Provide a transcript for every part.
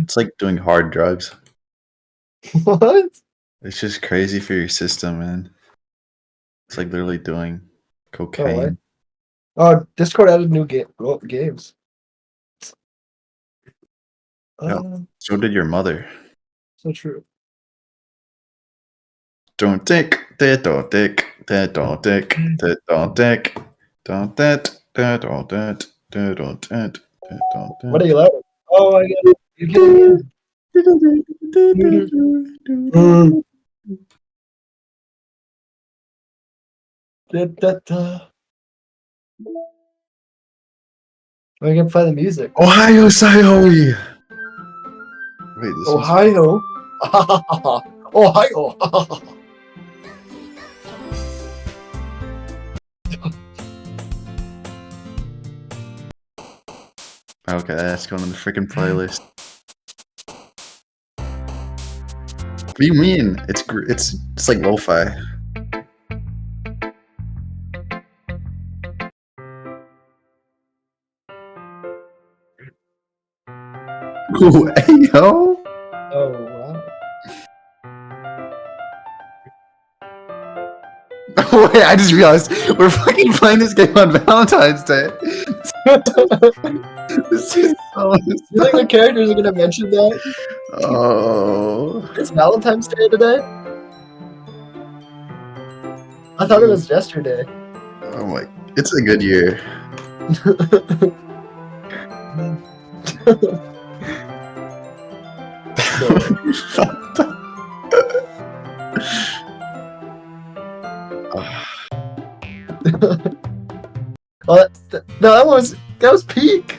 It's like doing hard drugs. What? It's just crazy for your system, man. It's like literally doing Oh, what? cocaine. Oh, Discord added new games. Yeah. So did your mother. So true. Don't dick, don't dick, don't dick, don't dick, don't that, don't that, don't that, What are you laughing? Oh my god, you're kidding me. I can play the music. Ohio Sayori! Wait, this Ohio. Ohio. Okay, that's going on the freaking playlist. What do you mean? It's like lo-fi. Ooh, hey, yo! Oh wow. Wait, I just realized we're fucking playing this game on Valentine's Day. This is so You think the characters are gonna mention that? Oh. It's Valentine's Day today? I thought it was yesterday. Oh my, it's a good year. Well, no, that was peak.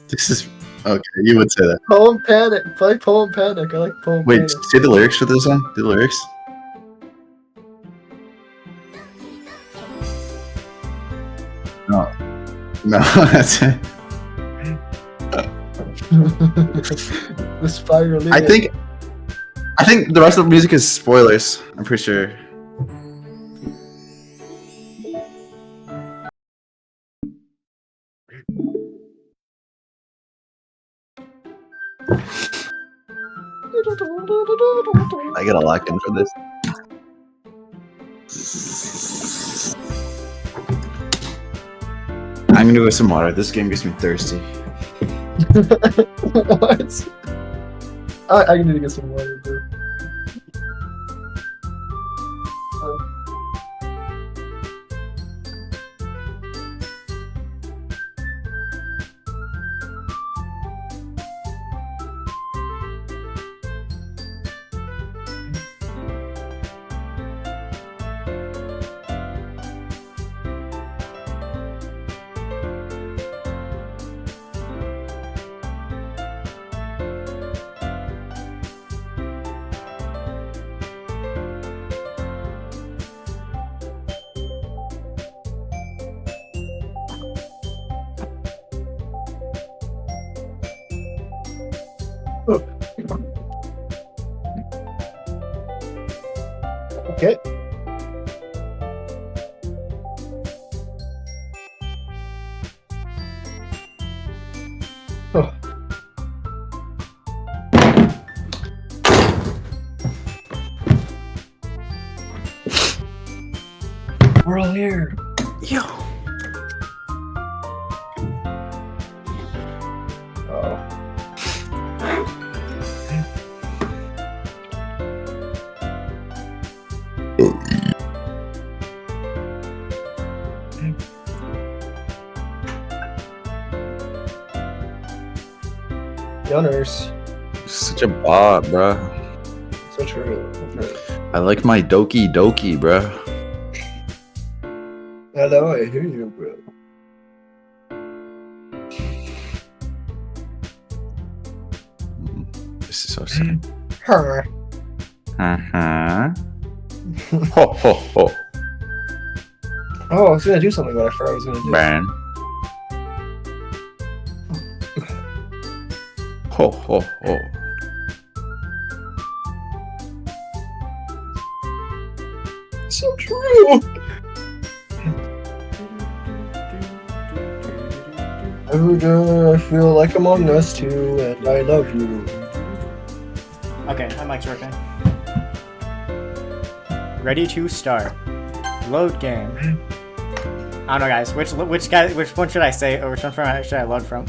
This is okay. You would say that. Poem Panic. Play Poem Panic. I like Poem Wait, Panic. say the lyrics for this one. The lyrics. No, no, that's it. The spiraling. I think the rest of the music is spoilers. I'm pretty sure. I gotta lock in for this. I'm gonna go with some water. This game gets me thirsty. What? I need to get some water too. Okay. Oh. We're all here. Yo. Oh. Gunners. Such a bot, bruh. So true. I like my Doki Doki, bruh. Hello, I hear you, bro. This is so sad. Huh. Uh-huh. Ho ho ho. Oh, I was gonna do something, but I forgot I was gonna do. Man. Ho ho ho. So true. Every day I feel like I'm on us too, and I love you. Okay, my mic's working. Ready to start. Load game. I don't know, guys. Which one should I say, or which one should I load from?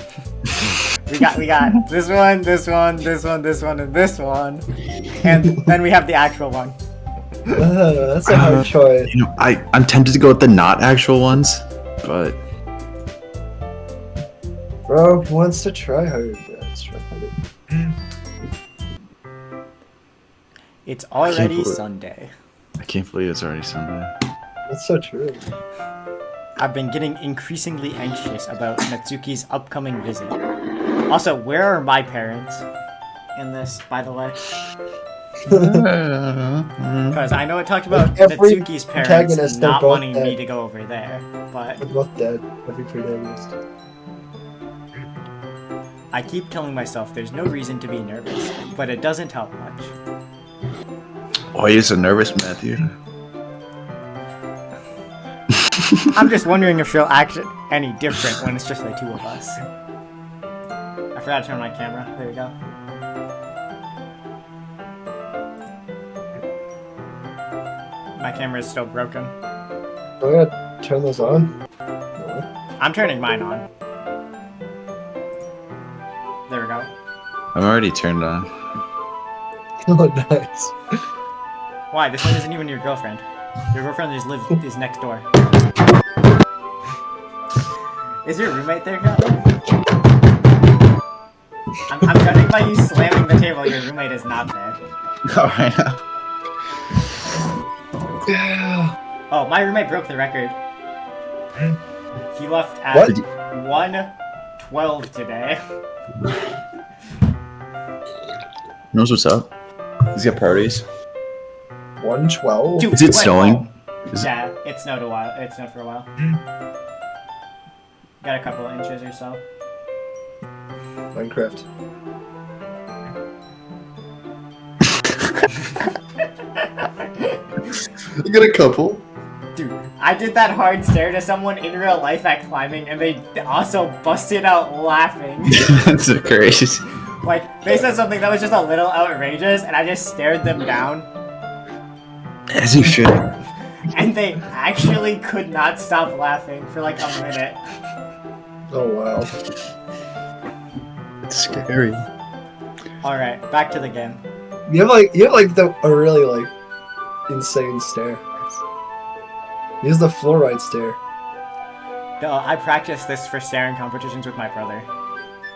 we got this one, this one, this one, this one, and this one, and then we have the actual one. That's a hard choice. You know, I'm tempted to go with the not actual ones, but Bro, who wants to try hard? Let's try hard. It's already Sunday. I can't believe it's already Sunday. That's so true. I've been getting increasingly anxious about Natsuki's upcoming visit. Also, where are my parents in this, by the way? Because I know it talked about Every Natsuki's parents protagonist, they're not both wanting me dead. to go over there, but They're both dead. Every protagonist. I keep telling myself there's no reason to be nervous, but it doesn't help much. Why are you so nervous, Matthew? I'm just wondering if she'll act any different when it's just the two of us. I forgot to turn on my camera. There we go. My camera is still broken. Do I gotta turn those on? I'm turning mine on. There we go. I'm already turned on. Oh, nice. Why? This one isn't even your girlfriend. Your girlfriend is next door. Is your roommate there, Cal? I'm judging by you slamming the table. Your roommate is not there. Alright. Oh, my roommate broke the record. He left at What? 1:12 today. Knows what's up? He's got parties. 112? Dude, Is it wait, snowing? oh. Yeah, it snowed a while. It snowed for a while. Got a couple of inches or so. Minecraft. You got a couple. Dude, I did that hard stare to someone in real life at climbing, and they also busted out laughing. That's so crazy. Like, they said something that was just a little outrageous, and I just stared them down, As you should. and they actually could not stop laughing for like a minute. Oh, wow. It's scary. Alright, back to the game. You have a really, like, insane stare. Use the fluoride stare. I practiced this for staring competitions with my brother.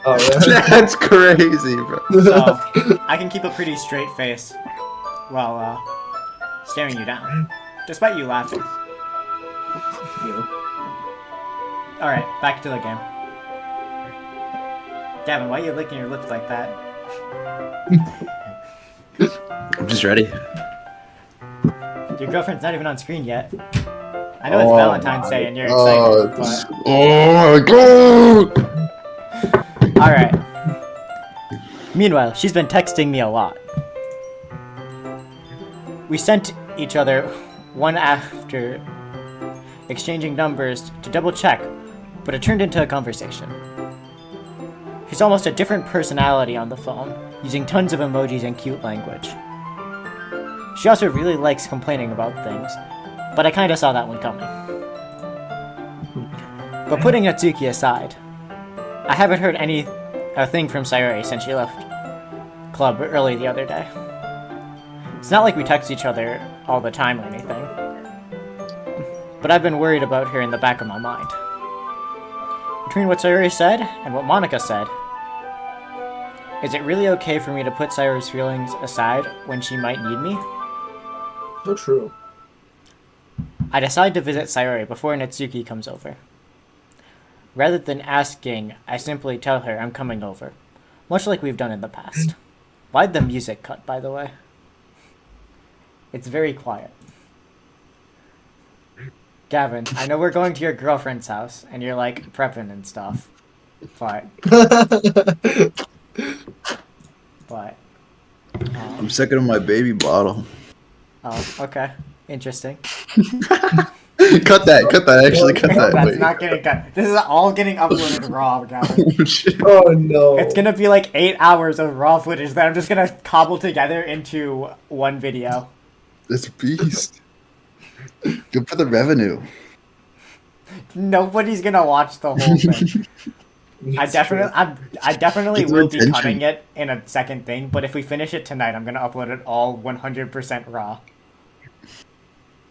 Oh, yeah? That's crazy, bro. So, I can keep a pretty straight face while staring you down, despite you laughing. Alright, back to the game. Gavin, why are you licking your lips like that? I'm just ready. Your girlfriend's not even on screen yet. I know it's Valentine's Day and you're excited, but... Oh my god! Alright. Meanwhile, she's been texting me a lot. We sent each other one after exchanging numbers to double check, but it turned into a conversation. She's almost a different personality on the phone, using tons of emojis and cute language. She also really likes complaining about things, but I kinda saw that one coming. But putting Natsuki aside, I haven't heard a thing from Sayori since she left club early the other day. It's not like we text each other all the time or anything, but I've been worried about her in the back of my mind. Between what Sayori said and what Monica said, is it really okay for me to put Sayori's feelings aside when she might need me? So true. I decide to visit Sayori before Natsuki comes over. Rather than asking, I simply tell her I'm coming over, much like we've done in the past. Why'd the music cut, by the way? It's very quiet. Gavin, I know we're going to your girlfriend's house, and you're like prepping and stuff, but I'm sucking on my baby bottle. oh, okay, interesting. Cut that. Actually, cut No, that. that's Wait. not getting cut. This is all getting uploaded raw, guys. Oh, shit. Oh no. It's gonna be like 8 hours of raw footage that I'm just gonna cobble together into one video. It's a beast. Good for the revenue. Nobody's gonna watch the whole thing. I definitely Get their will be attention. cutting it in a second thing, but if we finish it tonight, I'm gonna upload it all 100% raw.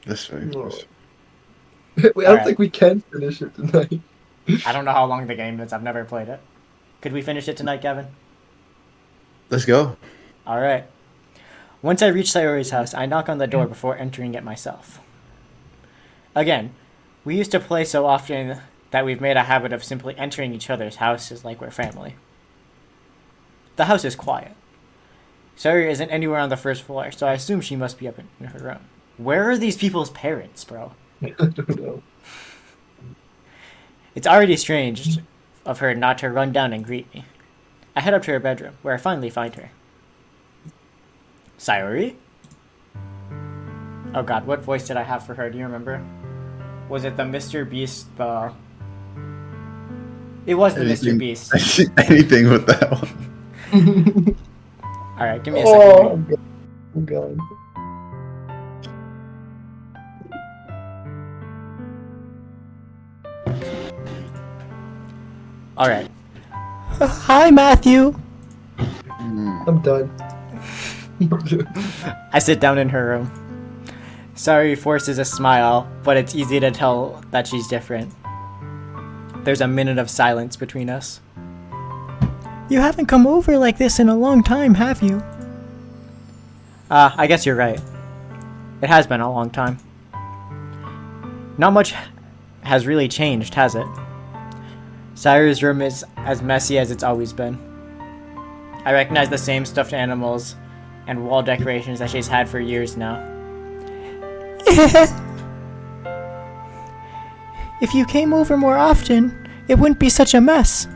That's right. No. Wait, I don't Alright. think we can finish it tonight. I don't know how long the game is. I've never played it. Could we finish it tonight, Kevin? Let's go. All right. Once I reach Sayori's house, I knock on the door before entering it myself. Again, we used to play so often that we've made a habit of simply entering each other's houses like we're family. The house is quiet. Sayori isn't anywhere on the first floor, so I assume she must be up in her room. Where are these people's parents, bro? I don't know. It's already strange of her not to run down and greet me. I head up to her bedroom, where I finally find her. Sayori? Oh god, what voice did I have for her? Do you remember? Was it the Mr. Beast, the... It was the Mr. Beast. Anything with that one. Alright, give me a second. Oh, I'm gone. Alright. Hi, Matthew! I'm done. I sit down in her room. Sayori forces a smile, but it's easy to tell that she's different. There's a minute of silence between us. You haven't come over like this in a long time, have you? I guess you're right. It has been a long time. Not much has really changed, has it? Sayori's room is as messy as it's always been. I recognize the same stuffed animals and wall decorations that she's had for years now. If you came over more often, it wouldn't be such a mess.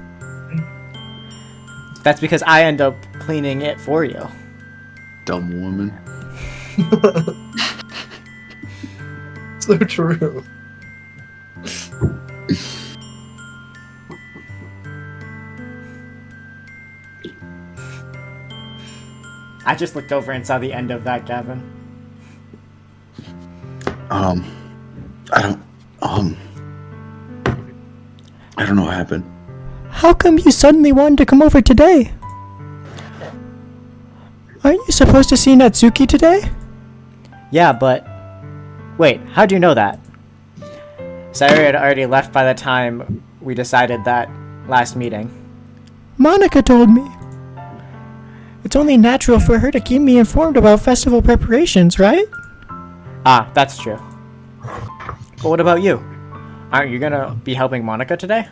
That's because I end up cleaning it for you. Dumb woman. So true. I just looked over and saw the end of that, Gavin. I don't know what happened. How come you suddenly wanted to come over today? Aren't you supposed to see Natsuki today? Yeah, but... Wait, how'd you know that? Sayori had already left by the time we decided that last meeting. Monica told me. It's only natural for her to keep me informed about festival preparations, right? Ah, that's true. But what about you? Aren't you gonna be helping Monica today?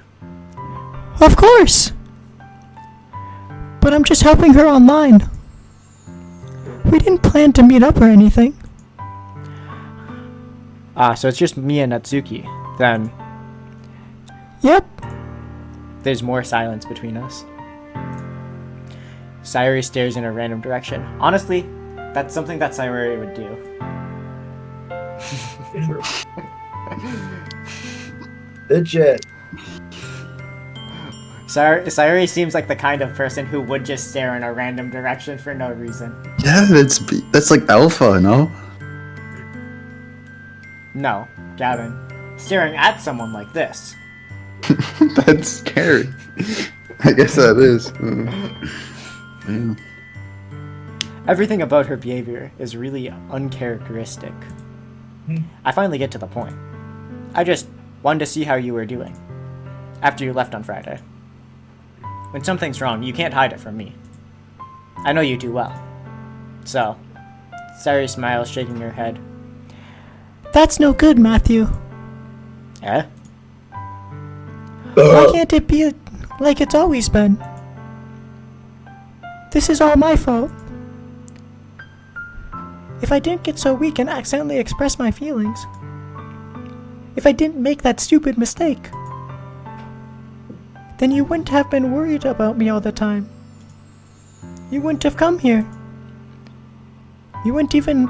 Of course! But I'm just helping her online. We didn't plan to meet up or anything. Ah, so it's just me and Natsuki, then. Yep. There's more silence between us. Sayori stares in a random direction. Honestly, that's something that Sayori would do. Legit. Sayori seems like the kind of person who would just stare in a random direction for no reason. Yeah, that's like alpha, no? No, Gavin. Staring at someone like this. That's scary. I guess that is. Yeah. Everything about her behavior is really uncharacteristic. I finally get to the point. I just wanted to see how you were doing after you left on Friday. When something's wrong, you can't hide it from me. I know you too well. So, Sayori smiles, shaking her head. That's no good, Matthew. Eh? Why can't it be like it's always been? This is all my fault. If I didn't get so weak and accidentally express my feelings, if I didn't make that stupid mistake, then you wouldn't have been worried about me all the time. You wouldn't have come here. You wouldn't even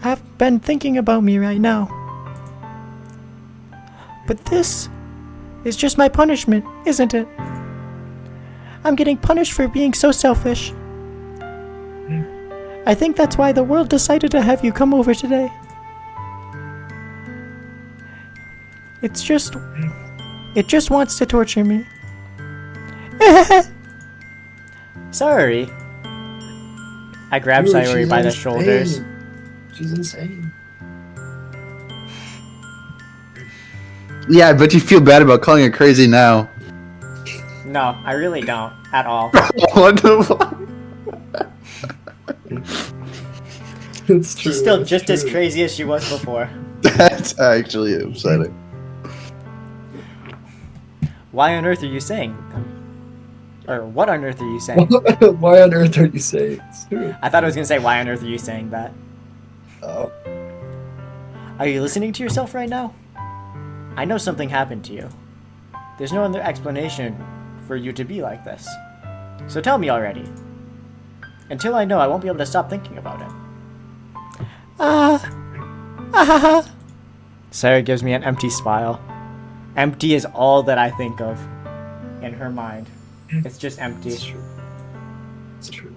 have been thinking about me right now. But this is just my punishment, isn't it? I'm getting punished for being so selfish. I think that's why the world decided to have you come over today. It just wants to torture me. Sorry. I grabbed Dude, Sayori she's by the insane. shoulders. She's insane. Yeah, I bet you feel bad about calling her crazy now. No, I really don't at all. What the fuck? It's true. She's still it's just as true. crazy as she was before. That's actually upsetting. Why on earth are you saying? Or what on earth are you saying? Why on earth are you saying it's true? I thought I was gonna say, why on earth are you saying that? Oh. Are you listening to yourself right now? I know something happened to you. There's no other explanation for you to be like this. So tell me already. Until I know, I won't be able to stop thinking about it. Sarah gives me an empty smile. Empty is all that I think of in her mind. It's just empty. It's true. It's true.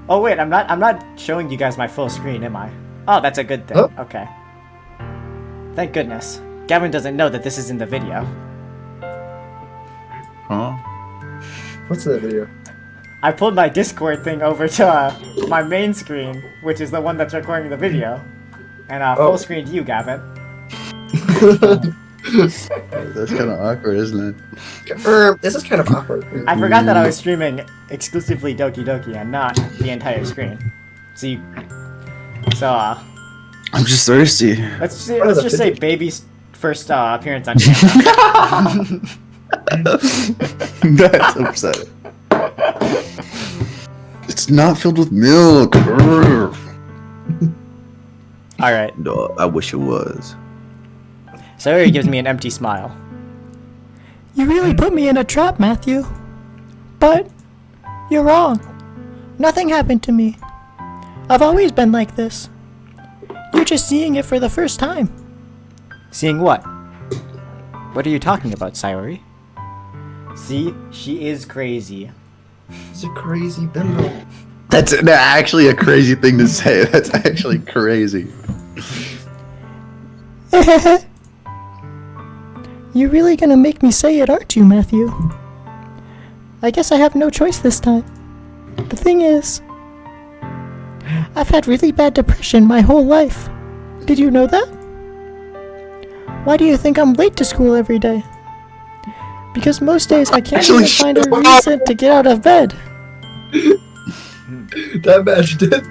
Oh wait, I'm not showing you guys my full screen, am I? Oh, that's a good thing. Oh. Okay. Thank goodness. Gavin doesn't know that this is in the video. Huh? What's that video? I pulled my Discord thing over to my main screen, which is the one that's recording the video, and full screened you, Gavin. That's kind of awkward, isn't it? This is kind of awkward. I forgot that I was streaming exclusively Doki Doki and not the entire screen. I'm just thirsty. Let's just say baby's first appearance on camera. That's upsetting. It's not filled with milk. All right. No, I wish it was. Sayori gives me an empty smile. You really put me in a trap, Matthew. But you're wrong. Nothing happened to me. I've always been like this. You're just seeing it for the first time. Seeing what? What are you talking about, Sayori? See, she is crazy. It's a crazy bimbo. That's actually a crazy thing to say. That's actually crazy. You're really gonna make me say it, aren't you, Matthew? I guess I have no choice this time. The thing is, I've had really bad depression my whole life. Did you know that? Why do you think I'm late to school every day? Because most days I can't even find a reason to get out of bed. That matched it.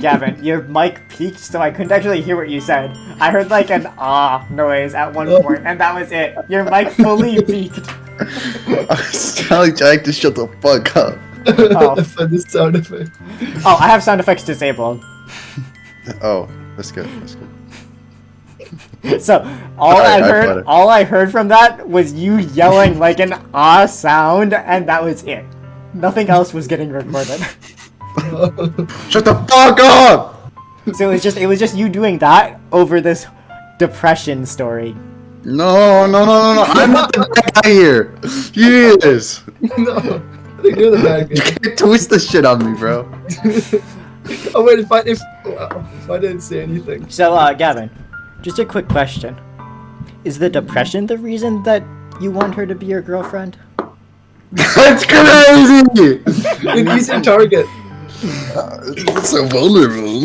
Gavin, your mic peaked so I couldn't actually hear what you said. I heard like an ah noise at one point, and that was it. Your mic fully peaked. I was telling Jack to shut the fuck up. Oh. I find this sound effect. Oh, I have sound effects disabled. Oh, that's good. That's good. So all Alright, all I heard from that was you yelling like an ah sound, and that was it. Nothing else was getting recorded. Shut the fuck up! So it was just you doing that over this depression story. No. I'm not the bad guy here. He is. No, I think you're the bad You guy. can't twist this shit on me, bro. Oh wait, if I didn't say anything. So Gavin, just a quick question: is the depression the reason that you want her to be your girlfriend? That's crazy! An easy target. It's so vulnerable.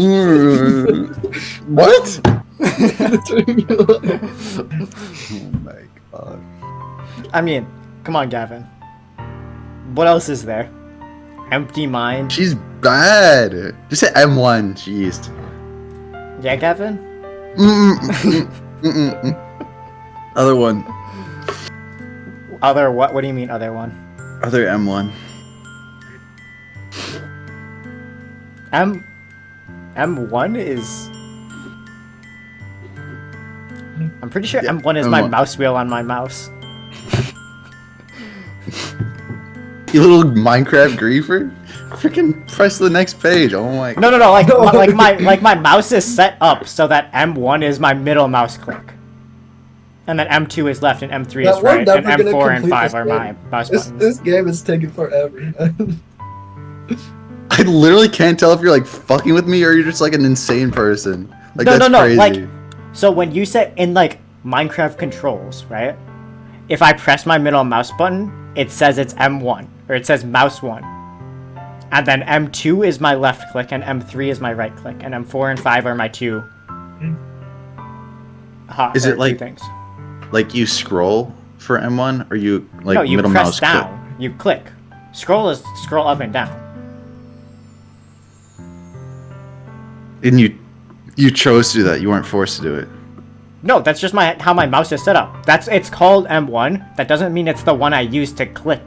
What? Oh my god. I mean, come on, Gavin. What else is there? Empty mind. She's bad. Just say M1. Jeez. Yeah, Gavin. Other one. Other what? What do you mean, other one? Other M1. M1 is. I'm pretty sure Yeah, M1 is my M1. mouse wheel on my mouse. You little Minecraft griefer. Freaking press the next page. Oh my. No. Like my mouse is set up so that M1 is my middle mouse click, and then M2 is left and M3 is right, and M4 and 5 are my mouse buttons. This game is taking forever. I literally can't tell if you're like fucking with me or you're just like an insane person. Like No, that's crazy. like, so when you set in like Minecraft controls, right? If I press my middle mouse button, it says it's M1 or it says mouse 1. And then M2 is my left click and M3 is my right click and M4 and 5 are my two. Is it like things? Like you scroll for M1 or you like no, you middle press mouse down. click? You click. Scroll is scroll up and down. And you chose to do that. You weren't forced to do it. No, that's just how my mouse is set up. It's called M1. That doesn't mean it's the one I use to click.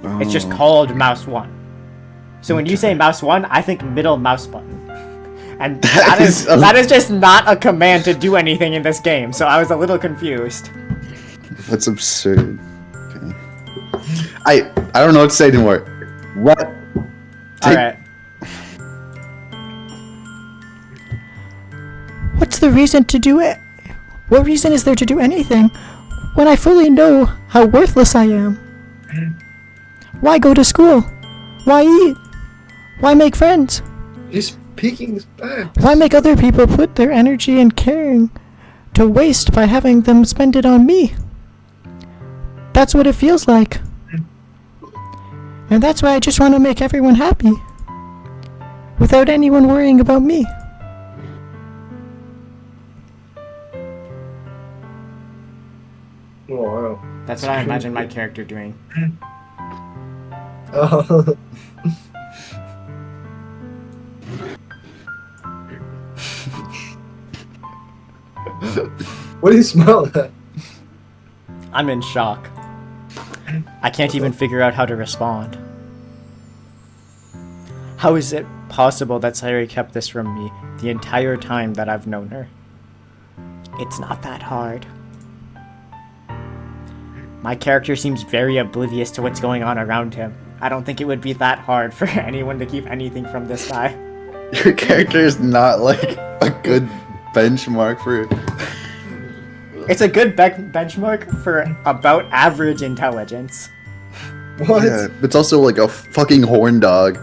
Oh. It's just called mouse 1. So when you say mouse 1, I think middle mouse button. And that is just not a command to do anything in this game, so I was a little confused. That's absurd. Okay. I don't know what to say anymore. What? Alright. What's the reason to do it? What reason is there to do anything when I fully know how worthless I am? Why go to school? Why eat? Why make friends? He's peeking his back. Why make other people put their energy and caring to waste by having them spend it on me? That's what it feels like. And that's why I just want to make everyone happy. Without anyone worrying about me. Oh, wow. That's what I imagine my character doing. Oh. What do you smell at? I'm in shock. I can't even figure out how to respond. How is it possible that Sayori kept this from me the entire time that I've known her? It's not that hard. My character seems very oblivious to what's going on around him. I don't think it would be that hard for anyone to keep anything from this guy. Your character is not like a good benchmark for. It's a good benchmark for about average intelligence. What? Yeah, it's also like a fucking horn dog.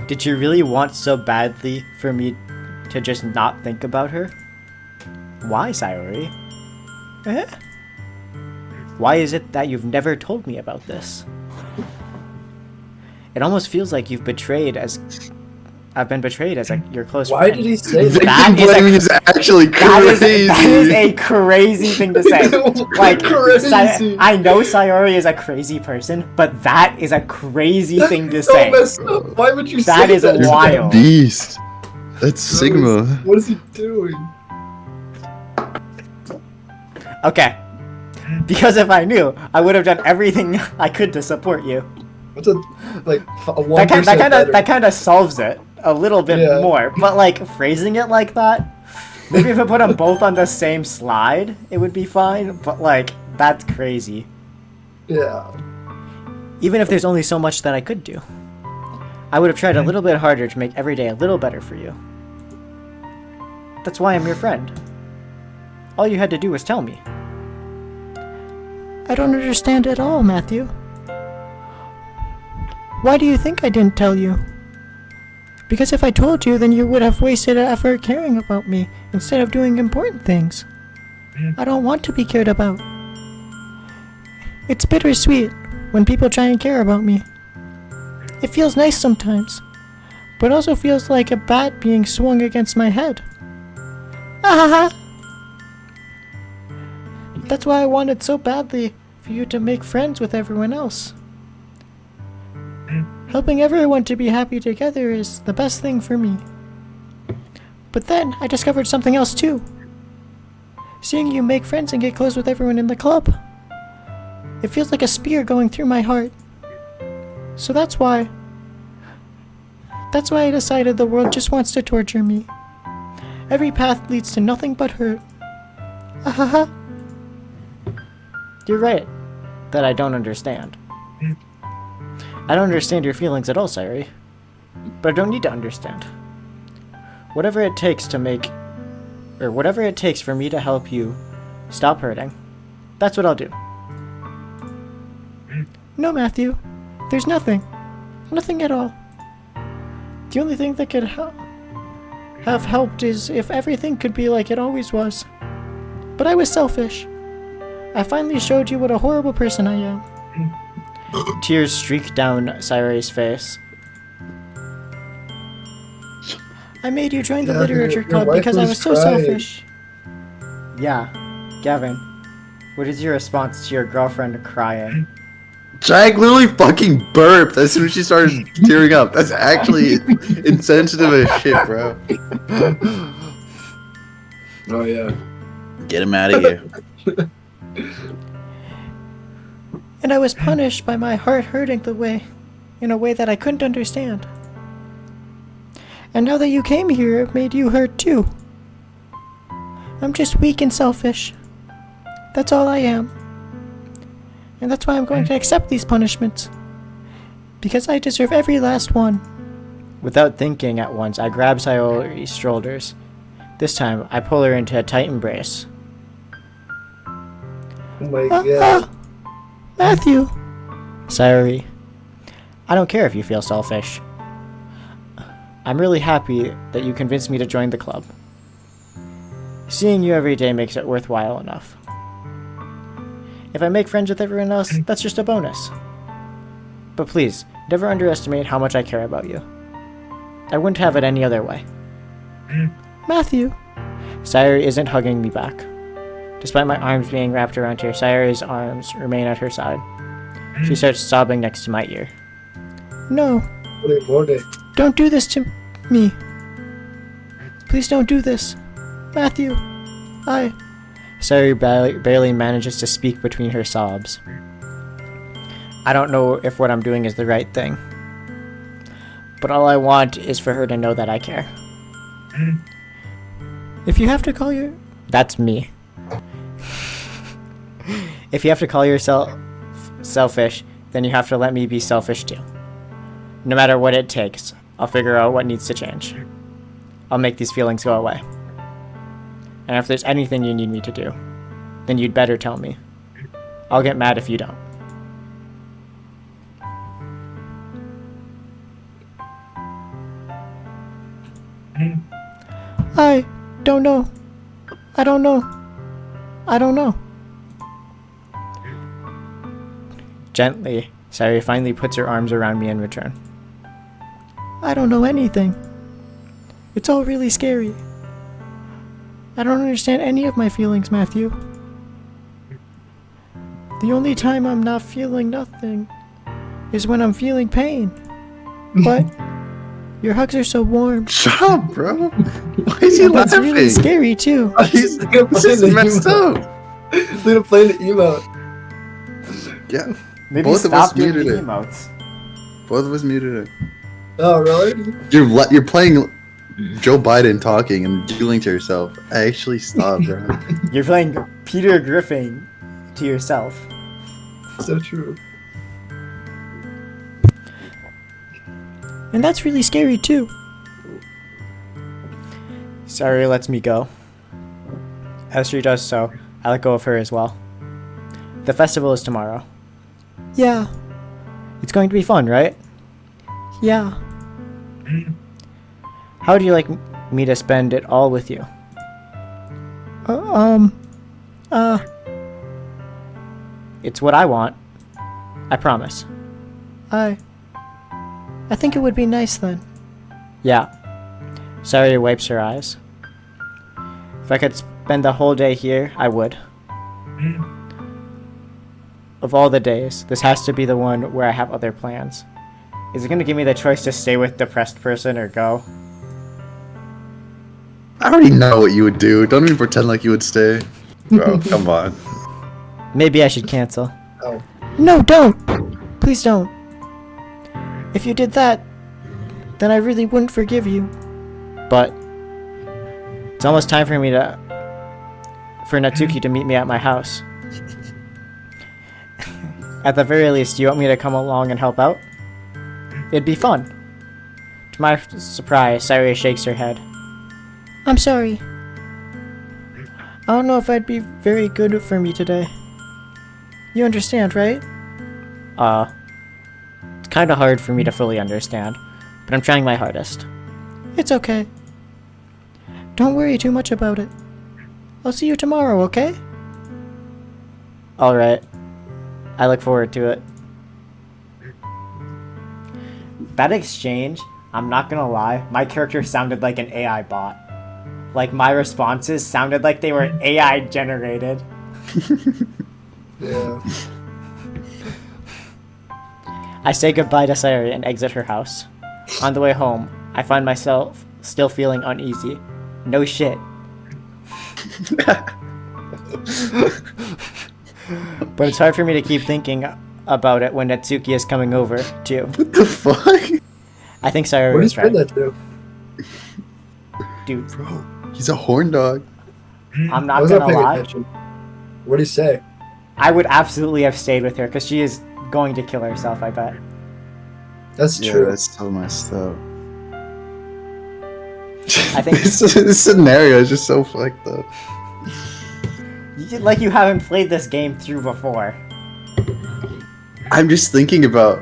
Did you really want so badly for me to just not think about her? Why, Sayori? Eh? Why is it that you've never told me about this? It almost feels like I've been betrayed as your close Why friend. did he say that? That Victim blaming is actually crazy. That is a crazy thing to say. Like, Crazy. I know Sayori is a crazy person, but that is a crazy thing to So say. messed up. Why would you That say is that? wild. Beast. That's Sigma. What is he doing? Okay. Because if I knew, I would have done everything I could to support you. What's a 1% That kind of solves it a little bit more. But like phrasing it like that, maybe if I put them both on the same slide, it would be fine. But like that's crazy. Yeah. Even if there's only so much that I could do, I would have tried a little bit harder to make every day a little better for you. That's why I'm your friend. All you had to do was tell me. I don't understand at all, Matthew. Why do you think I didn't tell you? Because if I told you, then you would have wasted effort caring about me instead of doing important things. I don't want to be cared about. It's bittersweet when people try and care about me. It feels nice sometimes, but also feels like a bat being swung against my head. Ah! That's why I wanted so badly for you to make friends with everyone else. Helping everyone to be happy together is the best thing for me. But then I discovered something else too. Seeing you make friends and get close with everyone in the club. It feels like a spear going through my heart. So that's why I decided the world just wants to torture me. Every path leads to nothing but hurt. Ahaha. You're right that I don't understand. I don't understand your feelings at all, Sayuri. But I don't need to understand. Whatever it takes for me to help you stop hurting, that's what I'll do. No, Matthew. There's nothing. Nothing at all. The only thing that could have helped is if everything could be like it always was. But I was selfish. I finally showed you what a horrible person I am. Tears streak down Sayuri's face. I made you join the Yeah, literature your club wife because I was was so crying. selfish. Yeah, Gavin, what is your response to your girlfriend crying? Jack literally fucking burped as soon as she started tearing up. That's actually insensitive as shit, bro. Oh yeah. Get him out of here. And I was punished by my heart hurting in a way that I couldn't understand. And now that you came here, it made you hurt too. I'm just weak and selfish. That's all I am. And that's why I'm going to accept these punishments. Because I deserve every last one. Without thinking at once, I grab Sayuri's shoulders. This time, I pull her into a tight embrace. Oh my god. Matthew! Sayuri, I don't care if you feel selfish. I'm really happy that you convinced me to join the club. Seeing you every day makes it worthwhile enough. If I make friends with everyone else, that's just a bonus. But please, never underestimate how much I care about you. I wouldn't have it any other way. Matthew! Sayuri isn't hugging me back. Despite my arms being wrapped around her, Sayuri's arms remain at her side. She starts sobbing next to my ear. No, Bode. don't do this to me. Please don't do this. Matthew, Sayuri barely manages to speak between her sobs. I don't know if what I'm doing is the right thing. But all I want is for her to know that I care. If you have to call your... That's me. If you have to call yourself selfish, then you have to let me be selfish too. No matter what it takes, I'll figure out what needs to change. I'll make these feelings go away. And if there's anything you need me to do, then you'd better tell me. I'll get mad if you don't. I don't know. I don't know. I don't know. Gently, Sayuri finally puts her arms around me in return. I don't know anything. It's all really scary. I don't understand any of my feelings, Matthew. The only time I'm not feeling nothing is when I'm feeling pain. But your hugs are so warm. Shut up, bro. Why is he That's laughing? really scary too. This is messed up. Gonna play the emote. Yeah. Maybe Both of us stop doing the muted it. emotes. Both of us muted it. Oh really? You're playing Joe Biden talking and giggling to yourself. I actually stopped, bro. You're playing Peter Griffin to yourself. So true. And that's really scary too. Sayuri lets me go. As she does so, I let go of her as well. The festival is tomorrow. Yeah. It's going to be fun, right? Yeah. How would you like me to spend it all with you? It's what I want. I promise. I think it would be nice then. Yeah. Sayuri wipes her eyes. If I could spend the whole day here, I would. Of all the days, this has to be the one where I have other plans. Is it going to give me the choice to stay with depressed person or go? I already know what you would do. Don't even pretend like you would stay. Bro, come on. Maybe I should cancel. Oh. No, don't! Please don't. If you did that, then I really wouldn't forgive you. But it's almost time for Natsuki to meet me at my house. At the very least, do you want me to come along and help out? It'd be fun. To my surprise, Sayuri shakes her head. I'm sorry. I don't know if I'd be very good for me today. You understand, right? It's kind of hard for me to fully understand, but I'm trying my hardest. It's okay. Don't worry too much about it. I'll see you tomorrow, okay? Alright. I look forward to it. That exchange, I'm not gonna lie, my character sounded like an AI bot. Like, my responses sounded like they were AI generated. Yeah. I say goodbye to Sayuri and exit her house. On the way home, I find myself still feeling uneasy. No shit. But it's hard for me to keep thinking about it when Natsuki is coming over, too. What the fuck? I think Sayuri What is did you right. that to? Dude, Bro, he's a horn dog. I'm I not was not gonna paying lie. attention. What did he say? I would absolutely have stayed with her, because she is going to kill herself, I bet. That's Yeah, true. that's so messed up. I think- this scenario is just so fucked up. Like you haven't played this game through before. I'm just thinking about.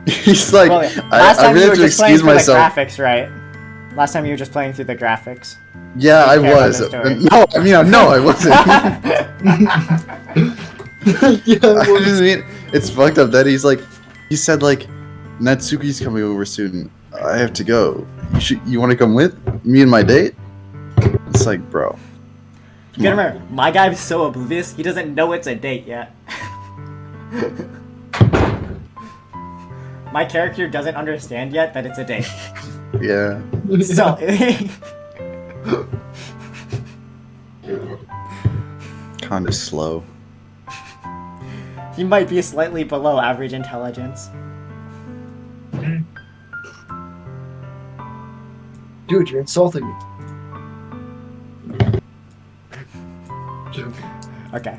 He's like, Well, I last time really you have were to just playing excuse through myself. the graphics, right? Last time you were just playing through the graphics. Yeah, I You care about was. the story. No, I mean, no, I wasn't. Yeah, I just mean, it's fucked up that he's like, he said like, Natsuki's coming over soon. I have to go. You want to come with me and my date? It's like, bro. You gotta remember, my guy is so oblivious, he doesn't know it's a date yet. My character doesn't understand yet that it's a date. Yeah. So, Kinda slow. he might be slightly below average intelligence. Dude, you're insulting me. Okay.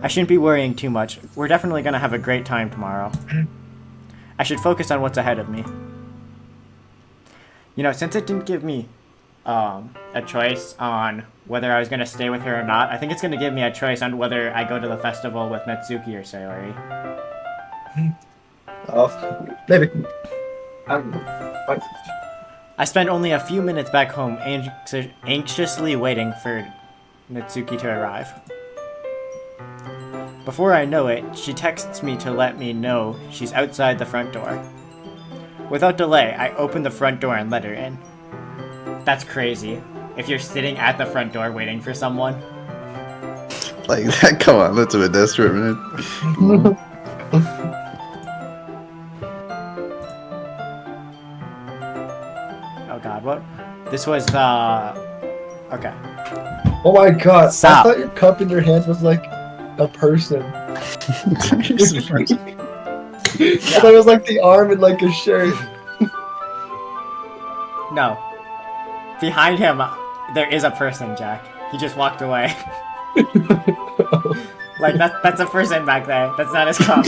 I shouldn't be worrying too much. We're definitely gonna have a great time tomorrow. I should focus on what's ahead of me. You know, since it didn't give me a choice on whether I was gonna stay with her or not, I think it's gonna give me a choice on whether I go to the festival with Natsuki or Sayori. Oh, maybe. I spent only a few minutes back home anxiously waiting for Natsuki to arrive. Before I know it, she texts me to let me know she's outside the front door. Without delay, I open the front door and let her in. That's crazy. If you're sitting at the front door waiting for someone. Like that. Come on, that's a bit desperate, man. Oh god, what? This was the... Okay. Oh my god. Stop. I thought your cup in your hands was like a person. I thought it was like the arm in like a shirt. No. Behind him, there is a person, Jack. He just walked away. Like, that's a person back there. That's not his cup.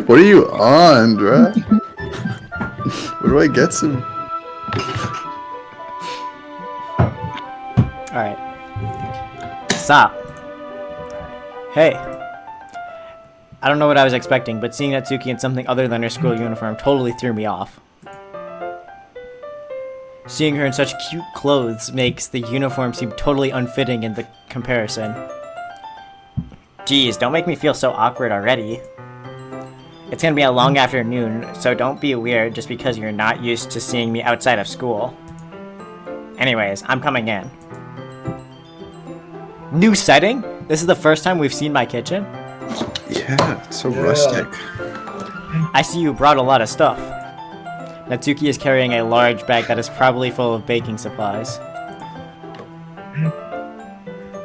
What are you on, bro? Where do I get some? Alright. Stop. Hey. I don't know what I was expecting, but seeing Natsuki in something other than her school uniform totally threw me off. Seeing her in such cute clothes makes the uniform seem totally unfitting in the comparison. Geez, don't make me feel so awkward already. It's gonna be a long afternoon, so don't be weird just because you're not used to seeing me outside of school. Anyways, I'm coming in. New setting? This is the first time we've seen my kitchen? Yeah, it's so Yeah. rustic. I see you brought a lot of stuff. Natsuki is carrying a large bag that is probably full of baking supplies.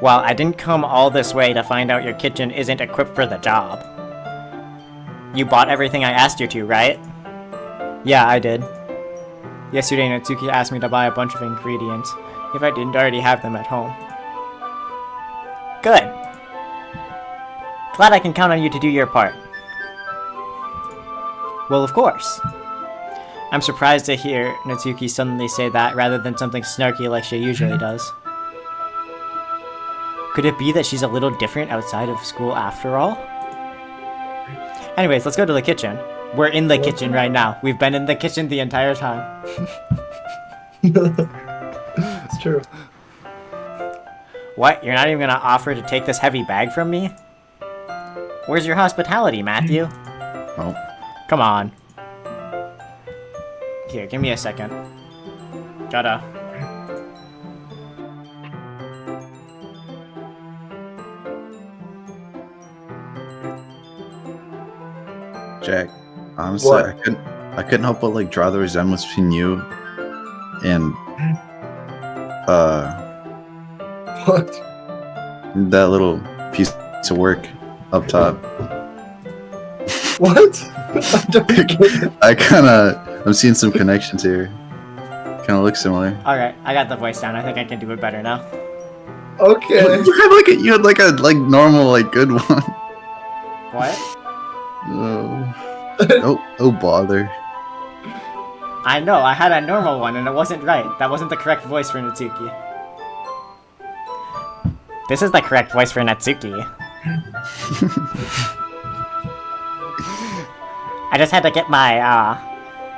Well, I didn't come all this way to find out your kitchen isn't equipped for the job. You bought everything I asked you to, right? Yeah, I did. Yesterday, Natsuki asked me to buy a bunch of ingredients. if I didn't already have them at home. Good. Glad I can count on you to do your part. Well, of course. I'm surprised to hear Natsuki suddenly say that rather than something snarky like she usually does. Could it be that she's a little different outside of school after all? Anyways, let's go to the kitchen. We're in the kitchen right now. We've been in the kitchen the entire time. It's true. What? You're not even gonna offer to take this heavy bag from me? Where's your hospitality, Matthew? Oh. Come on. Here, give me a second. Gotta... Jack, honestly, What? I couldn't help but like draw the resemblance between you and What? that little piece of work up top. What? I don't get it. I'm seeing some connections here. Kind of look similar. Alright, I got the voice down. I think I can do it better now. Okay. You had like a normal like good one. What? Oh bother. I know, I had a normal one and it wasn't right. That wasn't the correct voice for Natsuki. This is the correct voice for Natsuki. I just had to get my,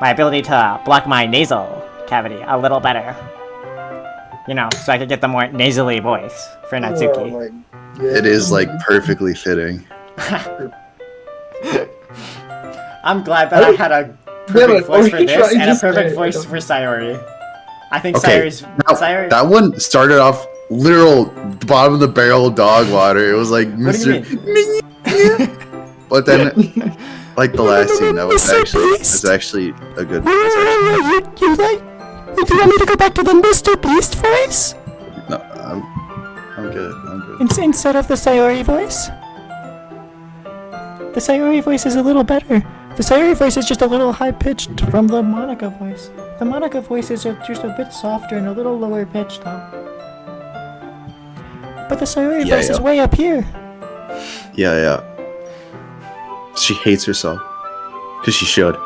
my ability to block my nasal cavity a little better. You know, so I could get the more nasally voice for Natsuki. Oh my God. It is like perfectly fitting. I'm glad that I had a perfect voice for this and a perfect say- voice for Sayori. I think Okay, Sayori... That one started off literal bottom of the barrel dog water. It was like What do you Mr. mean? But then, like the last scene, that was actually a good. You like? Do you want me to go back to the Mr. Beast voice? No, I'm good. I'm good. Instead of the Sayori voice? The Sayori voice is a little better. The Sayori voice is just a little high-pitched from the Monica voice. The Monica voice is just a bit softer and a little lower pitched though. But the Sayori voice is way up here. Yeah. She hates herself. Cause she should.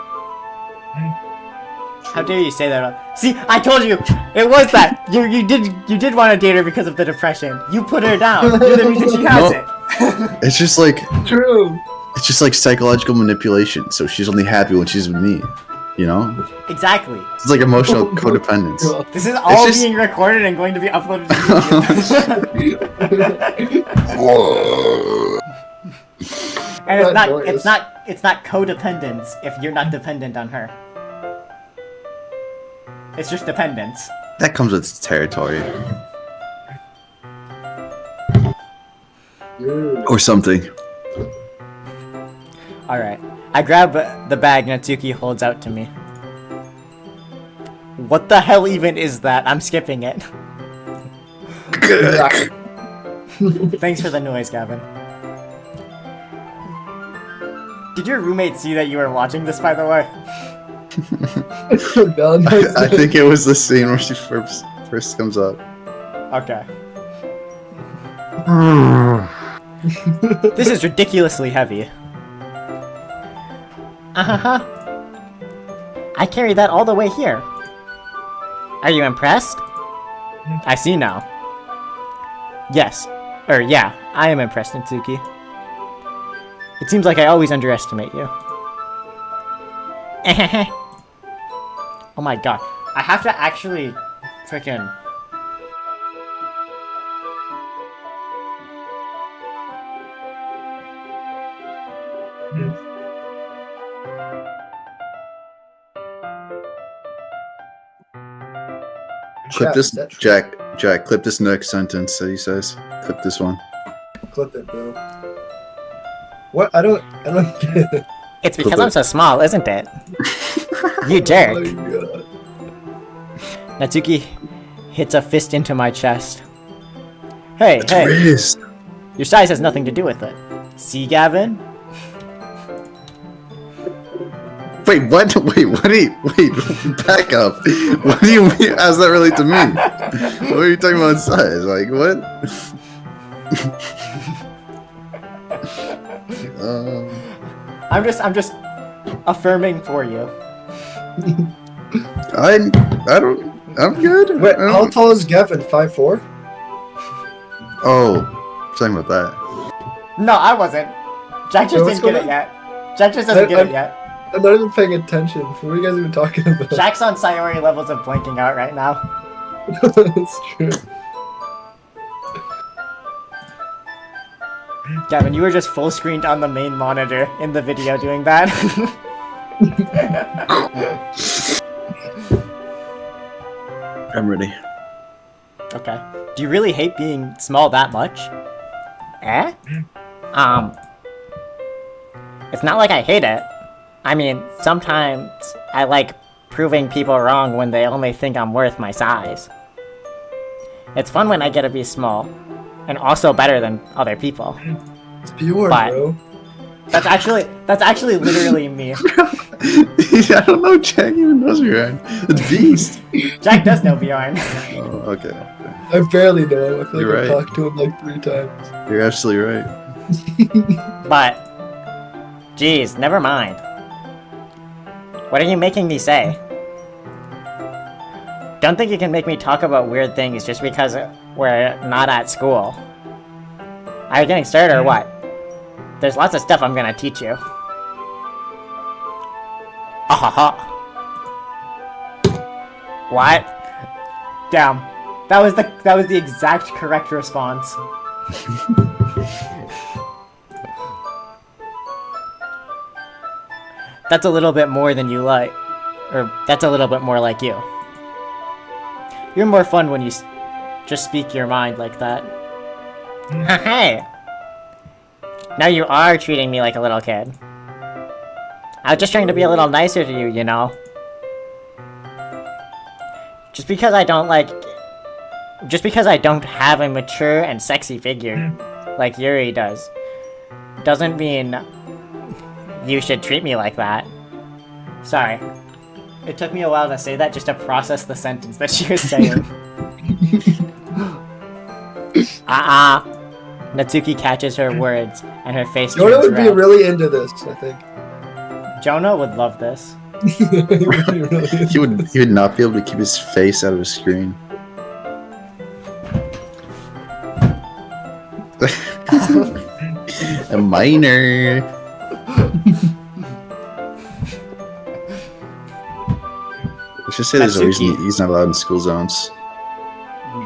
How dare you say that? See, I told you! It was that! You did want to date her because of the depression. You put her down. You're the reason she has it. It's just like True. it's just like psychological manipulation. So she's only happy when she's with me. You know? Exactly. It's like emotional codependence. This is all just- being recorded and going to be uploaded to YouTube. And it's not codependence if you're not dependent on her. It's just dependence. That comes with territory. Or something. Alright. I grab the bag Natsuki holds out to me. What the hell even is that? I'm skipping it. Thanks for the noise, Gavin. Did your roommate see that you were watching this, by the way? I think it was the scene where she first comes up. Okay. This is ridiculously heavy. I carried that all the way here. Are you impressed? I see now. Yes. Yeah, I am impressed, Natsuki. It seems like I always underestimate you. Oh my god. I have to actually frickin' Clip this, Jack. Clip this next sentence that he says. Clip this one. Clip it, bro. What? I don't get it. It's because I'm so small, isn't it? You jerk. Oh my god. Natsuki hits a fist into my chest. Hey, It's hey, raised. your size has nothing to do with it. See, Gavin? Wait, what? Wait, what do you... Wait, back up. What do you mean? How's that relate to me? What are you talking about size? Like, what? I'm just affirming for you. I'm good. Wait, how tall is Gavin? 5'4"? Oh, talking about that. No, I wasn't. Jack just what's didn't get going it yet. Jack just doesn't get it yet. I'm not even paying attention. What are you guys even talking about? Jack's on Sayori levels of blanking out right now. That's true. Gavin, you were just full screened on the main monitor in the video doing that. I'm ready. Okay. Do you really hate being small that much? Eh? It's not like I hate it. I mean, sometimes I like proving people wrong when they only think I'm worth my size. It's fun when I get to be small, and also better than other people. It's pure, But- bro. That's actually literally me. I don't know. Jack even knows Bjorn. It's Beast. Jack does know Bjorn. Oh, okay. I barely know him. I feel like You're I've right. talked to him like 3 times. You're absolutely right. But, geez, never mind. What are you making me say? Don't think you can make me talk about weird things just because we're not at school. Are you getting started or what? There's lots of stuff I'm gonna teach you. Ahaha. What? Damn. That was the exact correct response. That's a little bit more than you like. Or, that's a little bit more like you. You're more fun when you just speak your mind like that. Hey! Now you are treating me like a little kid. I was just trying to be a little nicer to you, you know? Just because I don't have a mature and sexy figure, like Yuri does, doesn't mean you should treat me like that. Sorry. It took me a while to say that just to process the sentence that she was saying. Natsuki catches her words, and her face Jonah turns would be red. really into this, I think. Jonah would love this. He would be really into He would this. not be able to keep his face out of his screen. A minor. Let's just say there's a reason Natsuki. he's not allowed in school zones.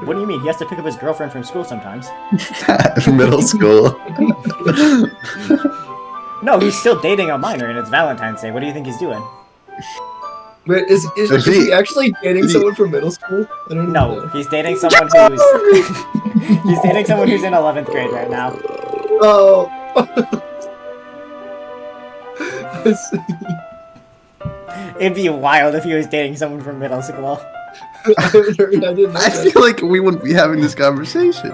What do you mean? He has to pick up his girlfriend from school sometimes. Middle school. No, he's still dating a minor, and it's Valentine's Day. What do you think he's doing? Wait, is he actually dating someone from middle school? I don't No, know. he's dating someone who's he's dating someone who's in 11th grade right now. Oh. I see. It'd be wild if he was dating someone from middle school. I didn't know I that. feel like we wouldn't be having this conversation.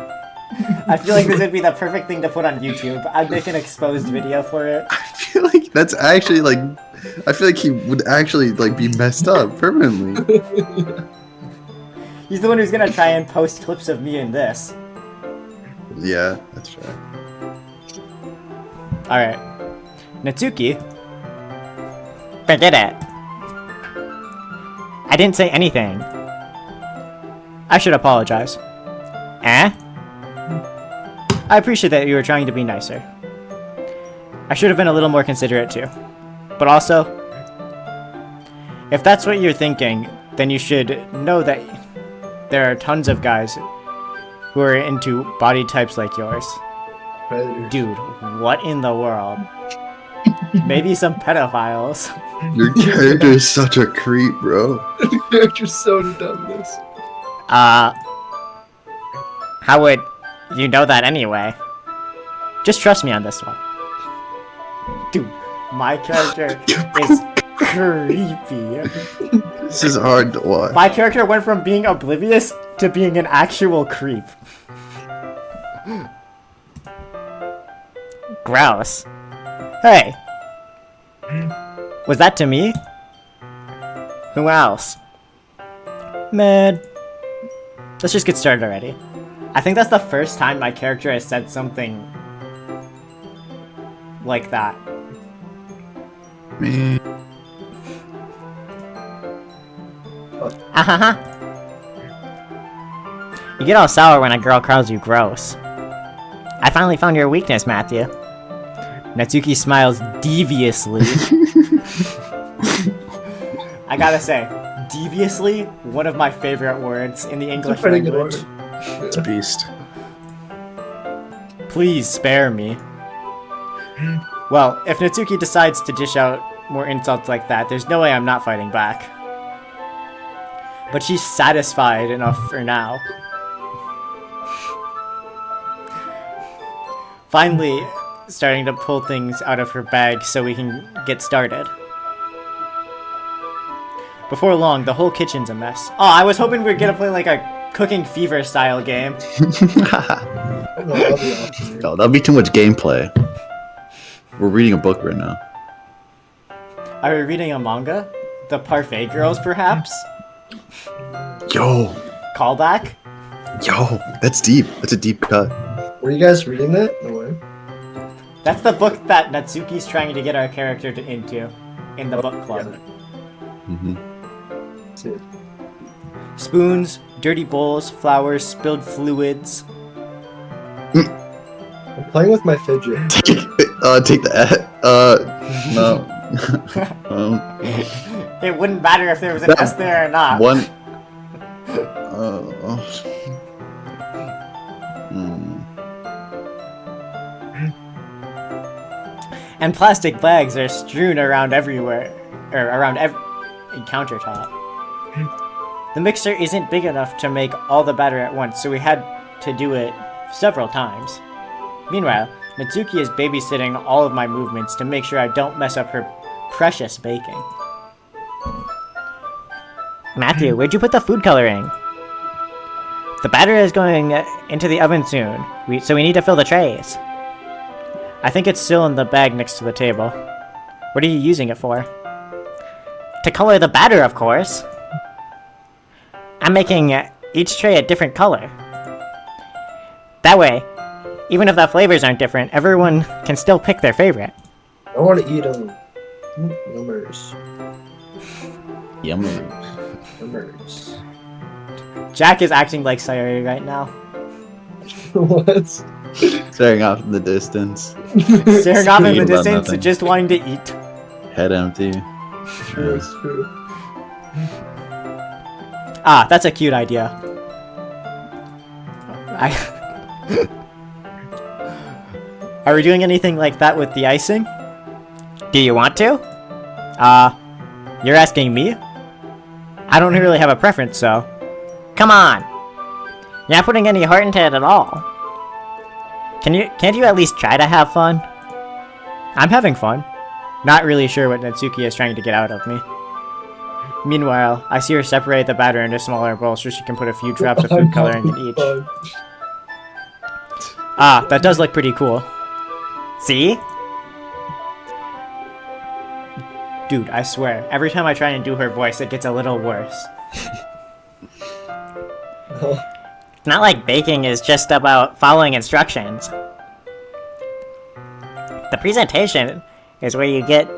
I feel like this would be the perfect thing to put on YouTube. I'd make an exposed video for it. I feel like that's actually like. I feel like he would actually like be messed up permanently. He's the one who's gonna try and post clips of me in this. Yeah, that's right. Alright. Natsuki? Forget it. I didn't say anything. I should apologize. Eh? I appreciate that you were trying to be nicer. I should have been a little more considerate too. But also, if that's what you're thinking, then you should know that there are tons of guys who are into body types like yours. Predators. Dude, what in the world? Maybe some pedophiles. Your character is such a creep, bro. The character's so done this. How would you know that anyway? Just trust me on this one. Dude, my character is creepy. This is hard to watch. My character went from being oblivious to being an actual creep. Gross. Hey. Was that to me? Who else? Man. Let's just get started already. I think that's the first time my character has said something like that. Me. You get all sour when a girl calls you gross. I finally found your weakness, Matthew. Natsuki smiles deviously. I gotta say, deviously, one of my favorite words in the English language. It's a beast. Please spare me. Well, if Natsuki decides to dish out more insults like that, there's no way I'm not fighting back. But she's satisfied enough for now. Finally, starting to pull things out of her bag so we can get started. Before long, the whole kitchen's a mess. Oh, I was hoping we were gonna play like a Cooking Fever style game. Oh, that'd be too much gameplay. We're reading a book right now. Are we reading a manga? The Parfait Girls, perhaps? Yo, Callback? that's deep. That's a deep cut. Were you guys reading that? No way. That's the book that Natsuki's trying to get our character into in the book club. Mm-hmm. See it. Spoons, dirty bowls, flowers, spilled fluids. I'm playing with my fidget. Take the no. It wouldn't matter if there was an S there or not. One. And plastic bags are strewn around everywhere, or around every countertop. The mixer isn't big enough to make all the batter at once, so we had to do it several times. Meanwhile, Natsuki is babysitting all of my movements to make sure I don't mess up her precious baking. Matthew, where'd you put the food coloring? The batter is going into the oven soon, so we need to fill the trays. I think it's still in the bag next to the table. What are you using it for? To color the batter, of course. I'm making each tray a different color. That way, even if the flavors aren't different, everyone can still pick their favorite. I want to eat them. Numbers. Yummers. Jack is acting like Sayori right now. What? Staring off in the distance. Staring off in the About distance, nothing. just wanting to eat. Head empty. True, it's true. Ah, that's a cute idea. Are we doing anything like that with the icing? Do you want to? You're asking me? I don't really have a preference, so... Come on! You're not putting any heart into it at all. Can't you at least try to have fun? I'm having fun. Not really sure what Natsuki is trying to get out of me. Meanwhile, I see her separate the batter into smaller bowls so she can put a few drops of food coloring in each. Ah, that does look pretty cool. See? Dude, I swear, every time I try and do her voice, it gets a little worse. It's not like baking is just about following instructions. The presentation is where you get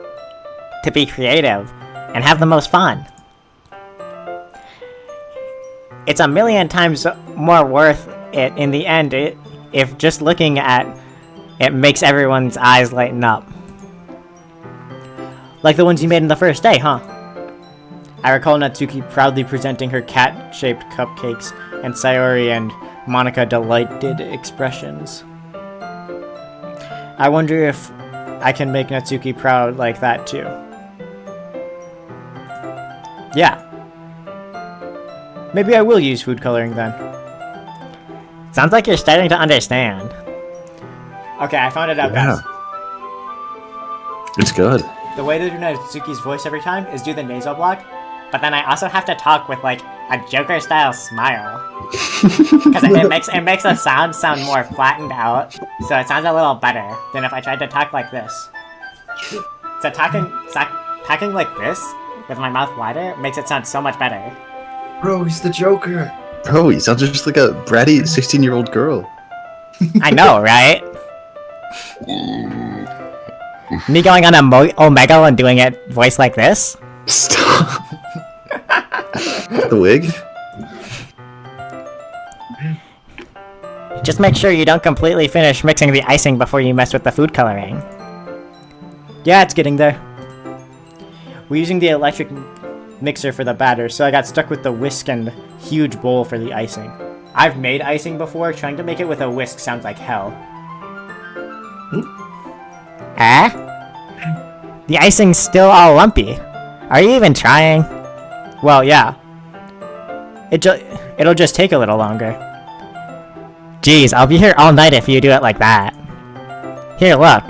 to be creative and have the most fun. It's a million times more worth it in the end if just looking at it makes everyone's eyes lighten up. Like the ones you made in the first day, huh? I recall Natsuki proudly presenting her cat-shaped cupcakes, and Sayori and Monica delighted expressions. I wonder if I can make Natsuki proud like that too. Yeah. Maybe I will use food coloring then. Sounds like you're starting to understand. Okay, I found it out, Yeah. guys. It's good. The way to do Natsuki's voice every time is do the nasal block, but then I also have to talk with like a Joker-style smile. Because it makes the sound more flattened out, so it sounds a little better than if I tried to talk like this. So talking like this, with my mouth wider, makes it sound so much better. Bro, he's the Joker. Bro, he sounds just like a bratty 16-year-old girl. I know, right? Me going on a Omega and doing it voice like this? Stop. The wig? Just make sure you don't completely finish mixing the icing before you mess with the food coloring. Yeah, it's getting there. We're using the electric mixer for the batter, so I got stuck with the whisk and huge bowl for the icing. I've made icing before, trying to make it with a whisk sounds like hell. The icing's still all lumpy. Are you even trying? Well, yeah. It'll just take a little longer. Jeez, I'll be here all night if you do it like that. Here, look.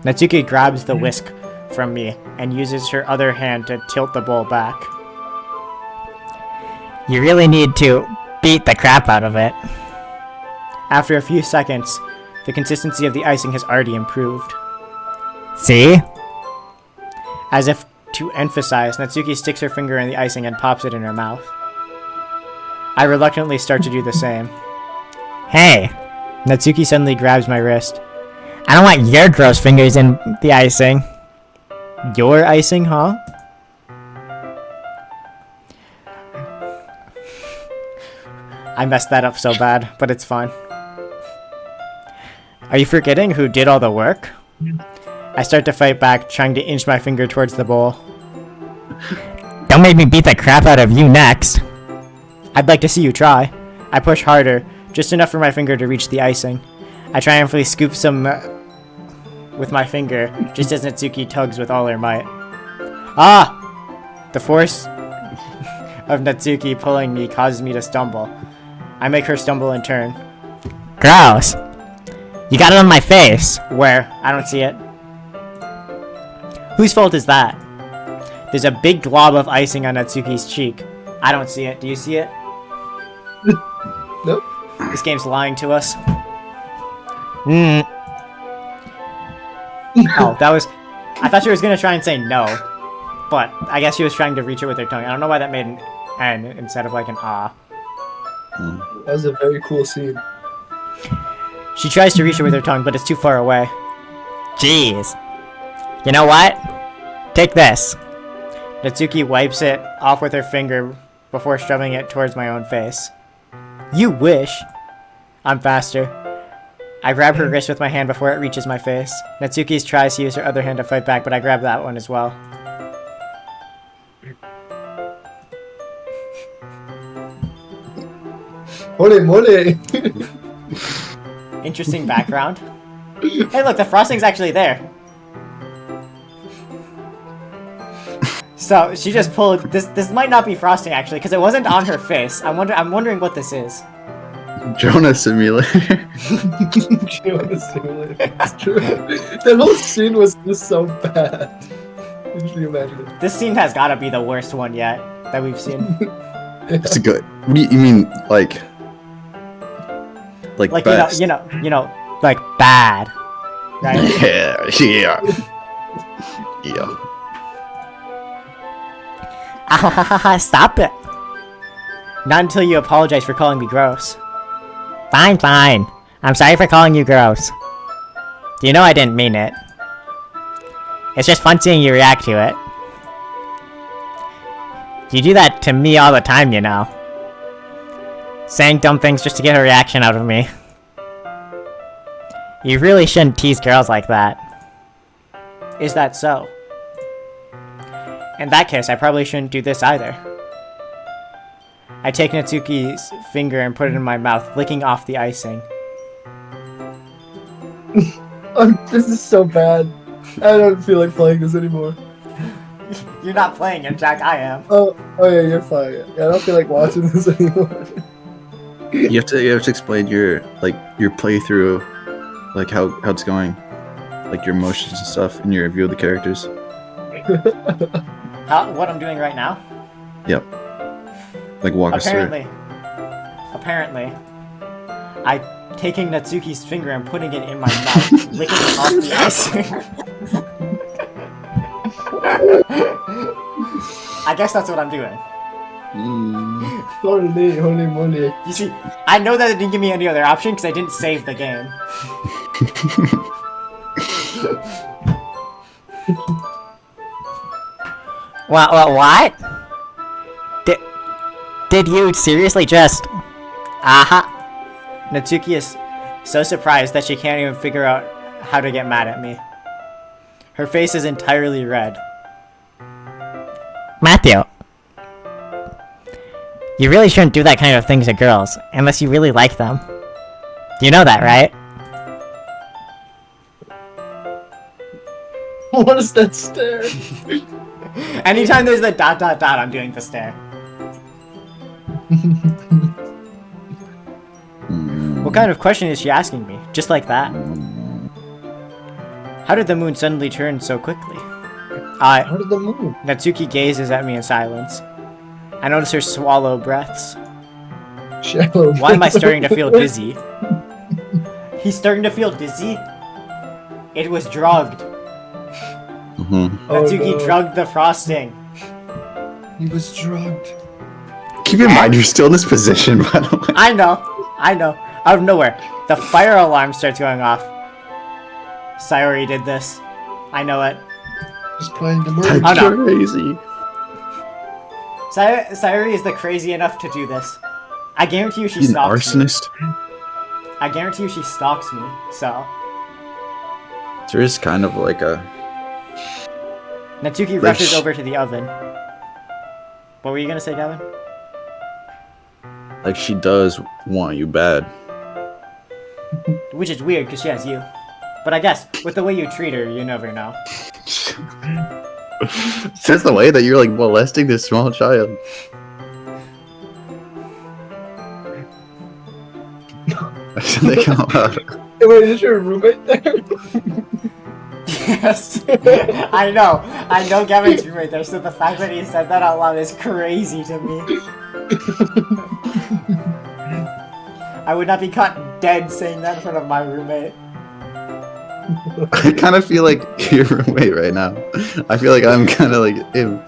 Natsuki grabs the whisk from me and uses her other hand to tilt the bowl back. You really need to beat the crap out of it. After a few seconds, the consistency of the icing has already improved. See? As if to emphasize, Natsuki sticks her finger in the icing and pops it in her mouth. I reluctantly start to do the same. Hey! Natsuki suddenly grabs my wrist. I don't want your gross fingers in the icing. Your icing, huh? I messed that up so bad, but it's fine. Are you forgetting who did all the work? I start to fight back, trying to inch my finger towards the bowl. Don't make me beat the crap out of you next. I'd like to see you try. I push harder, just enough for my finger to reach the icing. I triumphantly scoop some with my finger, just as Natsuki tugs with all her might. Ah! The force of Natsuki pulling me causes me to stumble. I make her stumble in turn. Gross! You got it on my face! Where? I don't see it. Whose fault is that? There's a big glob of icing on Natsuki's cheek. I don't see it. Do you see it? Nope. This game's lying to us. Oh, that was... I thought she was gonna try and say no. But I guess she was trying to reach it with her tongue. I don't know why that made an N instead of like an ah. That was a very cool scene. She tries to reach it with her tongue, but it's too far away. Jeez. You know what? Take this. Natsuki wipes it off with her finger before shoving it towards my own face. You wish. I'm faster. I grab her wrist with my hand before it reaches my face. Natsuki tries to use her other hand to fight back, but I grab that one as well. Mole, mole. Interesting background. Hey look, the frosting's actually there. So she just pulled this. This might not be frosting actually, because it wasn't on her face. I'm wondering what this is. Jonah Simulator. Jonah Simulator. It's true. That whole scene was just so bad. Can you imagine it? This scene has got to be the worst one yet that we've seen. It's a good. What do you mean, like best? you know, like bad, right? Yeah. Stop it! Not until you apologize for calling me gross. Fine, fine. I'm sorry for calling you gross. You know I didn't mean it. It's just fun seeing you react to it. You do that to me all the time, you know. Saying dumb things just to get a reaction out of me. You really shouldn't tease girls like that. Is that so? In that case, I probably shouldn't do this either. I take Natsuki's finger and put it in my mouth, licking off the icing. This is so bad. I don't feel like playing this anymore. You're not playing it, Jack. I am. Oh yeah, you're fine. Yeah, I don't feel like watching this anymore. You have to explain your playthrough, like how it's going, like your emotions and stuff, and your review of the characters. What I'm doing right now? Yep. Like walk us through. Apparently, I taking Natsuki's finger and putting it in my mouth, licking off the icing. I guess that's what I'm doing. Holy moly. You see, I know that it didn't give me any other option because I didn't save the game. What? Did you seriously just... Aha! Natsuki is so surprised that she can't even figure out how to get mad at me. Her face is entirely red. Matthew, you really shouldn't do that kind of thing to girls, unless you really like them. You know that, right? What is that stare? Anytime there's the ... I'm doing the stare. What kind of question is she asking me? Just like that? How did the moon suddenly turn so quickly? How did the moon? Natsuki gazes at me in silence. I notice her swallow breaths. Shallow. Why am I starting to feel dizzy? He's starting to feel dizzy? It was drugged. Natsuki drugged the frosting. He was drugged. Keep in mind, you're still in this position, by the way. I know. Out of nowhere, the fire alarm starts going off. Sayori did this. I know it. Just planning to murder. That's Oh, no. crazy. Sayori is the crazy enough to do this. I guarantee you she She's an stalks me. arsonist. I guarantee you she stalks me, so... There is kind of like a... Natsuki Like rushes over to the oven. What were you gonna say, Gavin? Like, she does want you bad. Which is weird, because she has you. But I guess, with the way you treat her, you never know. Since the way that you're, like, molesting this small child. I should think out loud. Hey, wait, is your roommate there? Yes! I know Gavin's roommate there, so the fact that he said that out loud is crazy to me. I would not be caught dead saying that in front of my roommate. I kind of feel like your roommate right now. I feel like I'm kind of like him.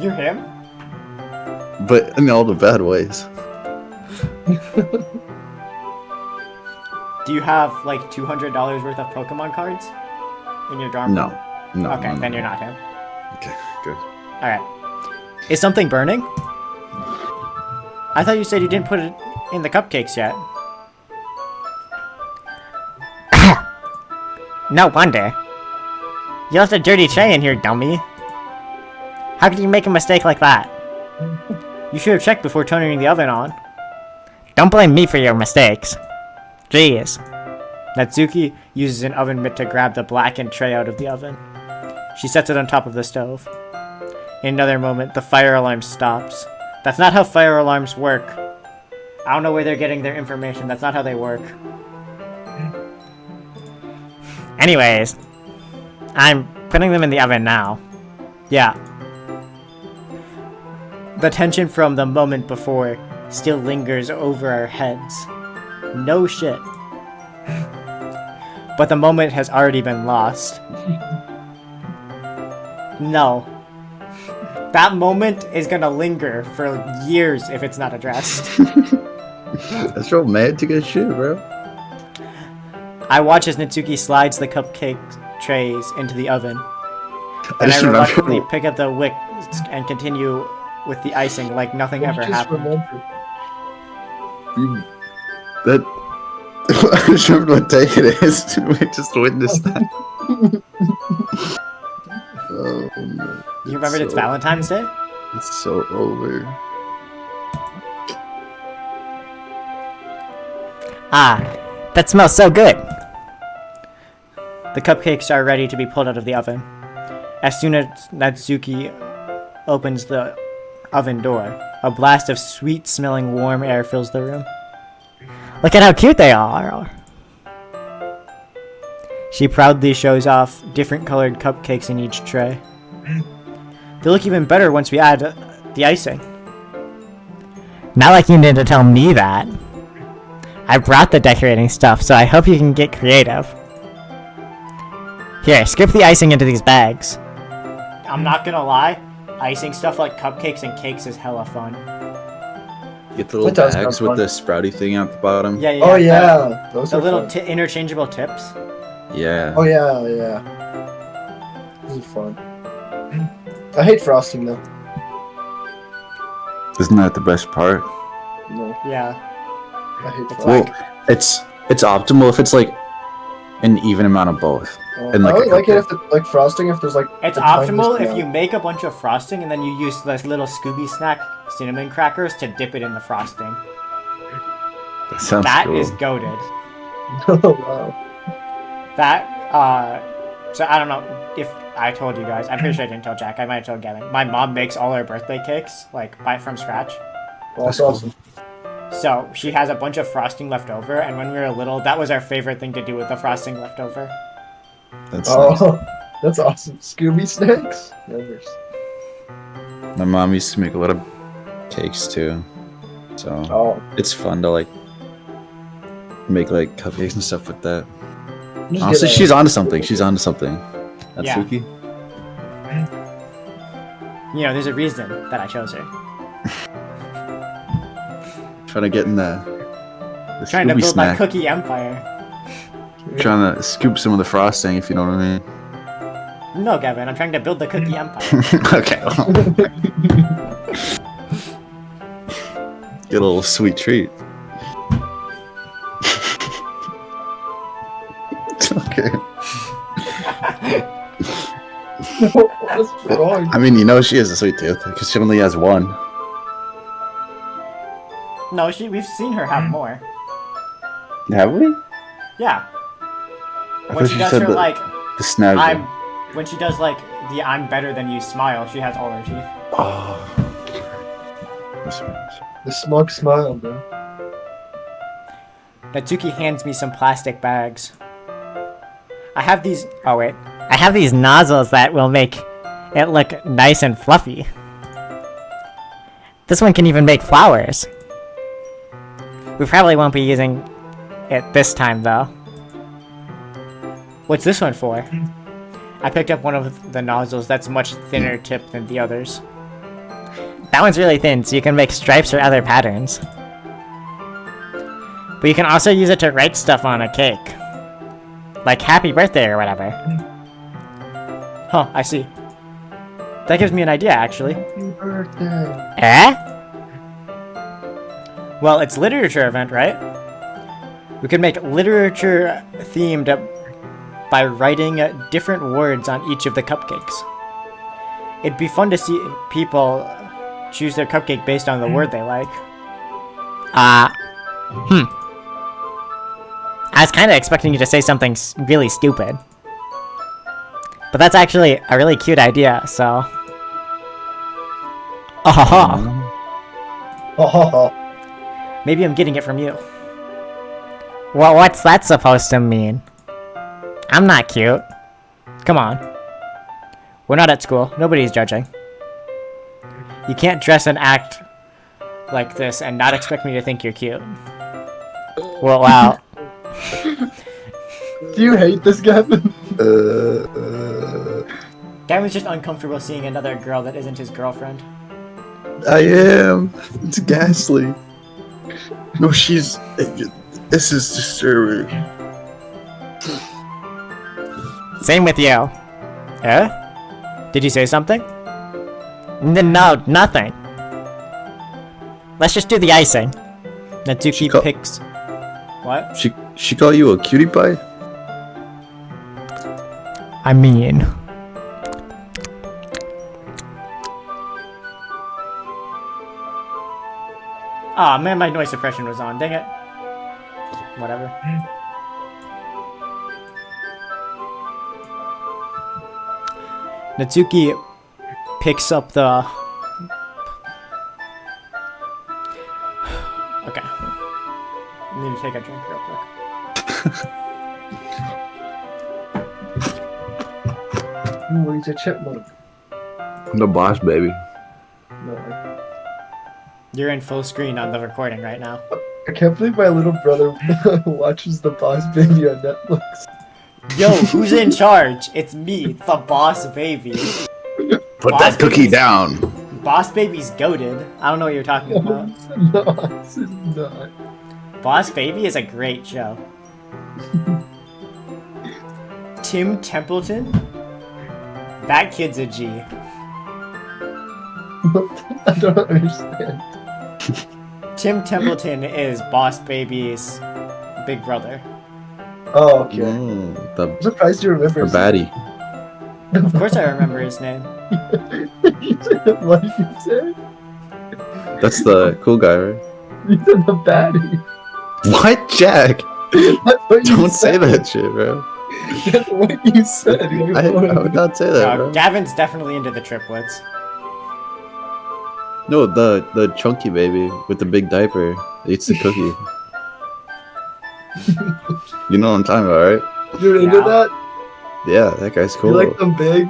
You're him? But in all the bad ways. Do you have, like, $200 worth of Pokemon cards in your dorm? No. No. Okay, no, then no. you're not him. Okay, good. Alright. Is something burning? I thought you said you didn't put it in the cupcakes yet. No wonder. You left a dirty tray in here, dummy. How could you make a mistake like that? You should have checked before turning the oven on. Don't blame me for your mistakes. Jeez. Natsuki uses an oven mitt to grab the blackened tray out of the oven. She sets it on top of the stove. In another moment, the fire alarm stops. That's not how fire alarms work. I don't know where they're getting their information. That's not how they work. Anyways, I'm putting them in the oven now. Yeah. The tension from the moment before still lingers over our heads. No shit. But the moment has already been lost. No. That moment is gonna linger for years if it's not addressed. That's romantic as shit, bro. I watch as Natsuki slides the cupcake trays into the oven. I And I just reluctantly remember pick up the wick and continue with the icing like nothing ever happened. that. I just remember what day it is. We just witnessed that. Oh no. You remembered it's Valentine's Day? It's so over. Ah, that smells so good! The cupcakes are ready to be pulled out of the oven. As soon as Natsuki opens the oven door, a blast of sweet-smelling warm air fills the room. Look at how cute they are! She proudly shows off different colored cupcakes in each tray. They look even better once we add the icing. Not like you need to tell me that. I brought the decorating stuff, so I hope you can get creative. Here, skip the icing into these bags. I'm not gonna lie, icing stuff like cupcakes and cakes is hella fun. Get the little That does bags sound with the sprouty thing at the bottom. Yeah, yeah. Oh yeah, those The are little fun. interchangeable tips. Yeah. Oh yeah, yeah. This is fun. I hate frosting though. Isn't that the best part? No, Yeah. I hate It's frosting. Well, it's optimal if it's like an even amount of both. and I like only a like it cupcake. if like frosting if there's like. It's the tiniest optimal if amount. you make a bunch of frosting and then you use those little Scooby Snack cinnamon crackers to dip it in the frosting. That sounds That cool. is goated. Oh wow. That, so I don't know if I told you guys. I'm pretty sure I didn't tell Jack. I might have told Gavin. My mom makes all her birthday cakes, like, from scratch. Well, that's That's cool. awesome. So she has a bunch of frosting left over, and when we were little, that was our favorite thing to do with the frosting left over. That's nice. Oh, that's awesome. Scooby snacks. Numbers. My mom used to make a lot of cakes too, so Oh, it's fun to like make like cupcakes and stuff with that. just Honestly, get a- she's onto something. She's onto something. Yeah. Natsuki. You know, there's a reason that I chose her. Trying to get in the Trying to Scooby build my snack. cookie empire. Trying to scoop some of the frosting, if you know what I mean. No, Gavin, I'm trying to build the cookie empire. Okay. Get a little sweet treat. Okay. What's wrong? I mean, you know she has a sweet tooth because she only has one. No, we've seen her have more. Have we? Yeah. I When thought she does said her, like, the snaggle. when she does, like, the I'm better than you smile, she has all her teeth. Oh. That's right. The smug smile, bro. Natsuki hands me some plastic bags. I have these nozzles that will make it look nice and fluffy. This one can even make flowers. We probably won't be using it this time, though. What's this one for? I picked up one of the nozzles that's much thinner tip than the others. That one's really thin, so you can make stripes or other patterns. But you can also use it to write stuff on a cake. Like happy birthday or whatever. Huh, I see. That gives me an idea, actually. Happy birthday. Eh? Well, it's literature event, right? We could make literature themed by writing different words on each of the cupcakes. It'd be fun to see people choose their cupcake based on the word they like. I was kind of expecting you to say something really stupid. But that's actually a really cute idea, so... Oh, Oh, maybe I'm getting it from you. Well, what's that supposed to mean? I'm not cute. Come on. We're not at school. Nobody's judging. You can't dress and act like this and not expect me to think you're cute. Well, wow. do you hate this, Gavin? Gavin's just uncomfortable seeing another girl that isn't his girlfriend. I am. It's ghastly. No, she's. This is disturbing. Same with you. Eh? Did you say something? No, nothing. Let's just do the icing. Natsuki Chico- picks... What? She call you a cutie pie? I mean... Aw, man, my noise suppression was on. Dang it. Whatever. Natsuki picks up the... Okay. I need to take a drink real quick. Ooh, he's a chipmunk. The boss, baby. No, You're in full screen on the recording right now. I can't believe my little brother watches The Boss Baby on Netflix. Yo, who's in charge? It's me, the boss baby. Put Boss that cookie Baby's- down. Boss Baby's goated. I don't know what you're talking about. It's not. Boss Baby is a great show. Tim Templeton? That kid's a G. I don't understand. Tim Templeton is Boss Baby's big brother. Oh, okay. Mm, I'm surprised you remember. the baddie. Of course I remember his name. What did you say? That's the cool guy, right? You said the baddie. What, Jack? That's what you Don't said. say that shit, bro. That's what you said. I would not say that, bro. Gavin's definitely into the triplets. No, the chunky baby with the big diaper eats the cookie. You know what I'm talking about, right? You're into Yeah. that? Yeah, that guy's cool. You like them big?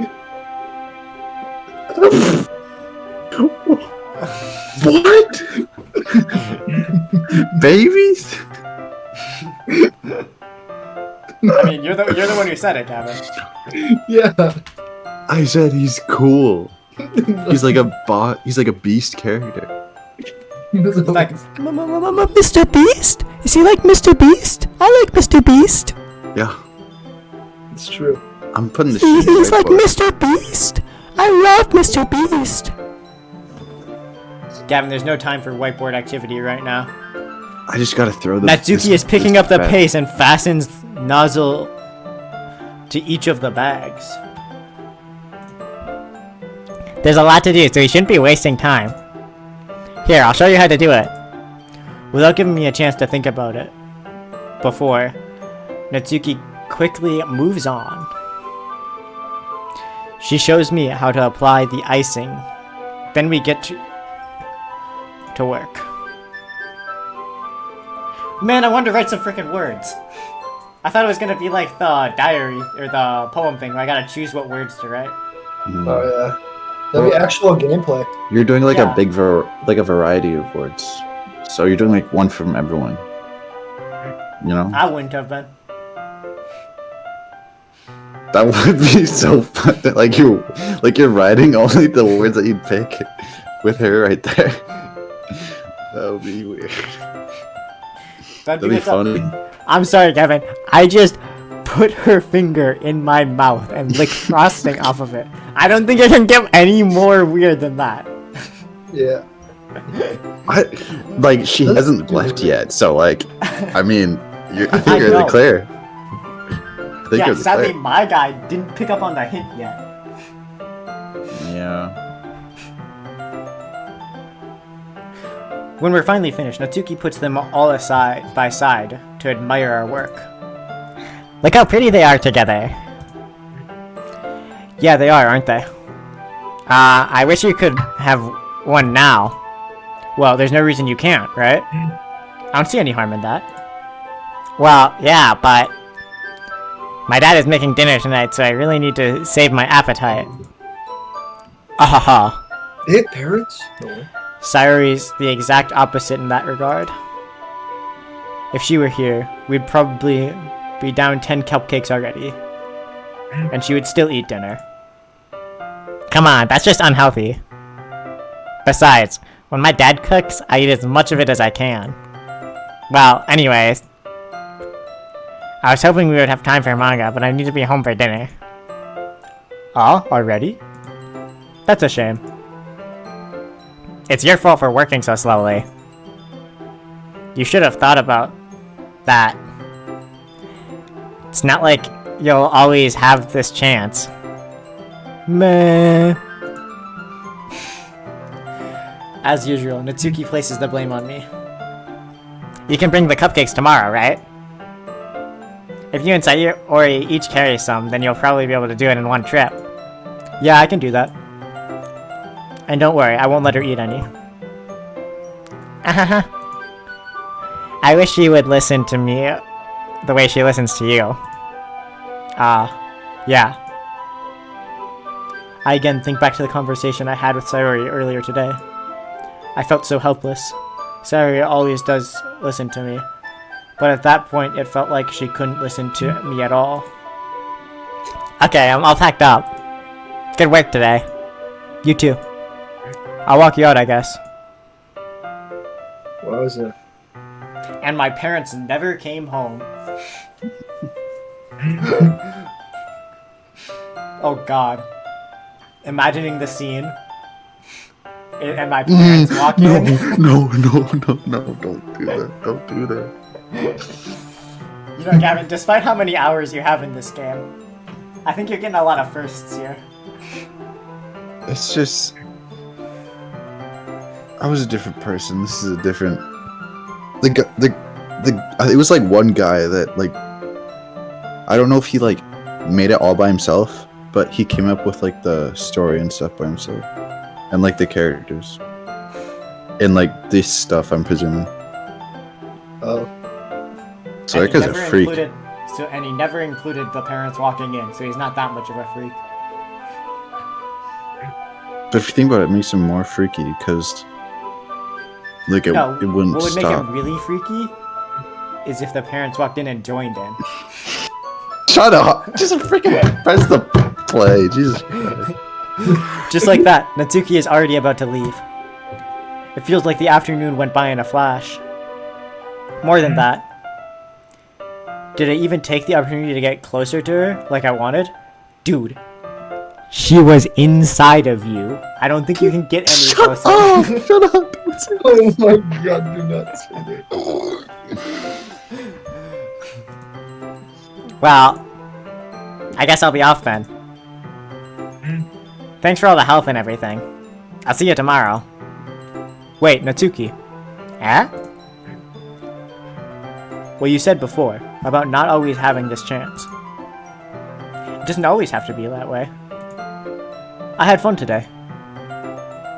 What? Babies? I mean, you're the one who said it, Gavin. Yeah. I said he's cool. He's like a he's like a beast character. It's like, Mr. Beast? Is he like Mr. Beast? I like Mr. Beast. Yeah, It's true. I'm putting the shit in He's my like book. Mr. Beast. I love Mr. Beast. Gavin, there's no time for whiteboard activity right now. I just gotta throw the. Natsuki is picking up the bag. pace and fastens nozzle to each of the bags. There's a lot to do, so you shouldn't be wasting time. Here, I'll show you how to do it. Without giving me a chance to think about it before, Natsuki quickly moves on. She shows me how to apply the icing. Then we get to work. Man, I wanted to write some freaking words. I thought it was gonna be like the diary or the poem thing where I gotta choose what words to write. Mm. Oh yeah. That'd be actual gameplay. You're doing like Yeah. a big like a variety of words. So you're doing like one from everyone. You know? I wouldn't have been. That would be so fun. Like you're writing only the words that you'd pick with her right there. That would be weird. That'd be what's up. funny. I'm sorry, Kevin. I just put her finger in my mouth and licked frosting off of it. I don't think it can get any more weird than that. Yeah. Like she hasn't left yet, so like, I mean, I think I you're in the know. clear. I think Yeah, you're in the sadly, clear. my guy didn't pick up on the hint yet. Yeah. When we're finally finished, Natsuki puts them all aside by side to admire our work. Look how pretty they are together. Yeah, they are, aren't they? I wish you could have one now. Well, there's no reason you can't, right? I don't see any harm in that. Well, yeah, but my dad is making dinner tonight, so I really need to save my appetite. Ahaha. They have parents? No. Sayori's the exact opposite in that regard. If she were here, we'd probably be down 10 cupcakes already. And she would still eat dinner. Come on, that's just unhealthy. Besides, when my dad cooks, I eat as much of it as I can. Well, anyways. I was hoping we would have time for manga, but I need to be home for dinner. Oh, already? That's a shame. It's your fault for working so slowly. You should have thought about that. It's not like you'll always have this chance. Meh. As usual, Natsuki places the blame on me. You can bring the cupcakes tomorrow, right? If you and Sayori each carry some, then you'll probably be able to do it in one trip. Yeah, I can do that. And don't worry, I won't let her eat any. I wish she would listen to me the way she listens to you. Yeah. I again think back to the conversation I had with Sayori earlier today. I felt so helpless. Sayori always does listen to me, but at that point it felt like she couldn't listen to me at all. Okay, I'm all packed up. Good work today. You too. I'll walk you out, I guess. What was it? And my parents never came home. Oh God. Imagining the scene. And my parents walk in. No, don't do that. Don't do that. You know, Gavin, despite how many hours you have in this game, I think you're getting a lot of firsts here. It's just... I was a different person. This is a different... It was like one guy that, like... I don't know if he, like, made it all by himself, but he came up with, like, the story and stuff by himself. And, like, the characters. And, like, this stuff, I'm presuming. Oh. So that guy's a freak. And he never included the parents walking in, so he's not that much of a freak. But if you think about it, it makes him more freaky, because... Like, it wouldn't what would stop. make him really freaky is if the parents walked in and joined in. Shut up! Just freaking press the play, Jesus Christ. Just like that, Natsuki is already about to leave. It feels like the afternoon went by in a flash. More than that. Did I even take the opportunity to get closer to her like I wanted? Dude. She was inside of you. I don't think you can get any closer. Oh, shut up! Oh my god, do not say that. Well, I guess I'll be off then. Thanks for all the help and everything. I'll see you tomorrow. Wait, Natsuki. Eh? Well, you said before, about not always having this chance. It doesn't always have to be that way. I had fun today.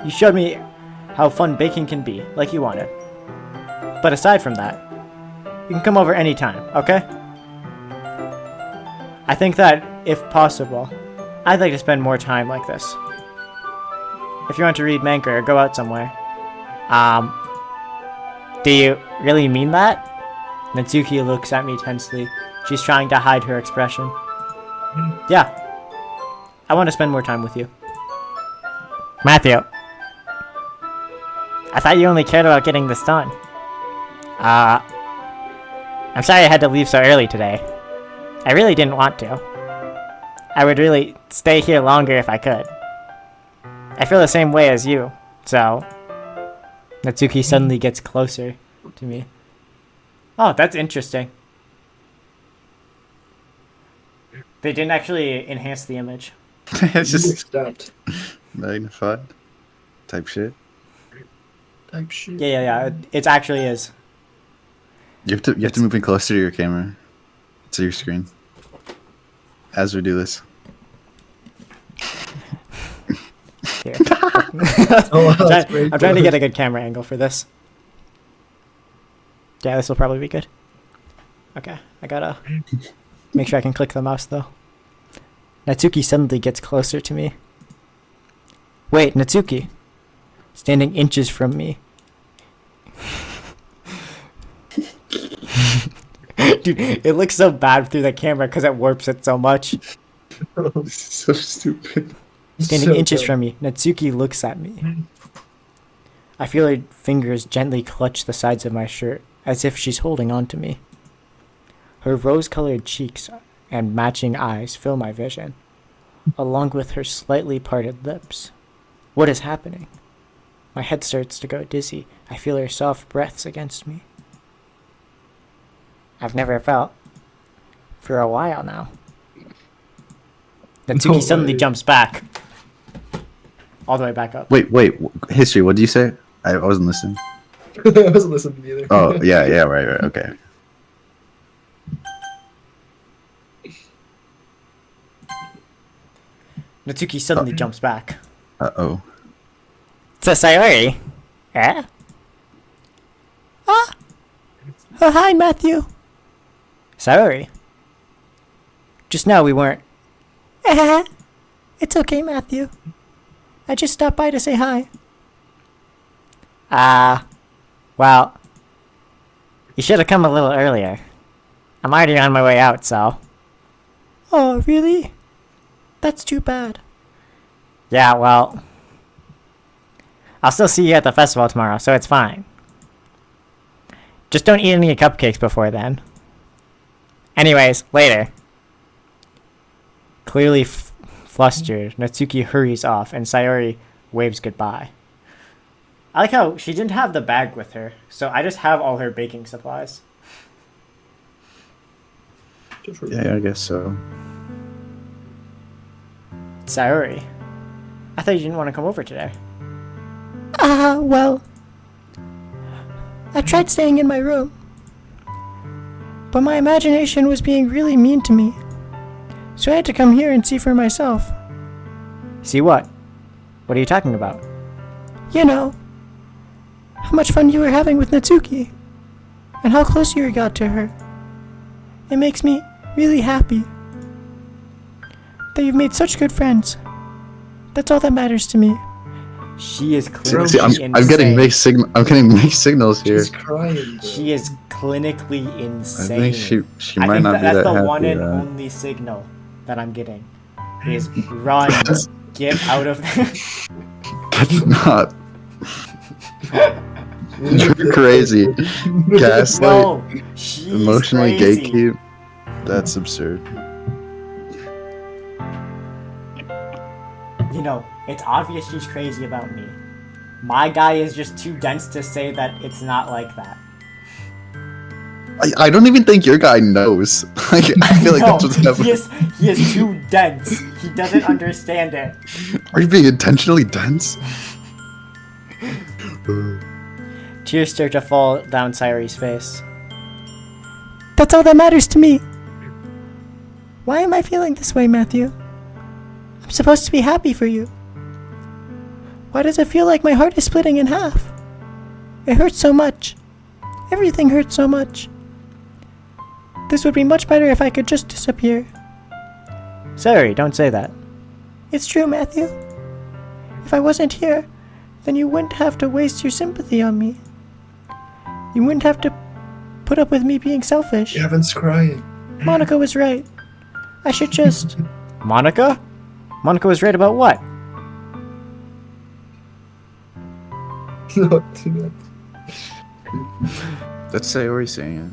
You showed me how fun baking can be, like you wanted. But aside from that, you can come over anytime, okay? I think that, if possible, I'd like to spend more time like this. If you want to read manga or go out somewhere. Do you really mean that? Natsuki looks at me tensely. She's trying to hide her expression. Yeah. I want to spend more time with you. Matthew. I thought you only cared about getting this done. I'm sorry I had to leave so early today. I really didn't want to. I would really stay here longer if I could. I feel the same way as you, so... Natsuki suddenly gets closer to me. Oh, that's interesting. They didn't actually enhance the image. It's just Stopped. magnified type shit. Type shit. Yeah. It actually is. You have to move in closer to your camera, to your screen, as we do this. Here. Oh, wow, that's very I'm trying to close. get a good camera angle for this. Yeah, this will probably be good. Okay, I gotta make sure I can click the mouse though. Natsuki suddenly gets closer to me. Wait, Natsuki. Standing inches from me. Dude, it looks so bad through the camera because it warps it so much. So stupid. Standing So inches good. from me, Natsuki looks at me. I feel her fingers gently clutch the sides of my shirt, as if she's holding on to me. Her rose-colored cheeks and matching eyes fill my vision, along with her slightly parted lips. What is happening? My head starts to go dizzy. I feel her soft breaths against me. I've never felt for a while now. Natsuki No suddenly way. jumps back. All the way back up. Wait, history. What did you say? I wasn't listening. I wasn't listening either. Oh, yeah, right, okay. Natsuki suddenly jumps back. Uh-oh. Sayori? Eh? Ah! Oh, hi, Matthew. Sayori. Just now we weren't. It's okay, Matthew. I just stopped by to say hi. Well, you should have come a little earlier. I'm already on my way out, so. Oh, really? That's too bad. Yeah, well, I'll still see you at the festival tomorrow, so it's fine. Just don't eat any cupcakes before then. Anyways, later. Clearly flustered, Natsuki hurries off, and Sayori waves goodbye. I like how she didn't have the bag with her, so I just have all her baking supplies. Yeah, I guess so. Sayori, I thought you didn't want to come over today. Well, I tried staying in my room, but my imagination was being really mean to me, so I had to come here and see for myself. See what? What are you talking about? You know, how much fun you were having with Natsuki, and how close you got to her. It makes me really happy that you've made such good friends. That's all that matters to me. She is clearly See, insane. I'm getting mixed signals here. She's crying. Bro. She is clinically insane. I think she I might think not be that's that the happy. one and right? only signal that I'm getting. Is run, get out of there. That's not. You're crazy. Gaslight. No, she's Emotionally crazy. gatekeep. That's absurd. You know, it's obvious she's crazy about me. My guy is just too dense to say that it's not like that. I don't even think your guy knows. Like, I feel like No, that's what's happening. he is too dense. He doesn't understand it. Are you being intentionally dense? Tears start to fall down Sayori's face. That's all that matters to me. Why am I feeling this way, Matthew? I'm supposed to be happy for you. Why does it feel like my heart is splitting in half? It hurts so much. Everything hurts so much. This would be much better if I could just disappear. Sayori, don't say that. It's true, Matthew. If I wasn't here, then you wouldn't have to waste your sympathy on me. You wouldn't have to put up with me being selfish. Gavin's crying. Monica was right. I should just... Monica? Monica was right about what? No, do that. That's Sayori saying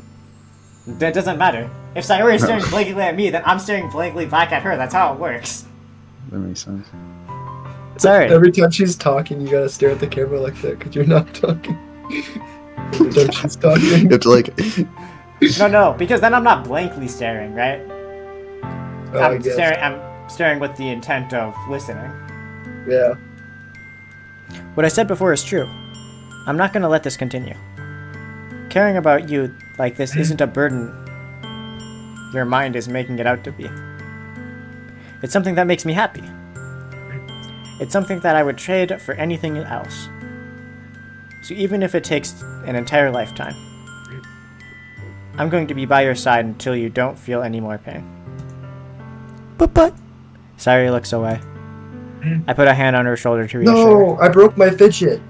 That doesn't matter. If Sayori is staring blankly at me, then I'm staring blankly back at her. That's how it works. it. That makes sense. Sorry. Every time she's talking, you gotta stare at the camera like that because you're not talking. Every time she's talking. It's like, No, because then I'm not blankly staring, right? Oh, I I'm guess. staring with the intent of listening. Yeah. What I said before is true. I'm not gonna let this continue. Caring about you like this isn't a burden your mind is making it out to be. It's something that makes me happy. It's something that I would trade for anything else. So even if it takes an entire lifetime, I'm going to be by your side until you don't feel any more pain. But... Sayori looks away. I put a hand on her shoulder to reassure her. No, I broke my fidget.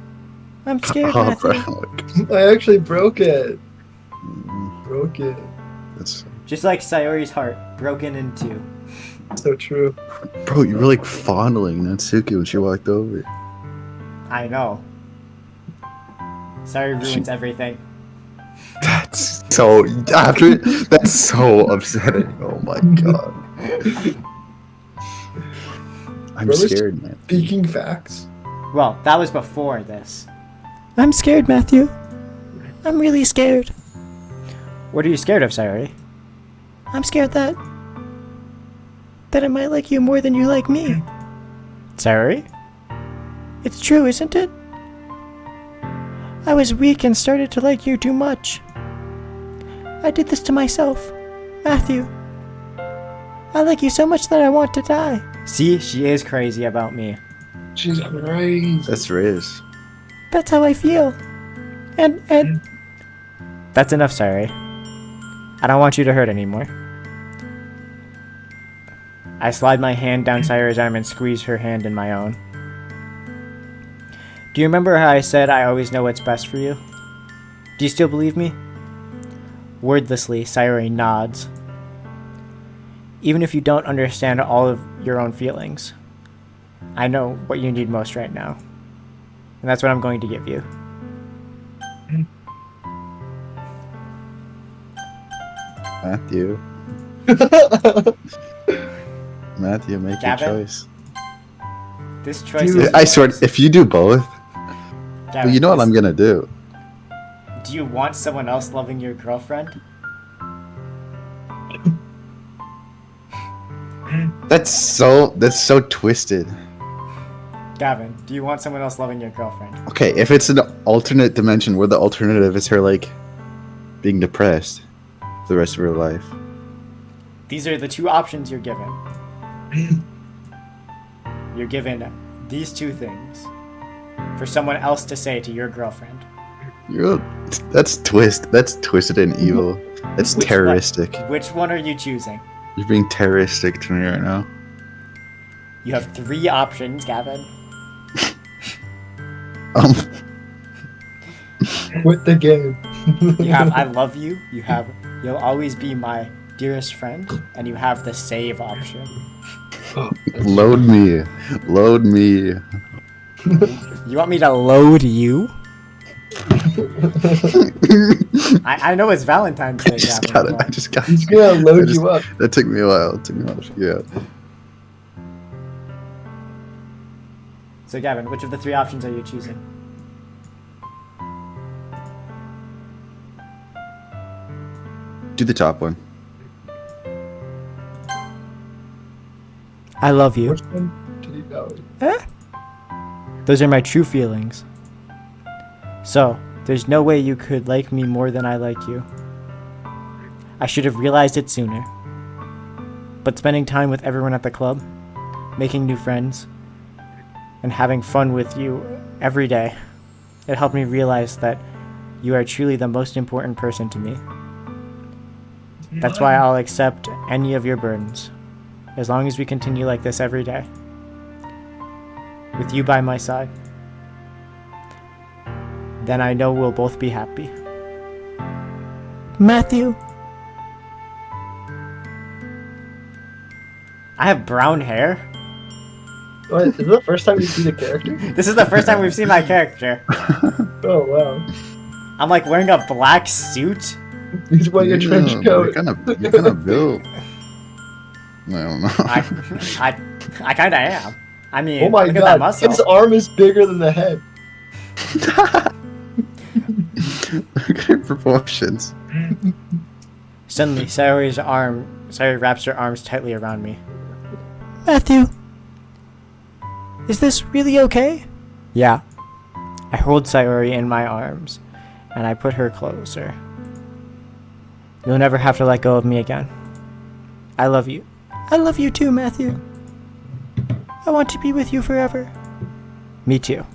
I'm scared, oh, Matthew. bro. I actually broke it. Broke it. That's, Just like Sayori's heart, broken in two. So true. bro, you were like fondling Natsuki when she walked over. I know. Sayori ruins everything. That's so that's so upsetting. Oh my god. I'm Brothers scared, man. Speaking facts. Well, that was before this. I'm scared, Matthew. I'm really scared. What are you scared of, Sayori? I'm scared that I might like you more than you like me. Sayori? It's true, isn't it? I was weak and started to like you too much. I did this to myself. Matthew. I like you so much that I want to die. See, she is crazy about me. She's crazy. That's Riz. That's how I feel. And That's enough, Sayori. I don't want you to hurt anymore. I slide my hand down Sayori's arm and squeeze her hand in my own. Do you remember how I said I always know what's best for you? Do you still believe me? Wordlessly, Sayori nods. Even if you don't understand all of your own feelings, I know what you need most right now. And that's what I'm going to give you. Matthew. Matthew, make Gavin? your choice. This choice Dude, is I swear, yours. if you do both, Gavin, well, you know what I'm gonna do. Do you want someone else loving your girlfriend? That's so twisted. Gavin, do you want someone else loving your girlfriend? Okay, if it's an alternate dimension where the alternative is her like being depressed for the rest of her life. These are the two options you're given. You're given these two things for someone else to say to your girlfriend. That's twisted and evil. That's Which terroristic. Which one are you choosing? You're being terroristic to me right now. You have 3 options, Gavin. Quit the game. You have I love you, you have you'll always be my dearest friend, and you have the save option. Load me. You want me to load you? I know it's Valentine's Day, I just Gavin. got it. but- I just got He's it. gonna load I just- you up. That took me a while. It took me a while to figure out. So Gavin, which of the 3 options are you choosing? Do the top one. I love you. Which one did he know? Those are my true feelings. So, there's no way you could like me more than I like you. I should have realized it sooner. But spending time with everyone at the club, making new friends, and having fun with you every day, it helped me realize that you are truly the most important person to me. That's why I'll accept any of your burdens, as long as we continue like this every day. With you by my side. Then I know we'll both be happy. Matthew, I have brown hair? What, is it the first time you see the character? This is the first time we've seen my character. Oh wow. I'm like wearing a black suit. He's wearing a trench You're coat. kind of built. I don't know. I kinda am. I mean, Oh my look at that god, muscle. his arm is bigger than the head. Look at her proportions. Suddenly, Sayori wraps her arms tightly around me. Matthew, is this really okay? Yeah. I hold Sayori in my arms, and I put her closer. You'll never have to let go of me again. I love you. I love you too, Matthew. I want to be with you forever. Me too.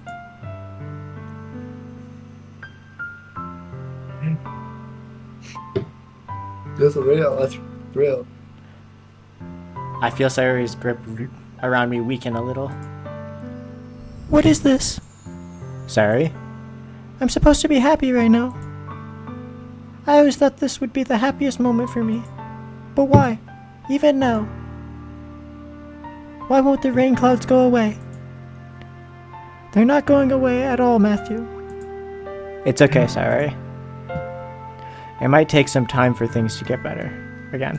That's real. That's real. I feel Sayori's grip around me weaken a little. What is this? Sayori? I'm supposed to be happy right now. I always thought this would be the happiest moment for me. But why? Even now? Why won't the rain clouds go away? They're not going away at all, Matthew. It's okay, Sayori. It might take some time for things to get better again.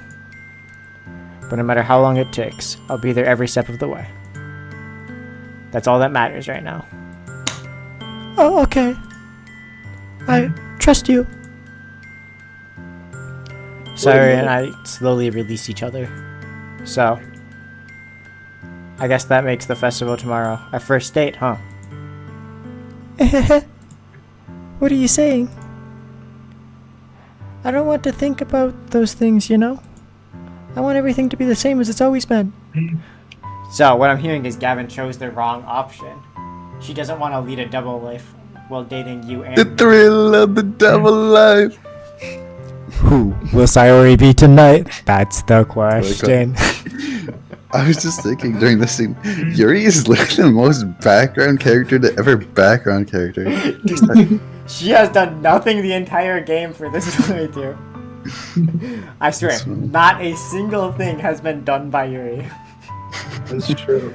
But no matter how long it takes, I'll be there every step of the way. That's all that matters right now. Oh, okay. I trust you. Sayori and I slowly release each other. So, I guess that makes the festival tomorrow our first date, huh? What are you saying? I don't want to think about those things, you know? I want everything to be the same as it's always been. So, what I'm hearing is Gavin chose the wrong option. She doesn't want to lead a double life while dating you and The thrill of the double life. Who will Sayori be tonight? That's the question. I was just thinking during this scene, Yuri is literally the most background character to ever background character. She has done nothing the entire game for this playthrough. I swear, not a single thing has been done by Yuri. That's true.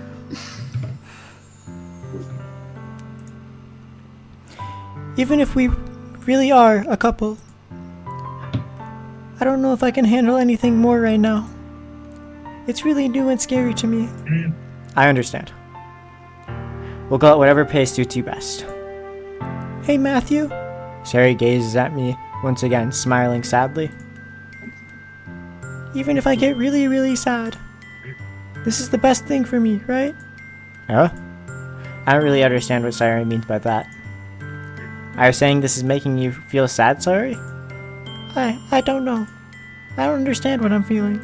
Even if we really are a couple, I don't know if I can handle anything more right now. It's really new and scary to me. I understand. We'll go at whatever pace suits you best. Hey, Matthew. Sayori gazes at me once again, smiling sadly. Even if I get really, really sad, this is the best thing for me, right? Huh? I don't really understand what Sayori means by that. Are you saying this is making you feel sad, Sayori? I don't know. I don't understand what I'm feeling.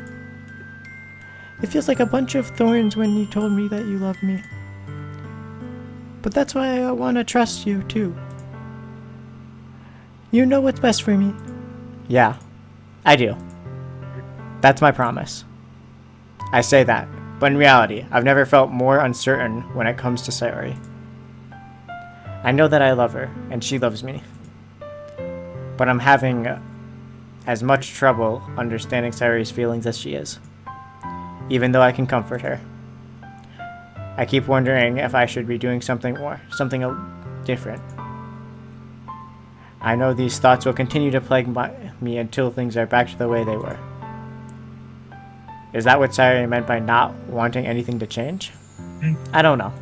It feels like a bunch of thorns when you told me that you love me. But that's why I want to trust you, too. You know what's best for me. Yeah, I do. That's my promise. I say that, but in reality, I've never felt more uncertain when it comes to Sayori. I know that I love her, and she loves me. But I'm having as much trouble understanding Sayori's feelings as she is, even though I can comfort her. I keep wondering if I should be doing something different. I know these thoughts will continue to plague me until things are back to the way they were. Is that what Sayori meant by not wanting anything to change? I don't know.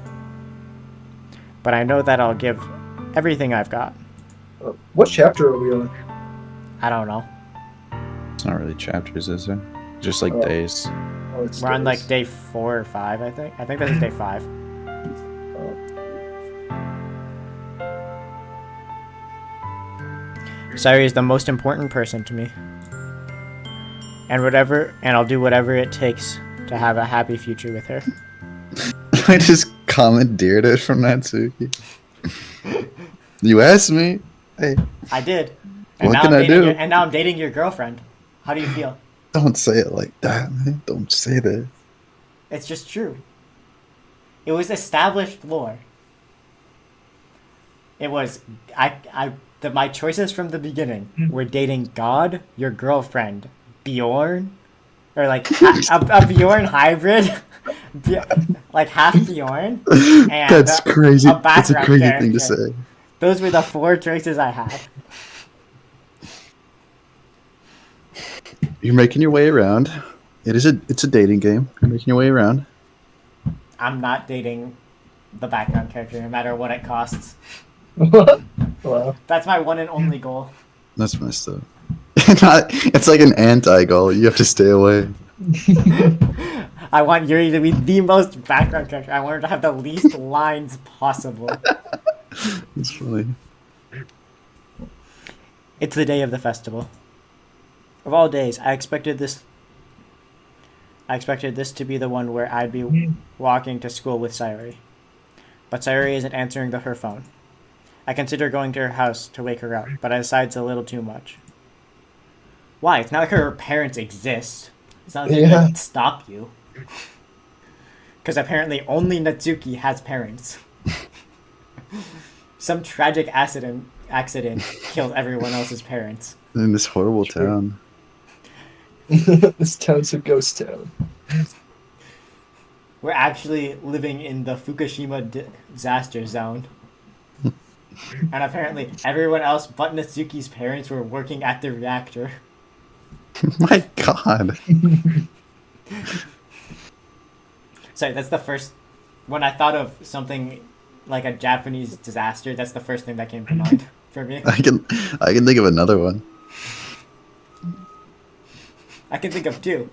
But I know that I'll give everything I've got. What chapter are we on? I don't know. It's not really chapters, is it? Just like Oh. days. Oh, it's We're on days. like day 4 or 5, I think. I think this is day 5. Sayori is the most important person to me. And I'll do whatever it takes to have a happy future with her. I just commandeered it from Natsuki. You asked me. Hey, I did. What can I do? And now I'm dating your girlfriend. How do you feel? don't say it like that, man. Don't say that. It's just true. It was established lore. It was my choices from the beginning were dating God, your girlfriend, Bjorn, or like a Bjorn hybrid, like half Bjorn. And That's crazy. a That's a background crazy character. thing to say. Those were the 4 choices I had. You're making your way around. It's a dating game. You're making your way around. I'm not dating the background character, no matter what it costs. Wow. That's my one and only goal. That's messed up. It's like an anti-goal. You have to stay away. I want Yuri to be the most background character. I want her to have the least lines possible. It's funny. It's the day of the festival. Of all days, I expected this to be the one where I'd be walking to school with Sayori. But Sayori isn't answering her phone. I consider going to her house to wake her up, but I decide it's a little too much. Why? It's not like her parents exist. It's not like they can stop you. Because apparently only Natsuki has parents. Some tragic accident killed everyone else's parents. In this horrible town. This town's a ghost town. We're actually living in the Fukushima disaster zone. And apparently everyone else but Natsuki's parents were working at the reactor. My God. Sorry, that's the first... When I thought of something like a Japanese disaster, that's the first thing that came to mind for me. I can think of another one. I can think of 2.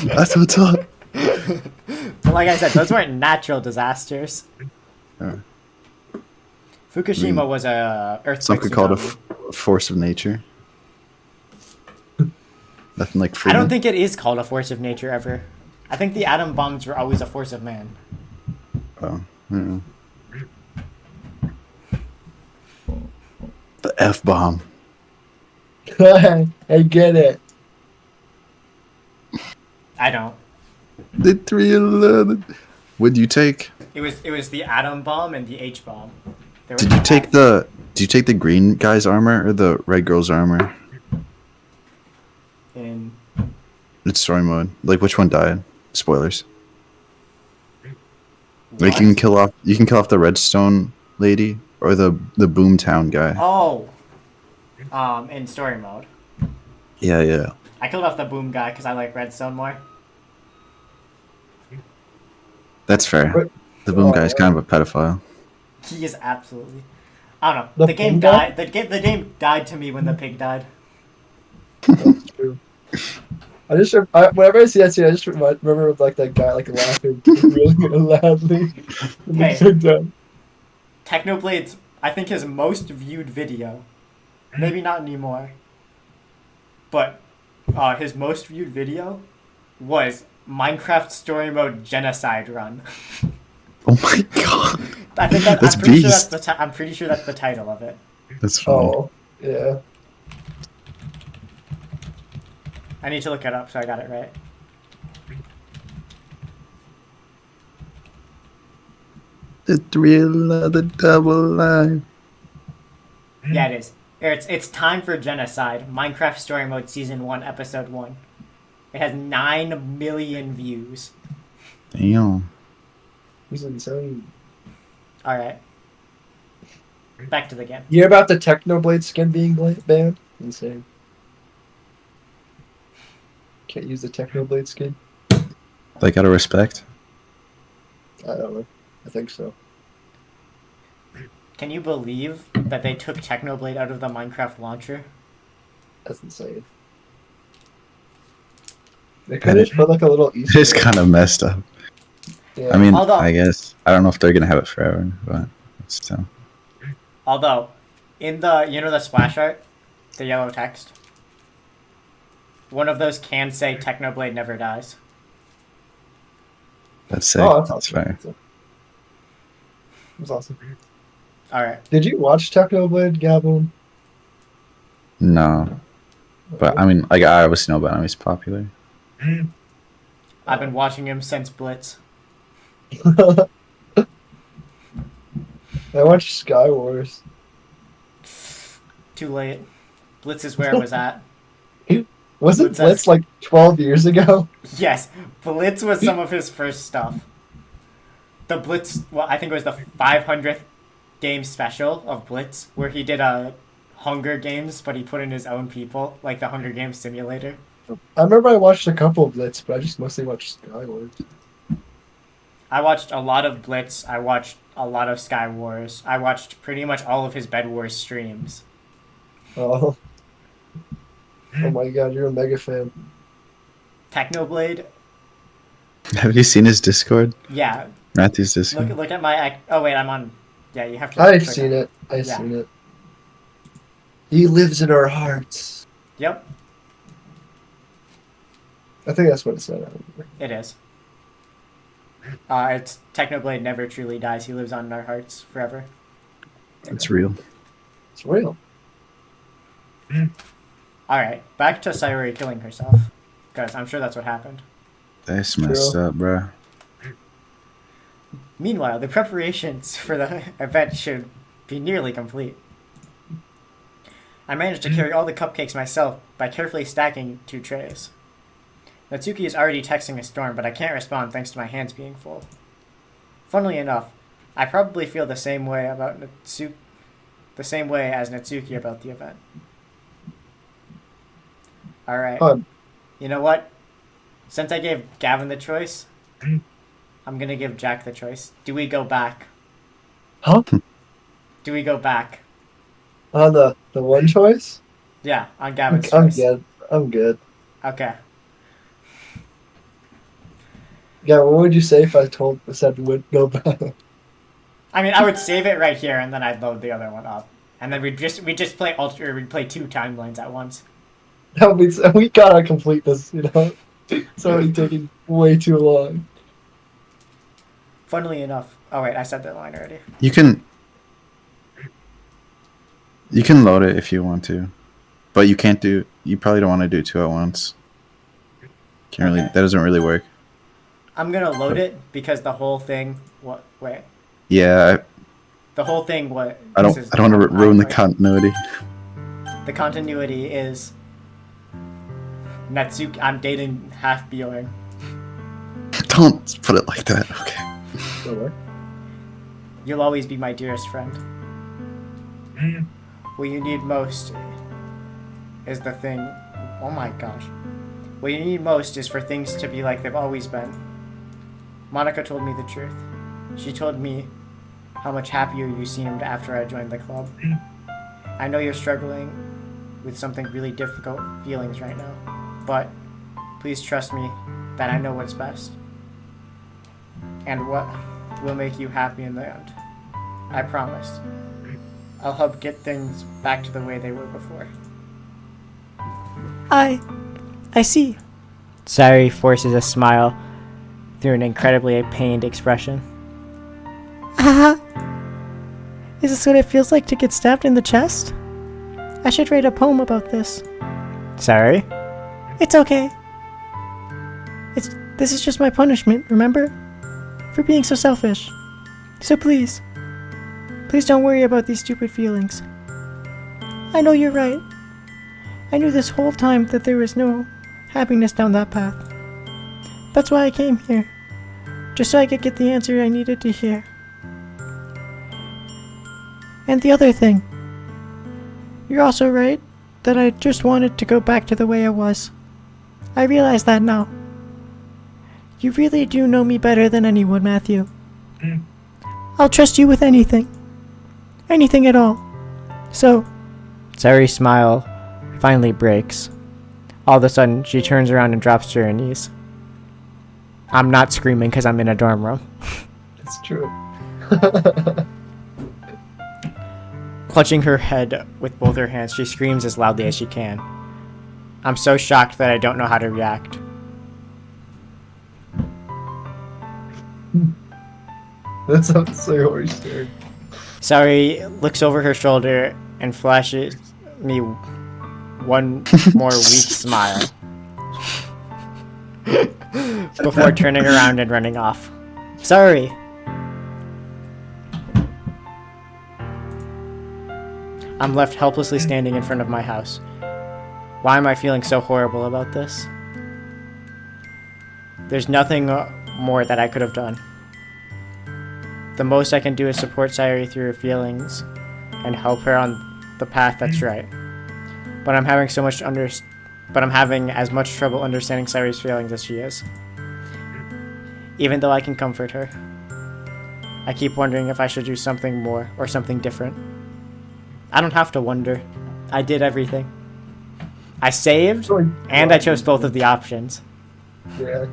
That's what's up. But like I said, those weren't natural disasters. Fukushima was a earthquake. Some could call it tsunami. a force of nature. Nothing like I freedom. don't think it is called a force of nature ever. I think the atom bombs were always a force of man. Oh, yeah. The F-bomb. I get it. I don't. The 311. What'd you take? It was the atom bomb and the H bomb. Did you take the green guy's armor or the red girl's armor? in It's story mode. Like, which one died? Spoilers. Like, what? you can kill off the redstone lady or the Boomtown guy? Oh, in story mode. Yeah. I killed off the boom guy because I like redstone more. That's fair. But- The Boom guy is Oh, kind of a pedophile. He is absolutely. I don't know. The The game boom guy? died. The game died to me when the pig died. That's true. Whenever I see that scene, I just remember like that guy like laughing really loudly. When the Hey. pig died. Technoblade's, I think, his most viewed video. Maybe not anymore. But his most viewed video was Minecraft Story Mode Genocide Run. Oh my god. I think that, That's I'm pretty sure beast. I'm pretty sure that's the title of it. That's funny. Oh, yeah. I need to look it up so I got it right. The thrill of the double life. Yeah, it is. It's Time for Genocide. Minecraft Story Mode Season 1, Episode 1. It has 9 million views. Damn. He's insane. Alright. Back to the game. You hear about the Technoblade skin being banned? Insane. Can't use the Technoblade skin? Like, out of respect. I don't know. I think so. Can you believe that they took Technoblade out of the Minecraft launcher? That's insane. They could have put like a little Easter It's egg. kind of messed up. Yeah. I mean, Although- I guess. I don't know if they're going to have it forever, but still. Although, in the, you know the splash art? The yellow text? One of those can say Technoblade never dies. That's sick. Oh, that's That's awesome. fair. That's awesome. Alright. Did you watch Technoblade, Gavin? No. But, I mean, like, I obviously know about him. He's popular. I've been watching him since Blitz. I watched Sky Wars. Too late. Blitz is where it was at. Wasn't Blitz Blitz like 12 years ago? Yes, Blitz was some of his first stuff. The Blitz, well, I think it was the 500th game special of Blitz, where he did a Hunger Games, but he put in his own people, like the Hunger Games simulator. I remember I watched a couple of Blitz, but I just mostly watched Sky Wars. I watched a lot of Blitz. I watched a lot of Sky Wars. I watched pretty much all of his Bed Wars streams. Oh. Oh my god, you're a mega fan. Technoblade, Have you seen his Discord? yeah. Matthew's Discord? Look at my. Oh wait, I'm on. Yeah, you have to. I've click seen on- it. I've Yeah. seen it. He lives in our hearts. Yep, I think that's what it said. it is. It's Technoblade never truly dies. He lives on in our hearts forever. It's real. It's real. Alright, back to Sayori killing herself. Because I'm sure that's what happened. That's messed up, bro. Meanwhile, the preparations for the event should be nearly complete. I managed to carry all the cupcakes myself by carefully stacking 2 trays. Natsuki is already texting a storm, but I can't respond thanks to my hands being full. Funnily enough, I probably feel the same way as Natsuki about the event. Alright. Fun. You know what? Since I gave Gavin the choice, I'm gonna give Jack the choice. Do we go back? Huh? Do we go back? On the one choice? Yeah, on Gavin's I'm choice. good. I'm good. Okay. Yeah, what would you say if I said would go back? I mean, I would save it right here, and then I'd load the other one up, and then we'd just play we'd play 2 timelines at once. That means we gotta complete this, you know? It's already taking way too long. Funnily enough, oh wait, I said that line already. You can load it if you want to, but you can't do. You probably don't want to do 2 at once. Can't really. Okay. That doesn't really work. I'm gonna load it because the whole thing. What? Wait. Yeah, The whole thing. What? I don't want to ruin the continuity. The continuity is Natsuki. I'm dating half Bjorn. Don't put it like that. Okay. So what? You'll always be my dearest friend. What you need most is the thing... Oh my gosh. What you need most is for things to be like they've always been. Monica told me the truth. She told me how much happier you seemed after I joined the club. I know you're struggling with something really difficult feelings right now, but please trust me that I know what's best and what will make you happy in the end. I promise. I'll help get things back to the way they were before. I see. Sayuri forces a smile through an incredibly pained expression. Haha. Is this what it feels like to get stabbed in the chest? I should write a poem about this. Sayuri? It's okay. This is just my punishment, remember? For being so selfish. So please don't worry about these stupid feelings. I know you're right. I knew this whole time that there was no happiness down that path. That's why I came here. Just so I could get the answer I needed to hear. And the other thing. You're also right that I just wanted to go back to the way I was. I realize that now. You really do know me better than anyone, Matthew. I'll trust you with anything. Anything at all. So... Sayuri's smile finally breaks. All of a sudden, she turns around and drops to her knees. I'm not screaming because I'm in a dorm room. It's true. Clutching her head with both her hands, she screams as loudly as she can. I'm so shocked that I don't know how to react. That sounds so horrible. Sayuri looks over her shoulder and flashes me one more weak smile before turning around and running off. Sayuri! I'm left helplessly standing in front of my house. Why am I feeling so horrible about this? There's nothing more that I could have done. The most I can do is support Sayuri through her feelings and help her on the path that's right. But I'm having as much trouble understanding Sayuri's feelings as she is. Even though I can comfort her, I keep wondering if I should do something more or something different. I don't have to wonder. I did everything. I saved, and I chose both of the options. Yeah.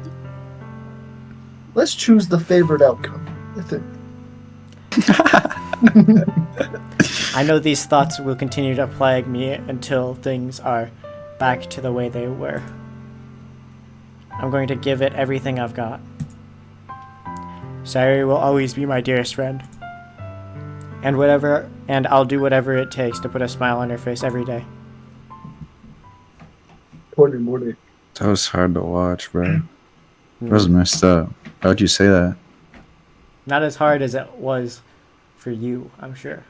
Let's choose the favorite outcome, I think. I know these thoughts will continue to plague me until things are back to the way they were. I'm going to give it everything I've got. Sayuri will always be my dearest friend. And I'll do whatever it takes to put a smile on her face every day. Morning. That was hard to watch, bro. That was messed up. How'd you say that? Not as hard as it was for you, I'm sure.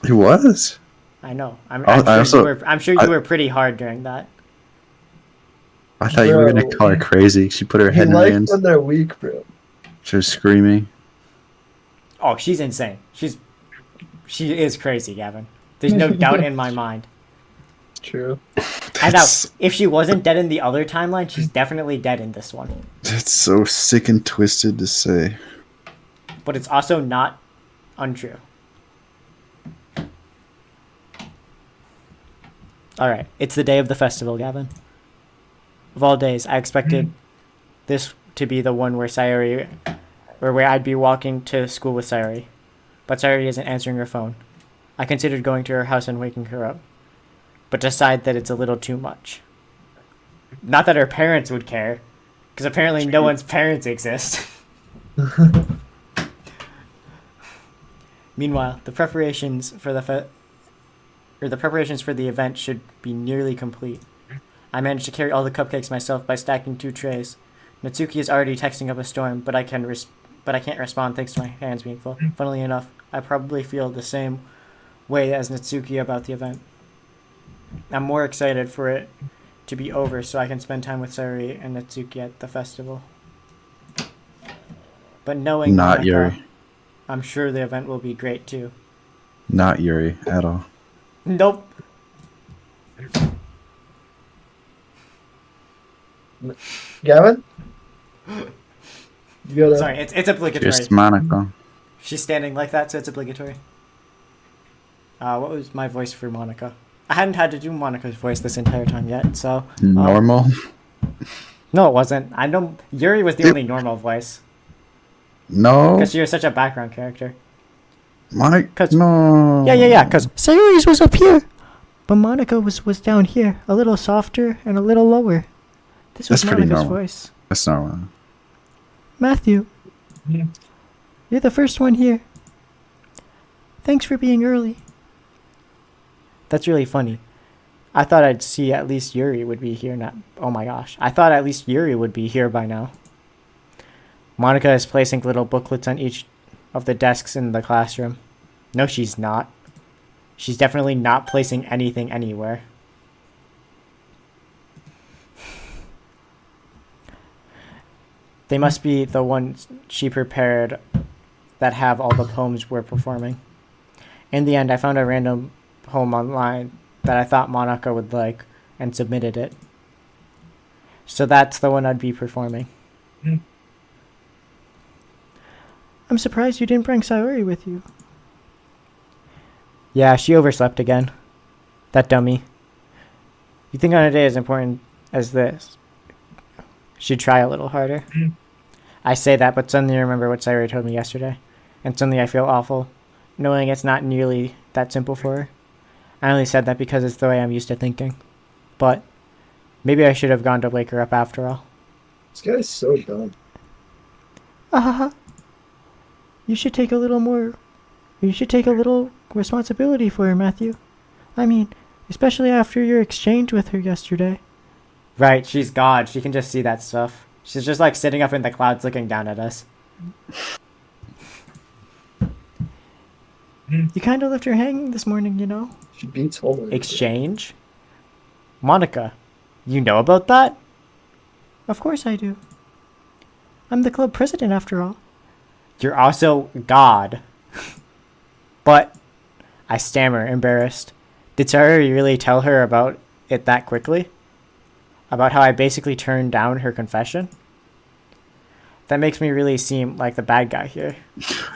It was? I know. I'm sure you were pretty hard during that. I thought you were going to call her crazy. She put her head in her hands. When they're weak, bro. She was screaming. Oh, she's insane. She is crazy, Gavin. There's no doubt in my mind. True. And now, if she wasn't dead in the other timeline, she's definitely dead in this one. That's so sick and twisted to say. But it's also not untrue. Alright, it's the day of the festival, Gavin. Of all days, I expected this to be the one where where I'd be walking to school with Sayuri. But Sayuri isn't answering her phone. I considered going to her house and waking her up, but decide that it's a little too much. Not that her parents would care, because apparently no one's parents exist. Meanwhile, the preparations for the event should be nearly complete. I managed to carry all the cupcakes myself by stacking 2 trays. Natsuki is already texting up a storm, but I can't respond thanks to my hands being full. Funnily enough, I probably feel the same way as Natsuki about the event. I'm more excited for it to be over so I can spend time with Sayuri and Natsuki at the festival. But knowing Not Yuri. I'm sure the event will be great too. Not Yuri at all. Nope. Gavin? You gotta. Sorry, it's obligatory. Cheers to Monica. She's standing like that, so it's obligatory. What was my voice for Monica? I hadn't had to do Monica's voice this entire time yet, so... Normal? No, it wasn't. I know Yuri was the only normal voice. No. Because she was such a background character. Monica? No. Yeah, because... Sayori's was up here, but Monica was down here, a little softer and a little lower. This was That's pretty Monica's normal. voice. That's normal. Matthew, Yeah. you're the first one here. Thanks for being early. That's really funny. I thought I'd see at least Yuri would be here now. Oh my gosh. I thought at least Yuri would be here by now. Monica is placing little booklets on each of the desks in the classroom. No, she's not. She's definitely not placing anything anywhere. They must be the ones she prepared that have all the poems we're performing. In the end, I found a random poem online that I thought Monica would like and submitted it. So that's the one I'd be performing. I'm surprised you didn't bring Sayori with you. Yeah, she overslept again. That dummy. You think on a day as important as this, she'd try a little harder. I say that, but suddenly remember what Sayori told me yesterday. And suddenly I feel awful, knowing it's not nearly that simple for her. I only said that because it's the way I'm used to thinking. But maybe I should have gone to wake her up after all. This guy's so dumb. You should take a little responsibility for her, Matthew. I mean, especially after your exchange with her yesterday. Right, she's God. She can just see that stuff. She's just like sitting up in the clouds looking down at us. You kind of left her hanging this morning, you know? She beats Homer. Exchange? Monica, you know about that? Of course I do. I'm the club president after all. You're also God. But, I stammer, embarrassed. Did Sayori really tell her about it that quickly? About how I basically turned down her confession? That makes me really seem like the bad guy here.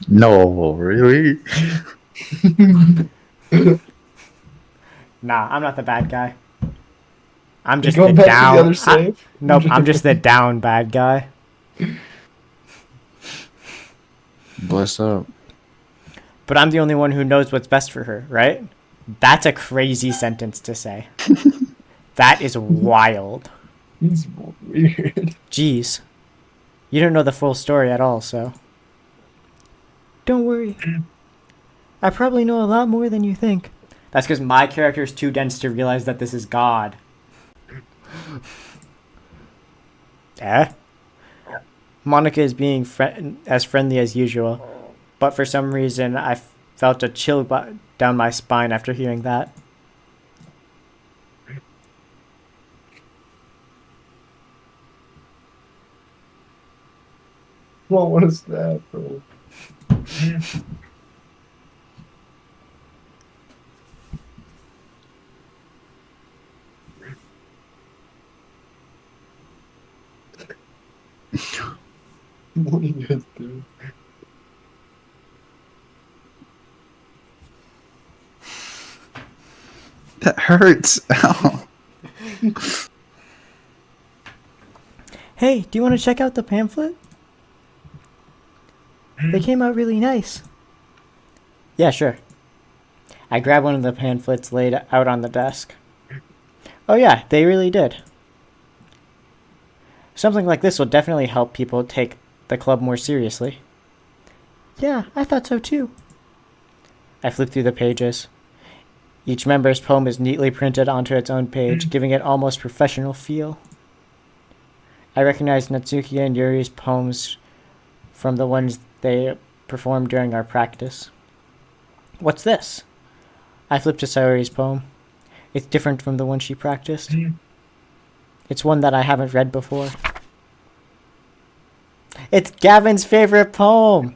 No, really? Nah, I'm not the bad guy. I'm You just going the back to down. the other side? Nope, I'm just the down bad guy. Bless up. But I'm the only one who knows what's best for her, right? That's a crazy sentence to say. That is wild. He's weird. Jeez. You don't know the full story at all, so. Don't worry. I probably know a lot more than you think. That's because my character is too dense to realize that this is God. Eh? Monica is being as friendly as usual, but for some reason I felt a chill down my spine after hearing that. Well, what is that, bro? What are you guys doing? That hurts. Ow. Hey, do you want to check out the pamphlet? They came out really nice. Yeah, sure. I grabbed one of the pamphlets laid out on the desk. Oh yeah, they really did. Something like this will definitely help people take the club more seriously. Yeah, I thought so too. I flipped through the pages. Each member's poem is neatly printed onto its own page, giving it almost professional feel. I recognized Natsuki and Yuri's poems from the ones they performed during our practice. What's this? I flipped to Sayori's poem. It's different from the one she practiced. It's one that I haven't read before. It's Gavin's favorite poem!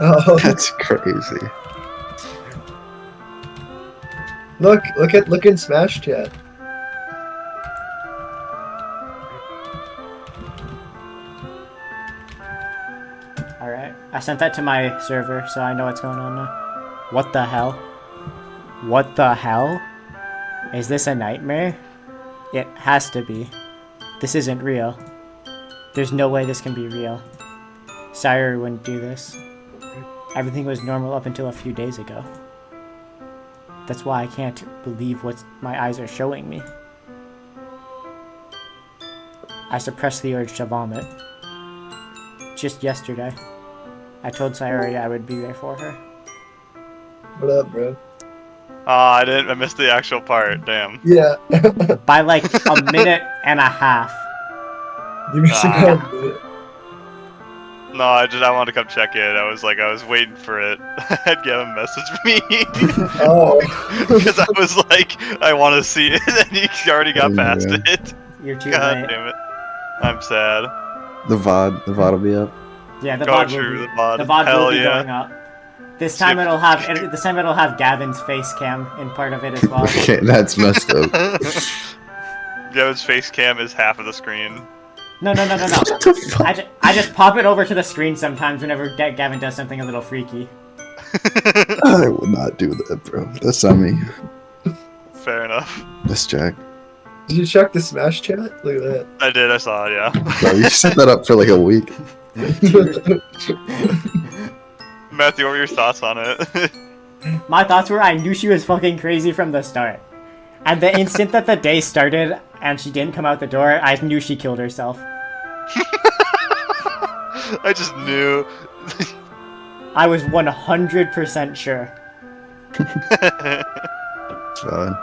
Oh, That's crazy. look in Smash chat. Alright. I sent that to my server, so I know what's going on now. What the hell? What the hell? Is this a nightmare? It has to be. This isn't real. There's no way this can be real. Sayuri wouldn't do this. Everything was normal up until a few days ago. That's why I can't believe what my eyes are showing me. I suppressed the urge to vomit. Just yesterday, I told Sayuri I would be there for her. What up, bro? I missed the actual part, damn. Yeah. By like a minute and a half. You missed Ah. it. No, I wanted to come check in. I was waiting for it. I'd get a message me. Oh. Because I was like, I want to see it, and he already got past Yeah. it. You're too God late. damn it. I'm sad. The VOD will be up. Yeah, the Go VOD true, will the be, VOD. the VOD Hell will be yeah. going up. This time it'll have Gavin's face cam in part of it as well. Okay, that's messed up. Gavin's face cam is half of the screen. No. What the fuck? I just pop it over to the screen sometimes whenever Gavin does something a little freaky. I would not do that, bro. That's on me. Fair enough. That's Jack. Did you check the Smash chat? Look at I did, I saw it, yeah. Bro, you set that up for like a week. that. Matthew, what were your thoughts on it? My thoughts were I knew she was fucking crazy from the start. And the instant that the day started and she didn't come out the door, I knew she killed herself. I just knew. I was 100% sure. It's fine.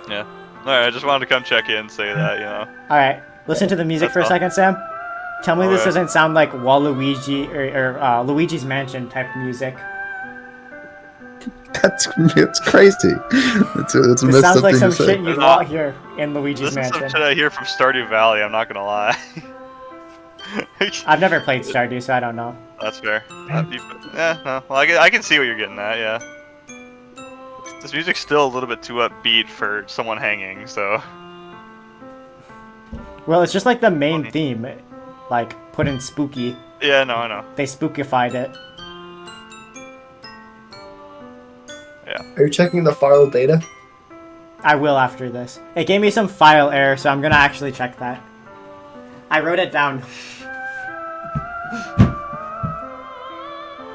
Yeah. Alright, I just wanted to come check in and say that, you know. Alright, listen to the music That's for a all. second, Sam. Tell me this Alright. doesn't sound like Waluigi or Luigi's Mansion type music. That's crazy. It's This messed sounds up like thing some to say. shit you'd want here in Luigi's This is some Mansion. shit I hear from Stardew Valley, I'm not gonna lie. I've never played Stardew, so I don't know. That's fair. No. Well, I can see what you're getting at, yeah. This music's still a little bit too upbeat for someone hanging, so... Well, it's just like the main Funny. theme. Like, put in spooky. Yeah, no, I know. They spookified it. Are you checking the file data? I will after this. It gave me some file error, so I'm gonna actually check that. I wrote it down.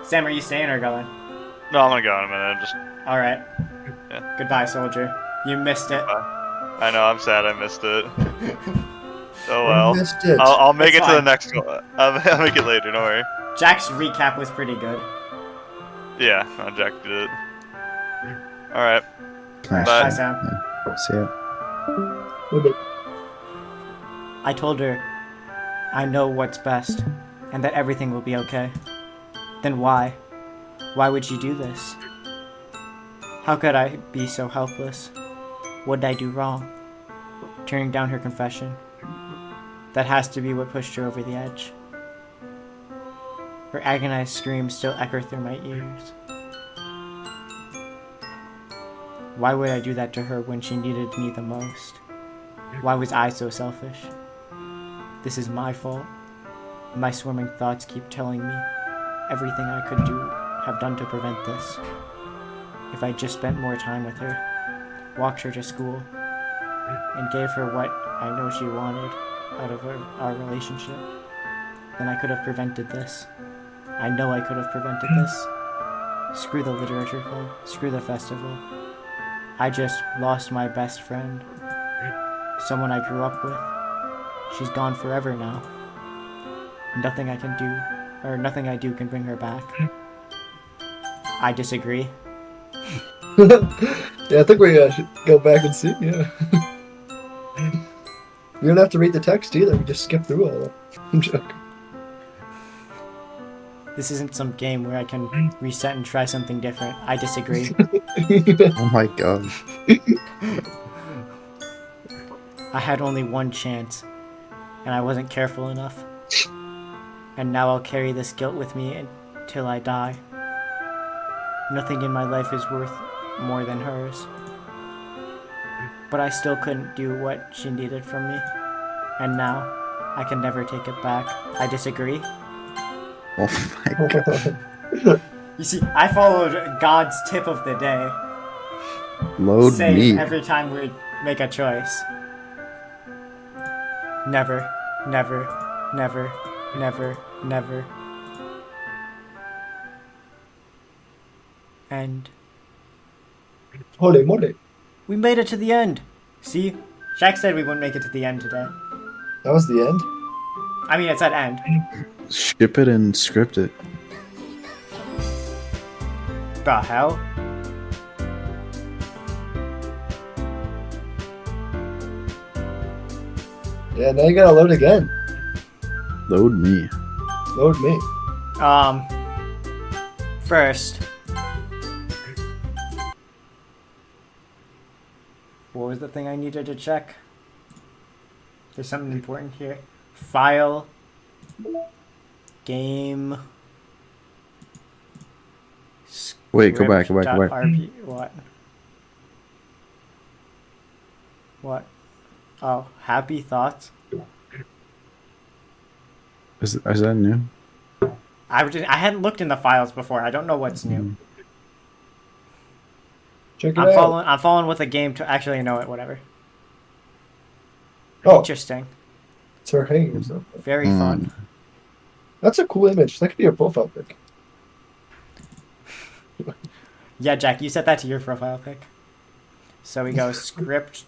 Sam, are you staying or going? No, I'm gonna go in a minute, I'm just... Alright. Yeah. Goodbye, soldier. You missed it. I know, I'm sad I missed it. Oh well. I missed it. I'll make It's it to the fine. next one. I'll make it later, don't worry. Jack's recap was pretty good. Yeah, no, Jack did it. Alright, Nice. Bye. Bye, Sam. See ya. I told her I know what's best and that everything will be okay. Then why? Why would she do this? How could I be so helpless? What did I do wrong? Turning down her confession. That has to be what pushed her over the edge. Her agonized screams still echo through my ears. Why would I do that to her when she needed me the most? Why was I so selfish? This is my fault. My swimming thoughts keep telling me everything I could have done to prevent this. If I just spent more time with her, walked her to school, and gave her what I know she wanted out of our relationship, then I could have prevented this. I know I could have prevented this. Screw the literature club, screw the festival. I just lost my best friend. Someone I grew up with. She's gone forever now. Nothing I can do, or nothing I do can bring her back. I disagree. Yeah, I think we should go back and see. Yeah. We don't have to read the text either. We just skip through all of it. I'm joking. This isn't some game where I can reset and try something different. I disagree. Oh my god. I had only one chance, and I wasn't careful enough. And now I'll carry this guilt with me till I die. Nothing in my life is worth more than hers. But I still couldn't do what she needed from me. And now, I can never take it back. I disagree. Oh my god. You see, I followed God's tip of the day. Load Save me. every time we make a choice. Never, never, never, never, never. And Holy moly. we made it to the end. See? Shaq said we wouldn't make it to the end today. That was the end? I mean, it said end. Ship it and script it. The hell? Yeah, now you gotta load again. Load me. Load me. First. What was the thing I needed to check? There's something important here. File. Game. Wait, go back. RP, what? What? Oh, happy thoughts? Is that new? I hadn't looked in the files before. I don't know what's new. Check it out. I'm following with a game to actually know it. Whatever. Oh, Interesting. it's her hanging or something. Very fun. That's a cool image. That could be your profile pic. Yeah, Jack, you set that to your profile pic. So we go script.rpa.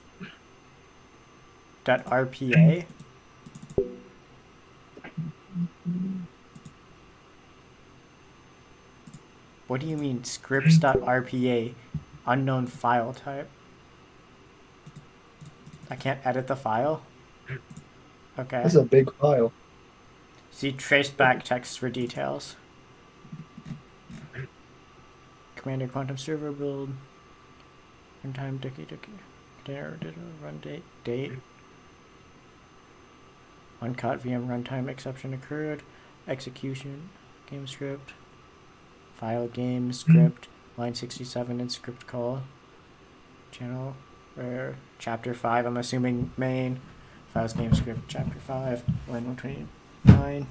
What do you mean scripts.rpa? Unknown file type. I can't edit the file? Okay. That's a big file. See traceback text for details. Commander Quantum Server build. Runtime Doki Doki. Container run date. Uncut VM runtime exception occurred. Execution. Game script. File game script. Line 67 and script call. Channel. Chapter 5, I'm assuming main. Files game script chapter 5. Line 129.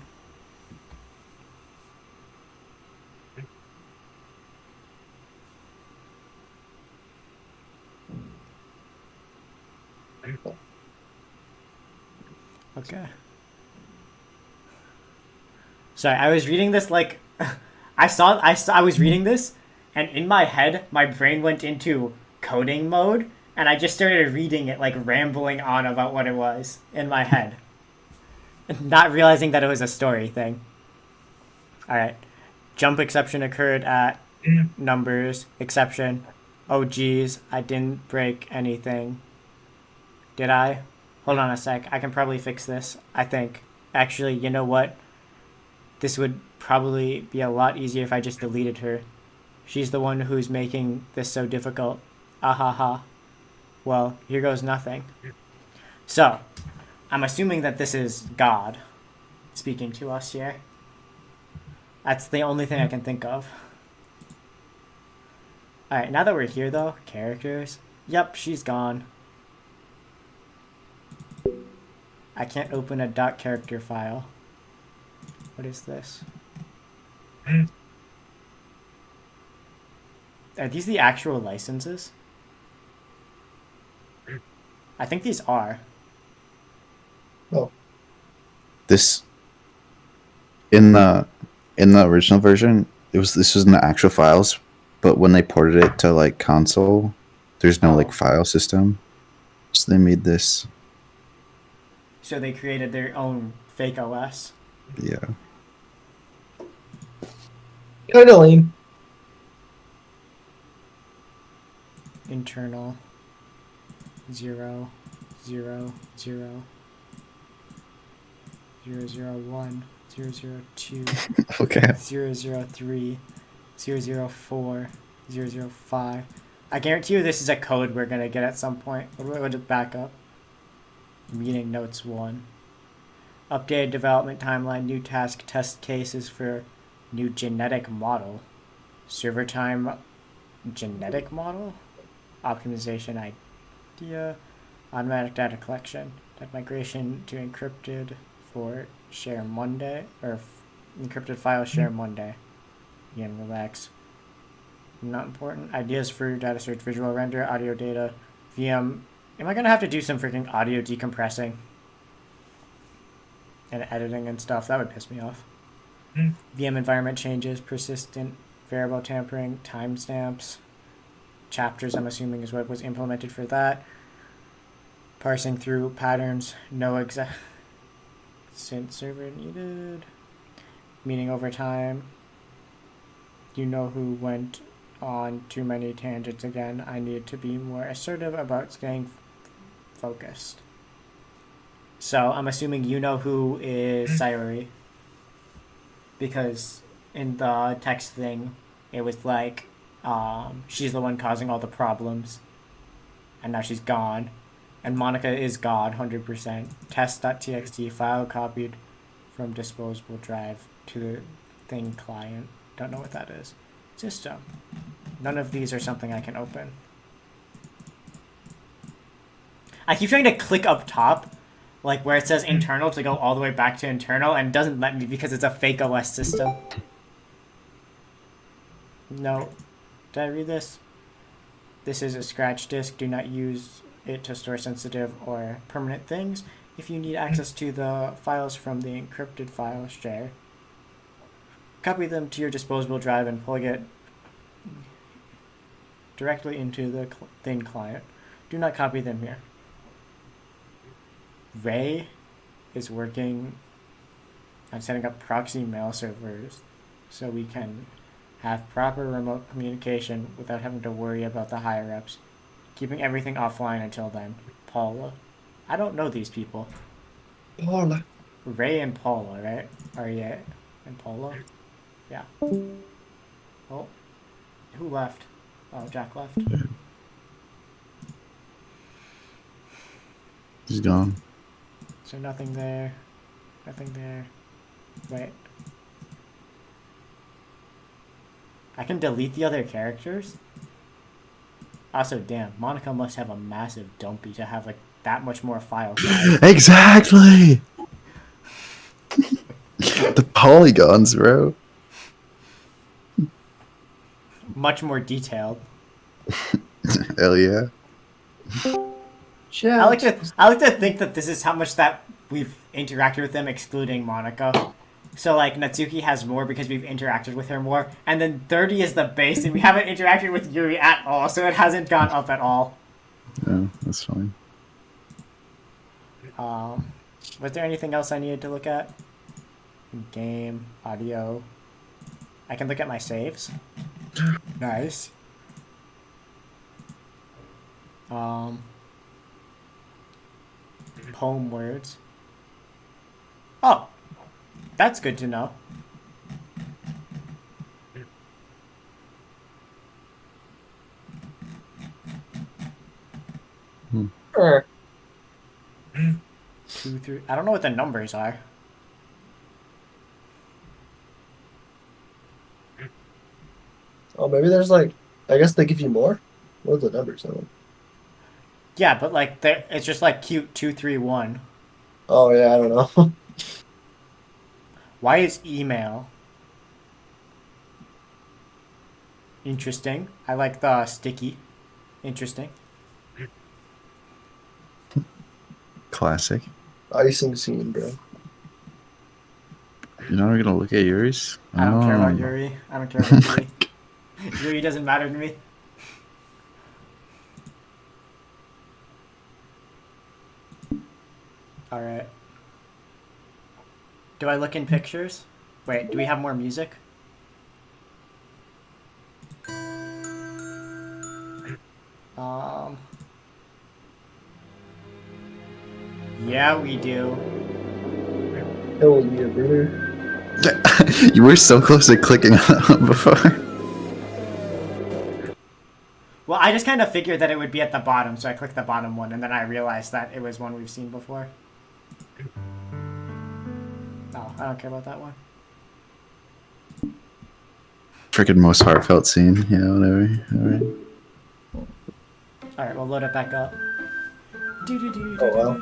Okay. Sorry, I was reading this like I was reading this and in my head my brain went into coding mode and I just started reading it like rambling on about what it was in my head. Not realizing that it was a story thing. Alright. Jump exception occurred at numbers exception. Oh geez, I didn't break anything. Did I? Hold on a sec. I can probably fix this. I think. Actually, you know what? This would probably be a lot easier if I just deleted her. She's the one who's making this so difficult. Ahaha. Well, here goes nothing. So, I'm assuming that this is God speaking to us here. That's the only thing I can think of. Alright, now that we're here though, characters. Yep, she's gone. I can't open a .character file. What is this? Are these the actual licenses? I think these are. Oh. This in the original version, this was in the actual files, but when they ported it to like console, there's no like file system. So they made this. So they created their own fake OS. Yeah. Kinda lean. Internal 0 0 0 001 002 Okay. 003 004 005. I guarantee you this is a code we're gonna get at some point. We'll just back up. Meeting notes 1. Updated development timeline, new task, test cases for New genetic model. Server time genetic model. Optimization idea. Automatic data collection. Data migration to encrypted for share Monday. Or encrypted file share Monday. Again, relax. Not important. Ideas for data search, visual render, audio data, VM. Am I gonna have to do some freaking audio decompressing and editing and stuff? That would piss me off. VM environment changes, persistent variable tampering, timestamps, chapters. I'm assuming is what was implemented for that. Parsing through patterns, no exact synth server needed. Meeting over time. You know who went on too many tangents again. I need to be more assertive about staying focused. So I'm assuming you know who is Sayori, because in the text thing it was like she's the one causing all the problems and now she's gone, and Monica is God 100%. Test.txt file copied from disposable drive to the thing client. Don't know what that is. System. None of these are something I can open. I keep trying to click up top, like where it says internal, to go all the way back to internal, and it doesn't let me because it's a fake OS system. No. Did I read this? This is a scratch disk. Do not use it to store sensitive or permanent things. If you need access to the files from the encrypted file share, copy them to your disposable drive and plug it directly into the thin client. Do not copy them here. Ray is working on setting up proxy mail servers so we can have proper remote communication without having to worry about the higher-ups. Keeping everything offline until then. Paula. I don't know these people. Paula. Ray and Paula, right? R-E-A and Paula? Yeah. Oh. Who left? Oh, Jack left. He's gone. So nothing there. Nothing there. Wait. I can delete the other characters? Also, damn, Monica must have a massive dumpy to have, like, that much more file size. Exactly! The polygons, bro. Much more detailed. Hell yeah. Yeah. I like to think that this is how much that we've interacted with them, excluding Monica. So, like, Natsuki has more because we've interacted with her more, and then 30 is the base, and we haven't interacted with Yuri at all, so it hasn't gone up at all. Oh, that's fine. Was there anything else I needed to look at? Game, audio. I can look at my saves. Nice. Poem words. Oh, that's good to know. Sure. 2, 3. I don't know what the numbers are. Oh, maybe there's like, I guess they give you more. What are the numbers? Yeah, but like it's just like cute 2, 3, 1. Oh yeah, I don't know. Why is email? Interesting. I like the sticky. Interesting. Classic. Icing scene, bro. You're not gonna look at yours? I don't care about Oh. Yuri. I don't care about Yuri. Yuri doesn't matter to me. Alright. Do I look in pictures? Wait, do we have more music? Yeah, we do. Hell yeah, brother. You were so close to clicking on before. Well, I just kind of figured that it would be at the bottom, so I clicked the bottom one, and then I realized that it was one we've seen before. Oh, I don't care about that one. freaking most heartfelt scene. Yeah, whatever. Alright. Alright, we'll load it back up. Oh, well.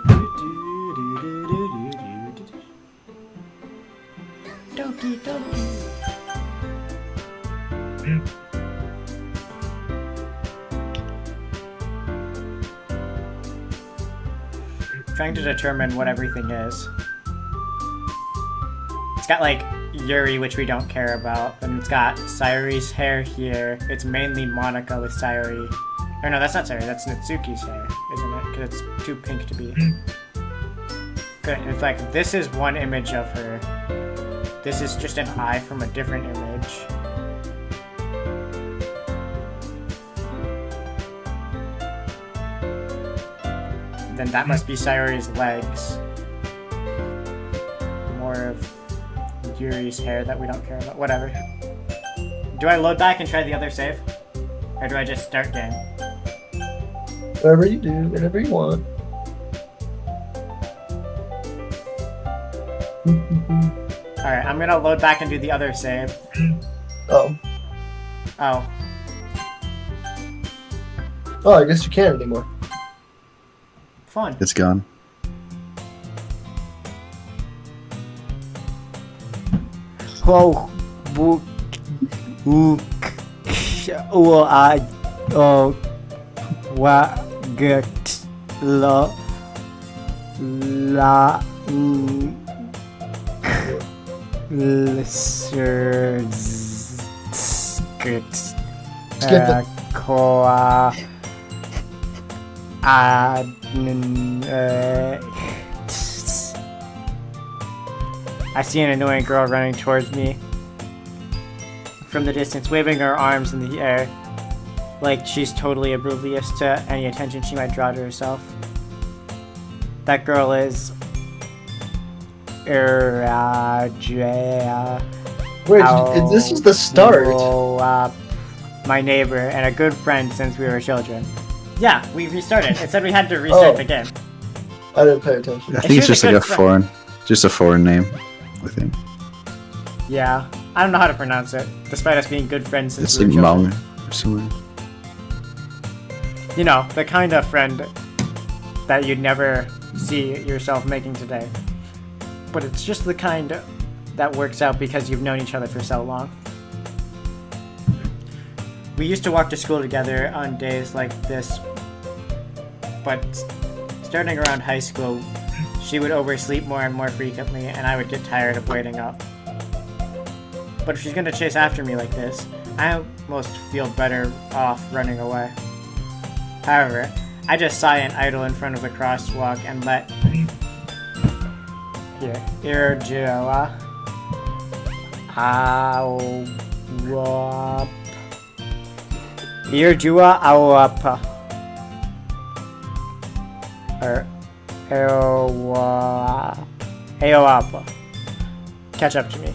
Doki Doki. Trying to determine what everything is. It's got like Yuri, which we don't care about, and it's got Sayori's hair here. It's mainly Monica with Sayori. Or no, that's not Sayori, that's Natsuki's hair, isn't it? Because it's too pink to be. Good, it's like, this is one image of her. This is just an eye from a different image. Then that must be Sayori's legs. More of Yuri's hair that we don't care about. Whatever. Do I load back and try the other save? Or do I just start game? Whatever you do, whatever you want. Alright, I'm gonna load back and do the other save. Oh. Oh. Oh, I guess you can't anymore. Fun. It's gone. Oh, book, book, get la Skip it. I see an annoying girl running towards me from the distance, waving her arms in the air, like she's totally oblivious to any attention she might draw to herself. That girl is Wait, this is the start. My neighbor and a good friend since we were children. Yeah, we restarted. It said we had to restart the game. I didn't pay attention. I think it's just like a foreign name. I think. Yeah, I don't know how to pronounce it, despite us being good friends since It's we like were children. Mong or somewhere. You know, the kind of friend that you'd never see yourself making today. But it's just the kind that works out because you've known each other for so long. We used to walk to school together on days like this, but starting around high school, she would oversleep more and more frequently, and I would get tired of waiting up. But if she's gonna chase after me like this, I almost feel better off running away. However, I just sigh and idle in front of the crosswalk and let Irjoa Awapa or Aoapa catch up to me.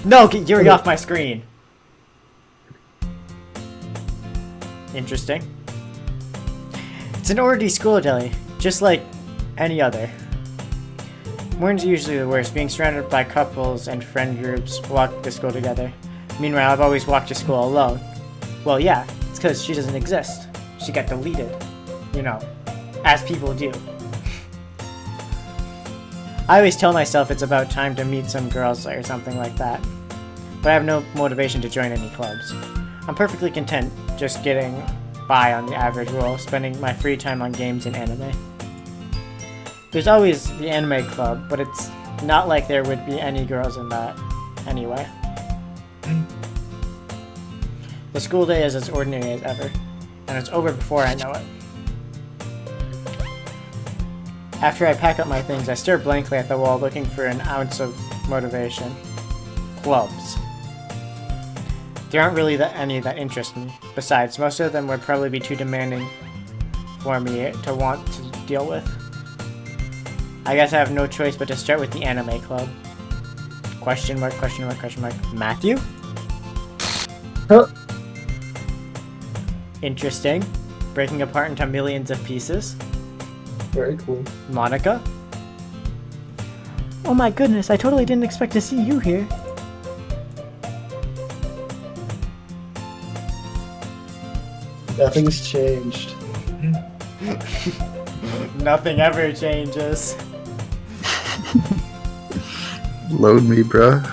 No, get Yuri off my screen. Interesting. It's an ordy school day, just like any other. Mornings are usually the worst, being surrounded by couples and friend groups walk to school together. Meanwhile, I've always walked to school alone. Well, yeah, it's because she doesn't exist. She got deleted. You know, as people do. I always tell myself it's about time to meet some girls or something like that. But I have no motivation to join any clubs. I'm perfectly content just getting by on the average role, spending my free time on games and anime. There's always the anime club, but it's not like there would be any girls in that anyway. The school day is as ordinary as ever, and it's over before I know it. After I pack up my things, I stare blankly at the wall looking for an ounce of motivation. Clubs. There aren't really any that interest me. Besides, most of them would probably be too demanding for me to want to deal with. I guess I have no choice but to start with the anime club. Question mark, question mark, question mark. Matthew? Huh? Interesting. Breaking apart into millions of pieces. Very cool. Monica? Oh my goodness, I totally didn't expect to see you here. Nothing's changed. Nothing ever changes. Load me, bruh.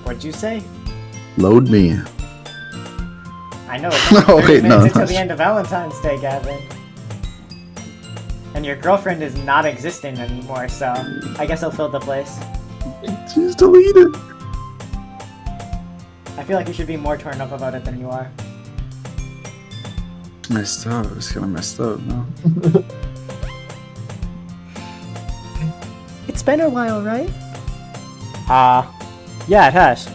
What'd you say? Load me. I know it's only No, 30 wait, no, minutes until no. the end of Valentine's Day, Gavin. And your girlfriend is not existing anymore, so I guess I'll fill the place. She's deleted. I feel like you should be more torn up about it than you are. Messed up. It's kind of messed up, no? It's been a while, right? Yeah, it has.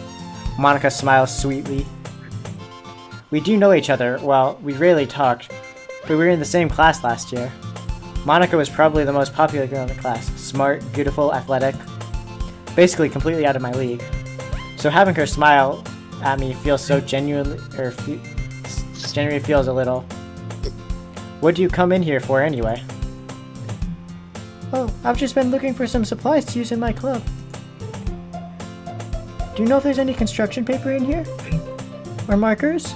Monica smiles sweetly. We do know each other. Well, we rarely talked, but we were in the same class last year. Monica was probably the most popular girl in the class. Smart, beautiful, athletic. Basically completely out of my league. So having her smile at me feels so genuinely, genuinely feels a little. What do you come in here for anyway? Oh, I've just been looking for some supplies to use in my club. Do you know if there's any construction paper in here? Or markers?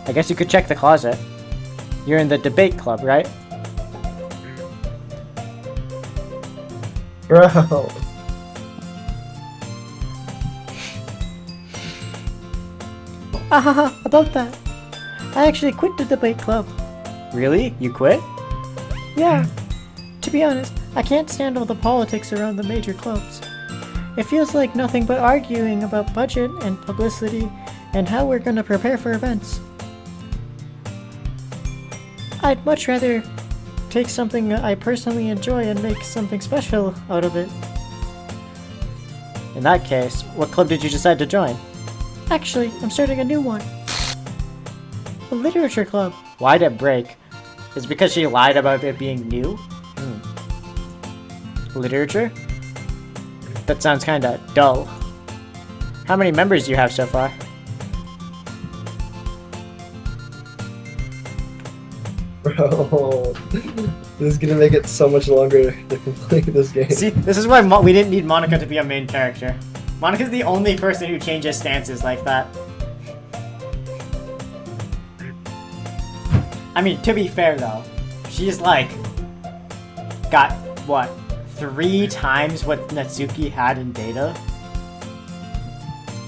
I guess you could check the closet. You're in the debate club, right? Bro. Ahaha, about that. I actually quit the debate club. Really? You quit? Yeah. To be honest, I can't stand all the politics around the major clubs. It feels like nothing but arguing about budget and publicity and how we're gonna prepare for events. I'd much rather take something I personally enjoy and make something special out of it. In that case, what club did you decide to join? Actually, I'm starting a new one. A literature club. Why'd it break? Is it because she lied about it being new? Literature? That sounds kinda dull. How many members do you have so far? Bro. This is gonna make it so much longer to complete this game. See, this is why we didn't need Monica to be a main character. Monica's the only person who changes stances like that. I mean, to be fair though, she's like, got, what, 3 times what Natsuki had in data?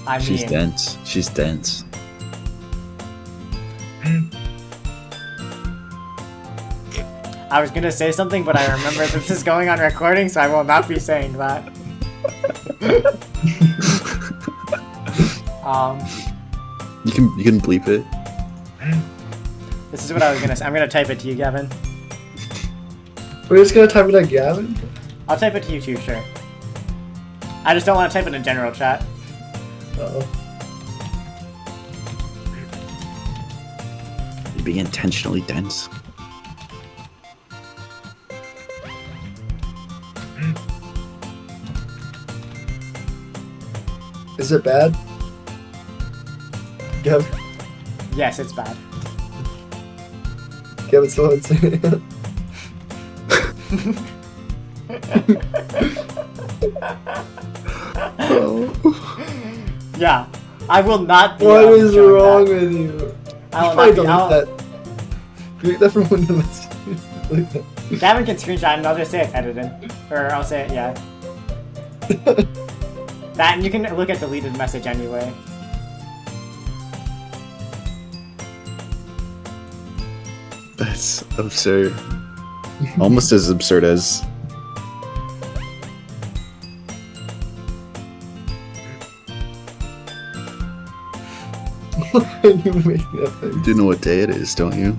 I mean... She's dense. She's dense. I was gonna say something, but I remember this is going on recording, so I will not be saying that. You can bleep it. This is what I was gonna say. I'm gonna type it to you, Gavin. We're just gonna type it at Gavin? I'll type it to you too, sure. I just don't want to type it in general chat. Uh-oh. You're being intentionally dense. Is it bad? Gavin, Yes, it's bad. Gavin still insane. Yeah, I will not be. What is showing wrong that. with you? I will Probably not delete be. that. Delete that from Windows. Delete that. Gavin can screenshot and I'll just say it's edited. Or I'll say it, yeah. That, and you can look at deleted message anyway. That's absurd. Almost as absurd as. Why are you making that face? You do know what day it is, don't you?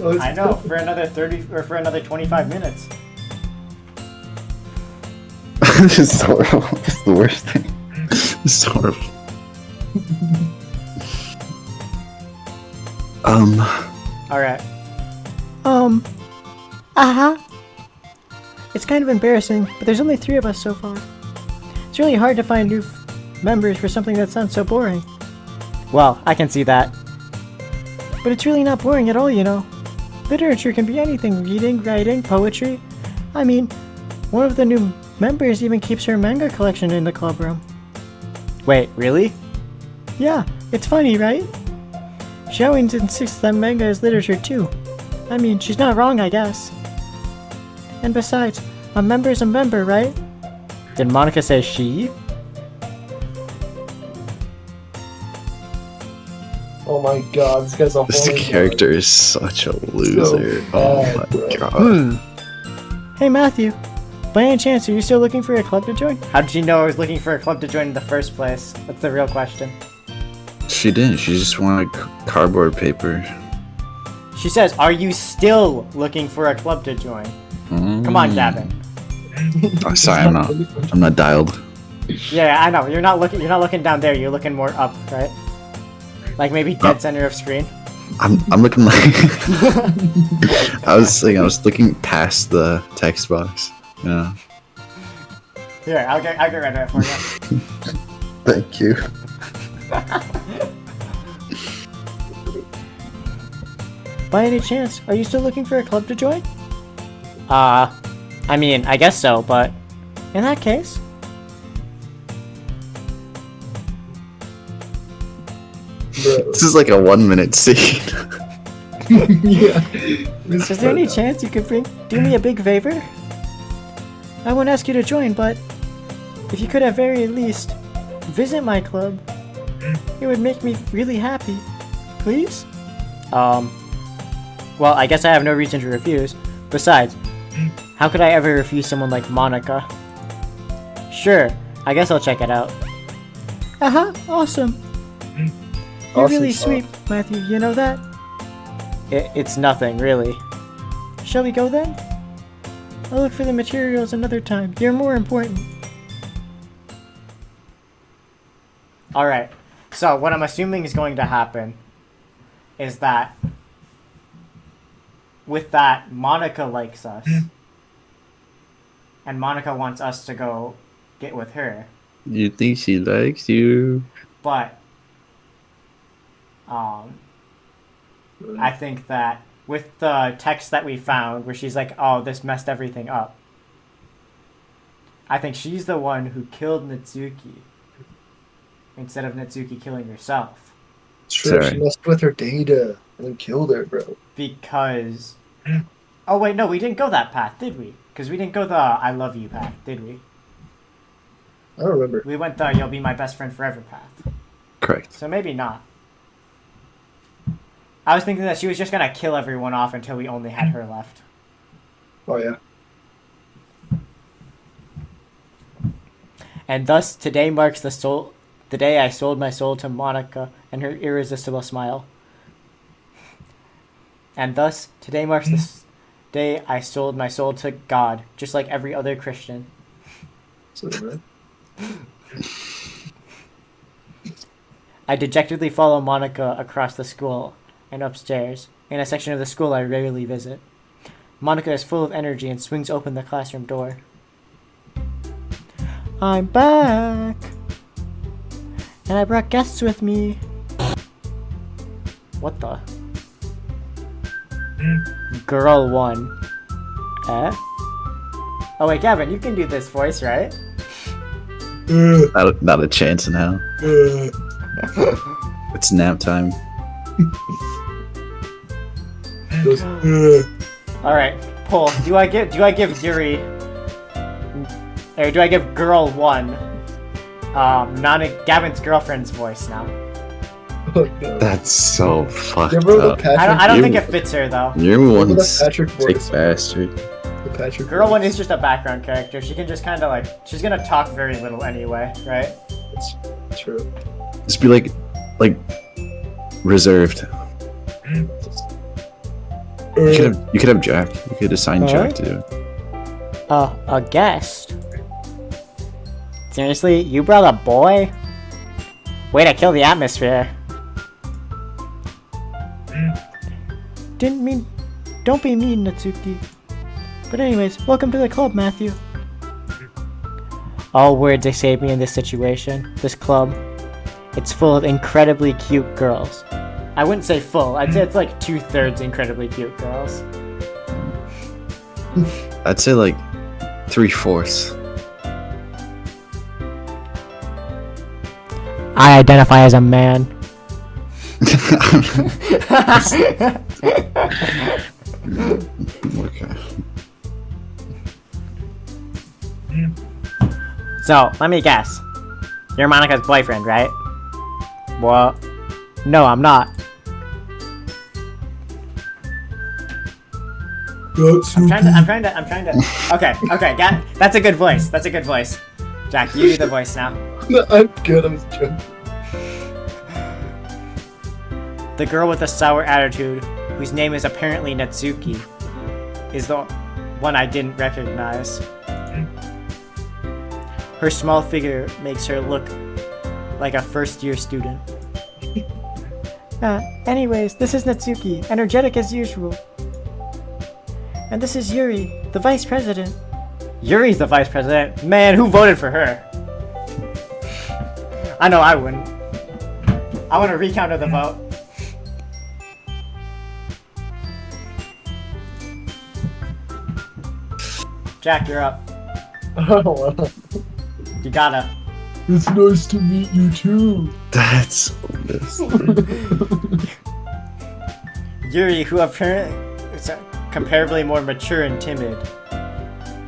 Oh, it's I know, for another 30 or for another 25 minutes. This is horrible. This is the worst thing. This is horrible. Alright. It's kind of embarrassing, but there's only 3 of us so far. It's really hard to find new members for something that sounds so boring. Well, I can see that. But it's really not boring at all, you know. Literature can be anything: reading, writing, poetry. I mean, One of the new members even keeps her manga collection in the club room. Wait, really? Yeah, it's funny, right? She always insists that manga is literature too. I mean, she's not wrong, I guess. And besides, a member's a member, right? Did Monica say she? Oh my god, this guy's a This horny character is such a loser. bad, Oh my bro. god. Hey, Matthew. By any chance, are you still looking for a club to join? How did you know I was looking for a club to join in the first place? That's the real question. She didn't. She just wanted cardboard paper. She says, "Are you still looking for a club to join?" Come on, Gavin. Oh, sorry, I'm not dialed. Yeah, I know. You're not looking down there. You're looking more up, right? Like maybe dead center of screen. I'm looking like I was looking past the text box. Yeah. Here, I'll get rid of it for you. Thank you. By any chance, are you still looking for a club to join? I mean, I guess so, but In that case, Bro. This is like a 1 minute scene. Yeah. is there any chance you could do me a big favor? I won't ask you to join, but if you could at very least visit my club, it would make me really happy. Please? well, I guess I have no reason to refuse. Besides, how could I ever refuse someone like Monica? Sure, I guess I'll check it out. Awesome. You're Awesome really sauce. sweet, Matthew, you know that? It's nothing, really. Shall we go then? I'll look for the materials another time. You're more important. Alright, so what I'm assuming is going to happen is that with that, Monica likes us. And Monica wants us to go get with her. You think she likes you? But I think that with the text that we found where she's like, "Oh, this messed everything up," I think she's the one who killed Natsuki instead of Natsuki killing herself. True, she Sorry. messed with her data and then killed her, bro. Because oh wait, no, we didn't go that path, did we? Because we didn't go the "I love you" path, did we? I don't remember. We went the "You'll be my best friend forever" path. Correct. So maybe not. I was thinking that she was just gonna kill everyone off until we only had her left. Oh yeah. And thus, today marks the day I sold my soul to Monica and her irresistible smile. And thus, today marks the day I sold my soul to God, just like every other Christian. So, right? I dejectedly follow Monica across the school and upstairs, in a section of the school I rarely visit. Monica is full of energy and swings open the classroom door. I'm back! And I brought guests with me. What the? Girl 1. Eh? Oh wait, Gavin, you can do this voice, right? Not a chance in hell. It's nap time. Goes, Alright, Paul, do I give Yuri, or do I give girl 1, Gavin's girlfriend's voice now? oh, no. That's so fucked Give her the up. Patrick. I don't You- think it fits her though. You're Give her one the Patrick sick voice. bastard. The Patrick Girl 1 voice. is just a background character. She can just kind of like, she's gonna talk very little anyway, right? It's true. Just be like reserved. You could have Jack. You could assign Jack to do it. A guest? Seriously? You brought a boy? Way to kill the atmosphere. Don't be mean, Natsuki. But anyways, welcome to the club, Matthew. All words escape me in this situation. This club. It's full of incredibly cute girls. I wouldn't say full. I'd say it's like 2/3 incredibly cute girls. I'd say like 3/4. I identify as a man. Okay. So, let me guess. You're Monika's boyfriend, right? Well, no, I'm not. I'm trying to. Okay, that's a good voice. That's a good voice. Jack, you do the voice now. No, I'm good. I'm joking. The girl with the sour attitude, whose name is apparently Natsuki, is the one I didn't recognize. Her small figure makes her look like a first-year student. Anyways, this is Natsuki, energetic as usual. And this is Yuri, the vice president. Yuri's the vice president? Man, who voted for her? I know I wouldn't. I want a recount of the vote. Jack, you're up. Oh, wow. You gotta. It's nice to meet you too. That's this. Yuri, who apparently is comparably more mature and timid,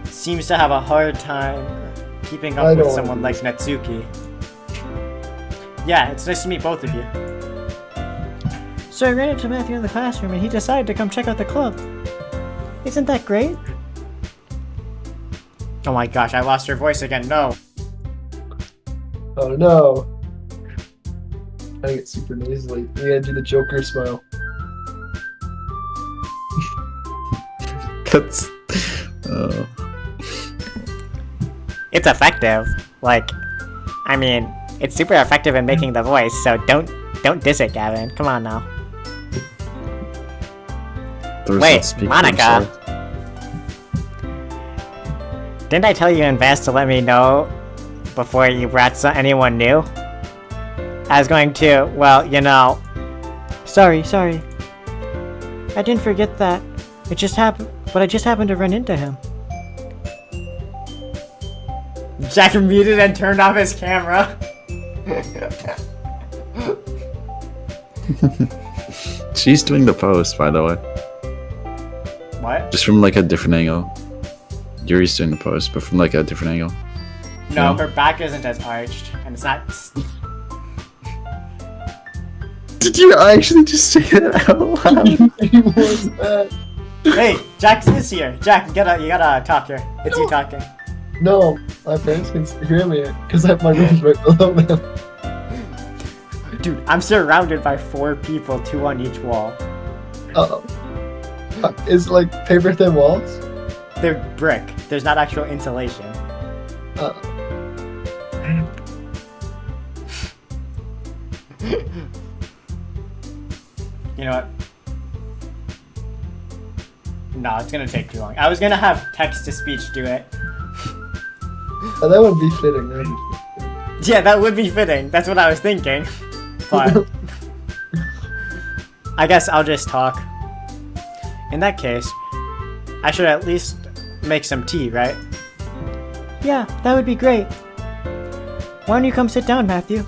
seems to have a hard time keeping up with someone like Natsuki. Yeah, it's nice to meet both of you. So I ran into Matthew in the classroom and he decided to come check out the club. Isn't that great? Oh my gosh, I lost her voice again. No. Oh no. I get super nasally. You gotta do the Joker smile. That's. It's effective. Like, I mean, it's super effective in making the voice, so don't diss it, Gavin. Come on now. Wait, Monika. Didn't I tell you in advance to let me know before you brought anyone new? I was going to, well, you know... Sorry. I didn't forget that. It just happened, but I just happened to run into him. Jack muted and turned off his camera. She's doing the post, by the way. What? Just from like a different angle. Yuri's doing the post, but from like a different angle. No, her back isn't as arched, and it's not... Did you actually just say that out loud? What was that? Hey, Jack is here. Jack, you gotta talk here. It's you talking. No, my parents can hear me because my room's right below them. Dude, I'm surrounded by 4 people, 2 on each wall. Uh-oh. Is like paper thin walls? They're brick. There's not actual insulation. You know what? No, it's gonna take too long. I was gonna have text-to-speech do it. Oh, that would be fitting, right? Yeah, that would be fitting. That's what I was thinking. But I guess I'll just talk. In that case, I should at least make some tea, right? Yeah, that would be great. Why don't you come sit down, Matthew?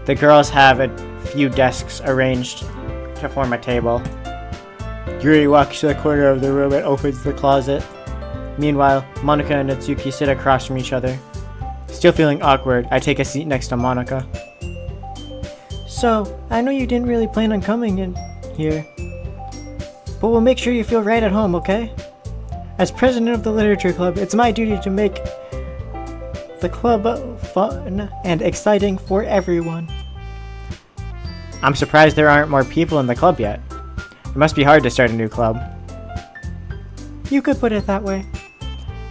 The girls have a few desks arranged to form a table. Yuri walks to the corner of the room and opens the closet. Meanwhile, Monika and Natsuki sit across from each other. Still feeling awkward, I take a seat next to Monika. So, I know you didn't really plan on coming in here, but we'll make sure you feel right at home, okay? As president of the Literature Club, it's my duty to make the club fun and exciting for everyone. I'm surprised there aren't more people in the club yet. It must be hard to start a new club. You could put it that way.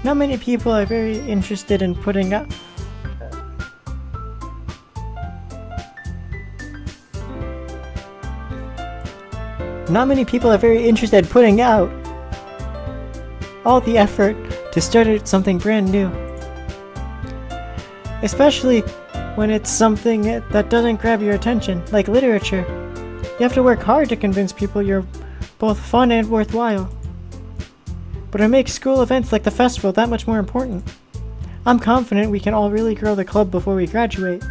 Not many people are very interested in putting out... Not many people are very interested in putting out all the effort to start something brand new. Especially when it's something that doesn't grab your attention, like literature. You have to work hard to convince people you're both fun and worthwhile. but it makes school events like the festival that much more important. I'm confident we can all really grow the club before we graduate.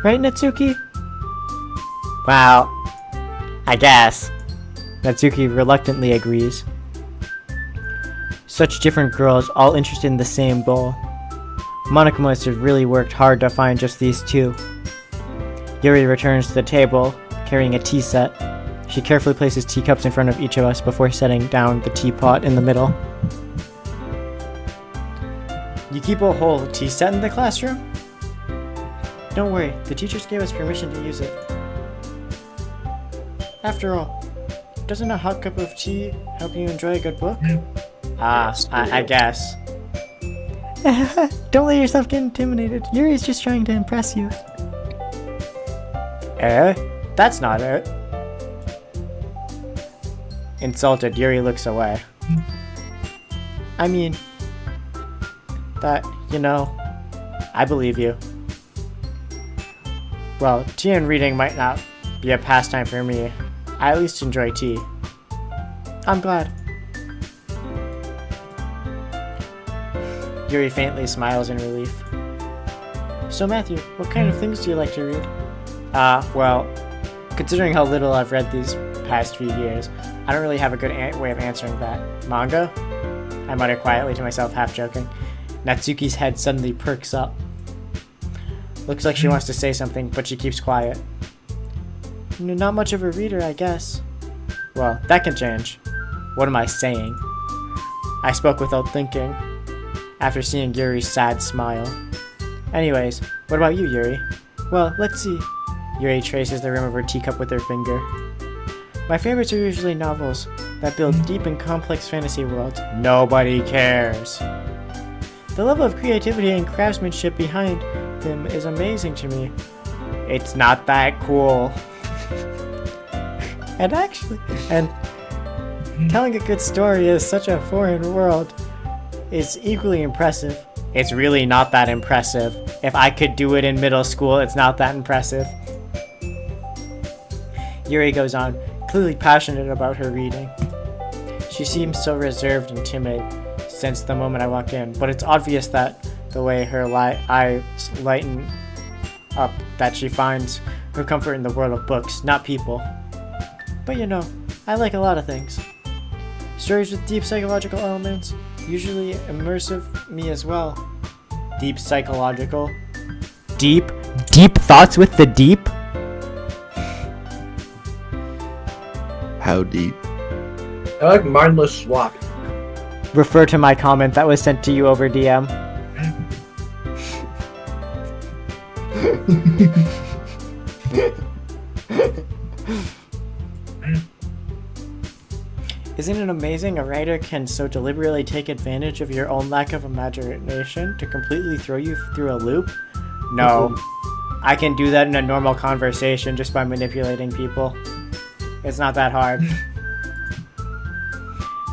Right, Natsuki? Well, I guess. Natsuki reluctantly agrees. Such different girls, all interested in the same goal. Monica must have really worked hard to find just these two. Yuri returns to the table, carrying a tea set. She carefully places teacups in front of each of us before setting down the teapot in the middle. You keep a whole tea set in the classroom? Don't worry, the teachers gave us permission to use it. After all, doesn't a hot cup of tea help you enjoy a good book? I guess. Don't let yourself get intimidated. Yuri's just trying to impress you. That's not it. Insulted, Yuri looks away. I mean, I believe you. Well, tea and reading might not be a pastime for me. I at least enjoy tea. I'm glad. Yuri faintly smiles in relief. So Matthew, what kind of things do you like to read? Well, considering how little I've read these past few years, I don't really have a good way of answering that. Manga? I mutter quietly to myself, half joking. Natsuki's head suddenly perks up. Looks like she wants to say something, but she keeps quiet. Not much of a reader, I guess. Well, that can change. What am I saying? I spoke without thinking, after seeing Yuri's sad smile. Anyways, what about you, Yuri? Well, let's see. Yuri traces the rim of her teacup with her finger. My favorites are usually novels that build deep and complex fantasy worlds. Nobody cares. The level of creativity and craftsmanship behind them is amazing to me. It's not that cool. And telling a good story is such a foreign world. It's equally impressive. It's really not that impressive. If I could do it in middle school, it's not that impressive. Yuri goes on, clearly passionate about her reading. She seems so reserved and timid since the moment I walked in, but it's obvious that the way her eyes lighten up that she finds her comfort in the world of books, not people. But I like a lot of things. Stories with deep psychological elements usually immersive me as well. Deep psychological? Deep thoughts with the deep? How deep? I like mindless swap. Refer to my comment that was sent to you over DM. Isn't it amazing a writer can so deliberately take advantage of your own lack of imagination to completely throw you through a loop? No. I can do that in a normal conversation just by manipulating people. It's not that hard.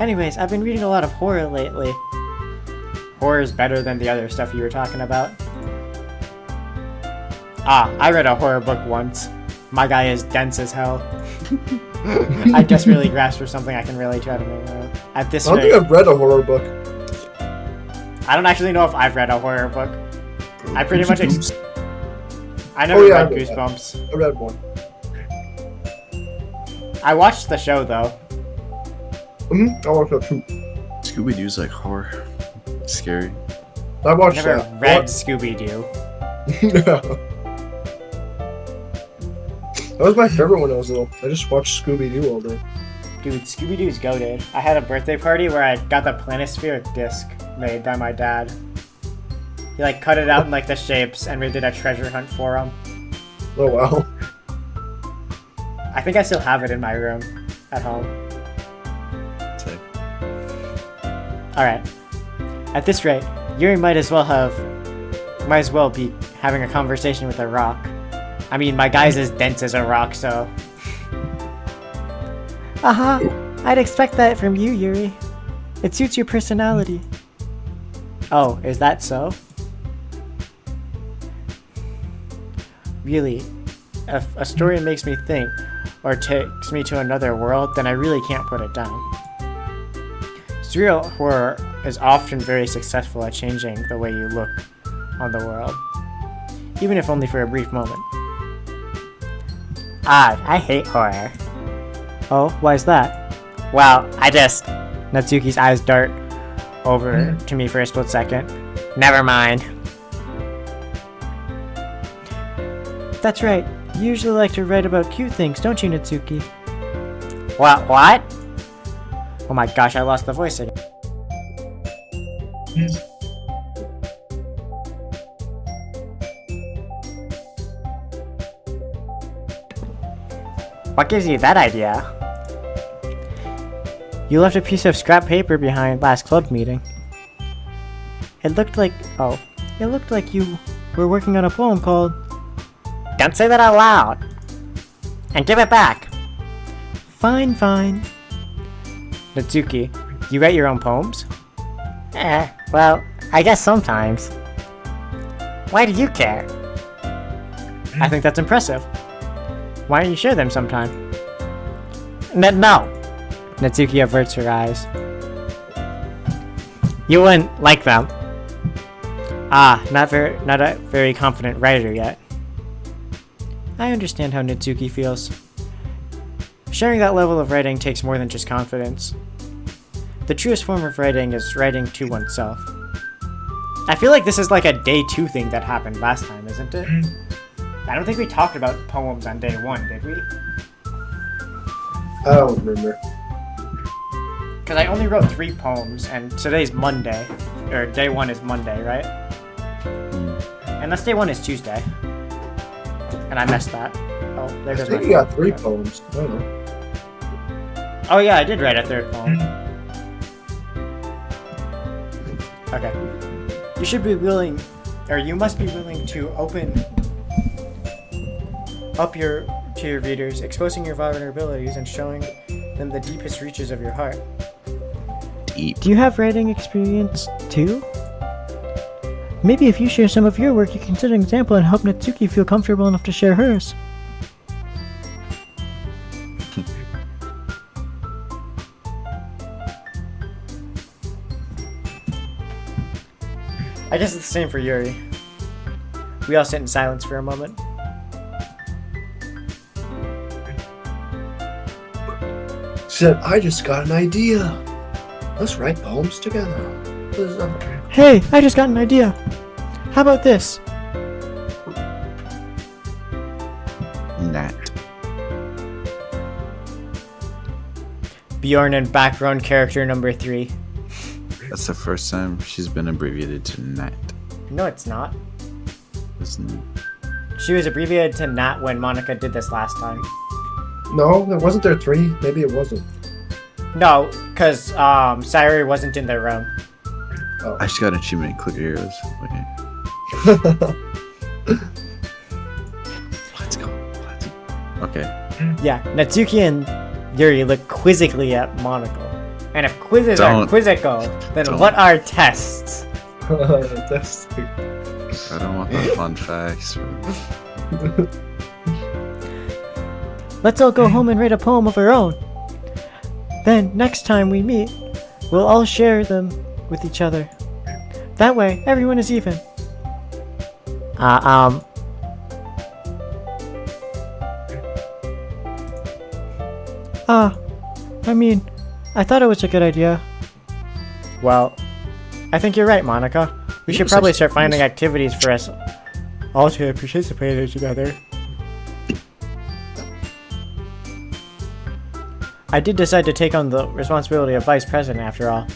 Anyways, I've been reading a lot of horror lately. Horror's better than the other stuff you were talking about. I read a horror book once. My guy is dense as hell. I desperately grasp for something I can relate to. I don't know. At this I don't rate, think I've read a horror book. I don't actually know if I've read a horror book. I pretty much. I never Oh, yeah, read I read Goosebumps. I read one. I watched the show though. I watched that too. Scooby Doo's like horror. Scary. I watched Never that. read Scooby Doo. That was my favorite when I was little. I just watched Scooby Doo all day. Dude, Scooby Doo's goated. I had a birthday party where I got the Planispheric disc made by my dad. He cut it out in the shapes and we did a treasure hunt for him. Oh wow. I think I still have it in my room at home. Sick. Alright. At this rate, Yuri might as well be having a conversation with a rock. I mean, my guy's as dense as a rock, so... I'd expect that from you, Yuri. It suits your personality. Oh, is that so? Really, if a story makes me think, or takes me to another world, then I really can't put it down. Surreal horror is often very successful at changing the way you look on the world, even if only for a brief moment. I hate horror. Oh, why is that? Well, Natsuki's eyes dart over to me for a split second. Never mind. That's right. You usually like to write about cute things, don't you, Natsuki? What? Oh my gosh, I lost the voice again. What gives you that idea? You left a piece of scrap paper behind last club meeting. It looked like you were working on a poem called... Don't say that out loud! And give it back! Fine. Natsuki, you write your own poems? Well, I guess sometimes. Why do you care? I think that's impressive. Why don't you share them sometime? No! Natsuki averts her eyes. You wouldn't like them. Not a very confident writer yet. I understand how Natsuki feels. Sharing that level of writing takes more than just confidence. The truest form of writing is writing to oneself. I feel like this is like a day 2 thing that happened last time, isn't it? I don't think we talked about poems on day 1, did we? I don't remember. Because I only wrote 3 poems, and today's Monday. Or day 1 is Monday, right? Unless day 1 is Tuesday. And I messed that. Oh, there I goes think my you got phone. 3 poems. I don't know. Oh yeah, I did write a 3rd poem. Okay. You should be willing, or you must be willing to open up to your readers, exposing your vulnerabilities and showing them the deepest reaches of your heart. Deep. Do you have writing experience too? Maybe if you share some of your work, you can set an example and help Natsuki feel comfortable enough to share hers. I guess it's the same for Yuri. We all sit in silence for a moment. Said, I just got an idea. Let's write poems together. Hey, I just got an idea. How about this? Nat. Bjorn and background character number 3. That's the first time she's been abbreviated to Nat. No, it's not. Isn't She was abbreviated to Nat when Monica did this last time. No, wasn't there 3? Maybe it wasn't. No, because Sayuri wasn't in their room. I just got an achievement. Click heroes. Okay. Let's go. Okay. Yeah, Natsuki and Yuri look quizzically at Monaco. And if quizzes are Don't. quizzical, then Don't. what are tests? That's I don't want the fun facts. Let's all go home and write a poem of our own. Then, next time we meet, we'll all share them with each other. That way, everyone is even. I thought it was a good idea. Well, I think you're right, Monica. We should probably start finding activities for us all to participate in together. I did decide to take on the responsibility of vice president after all.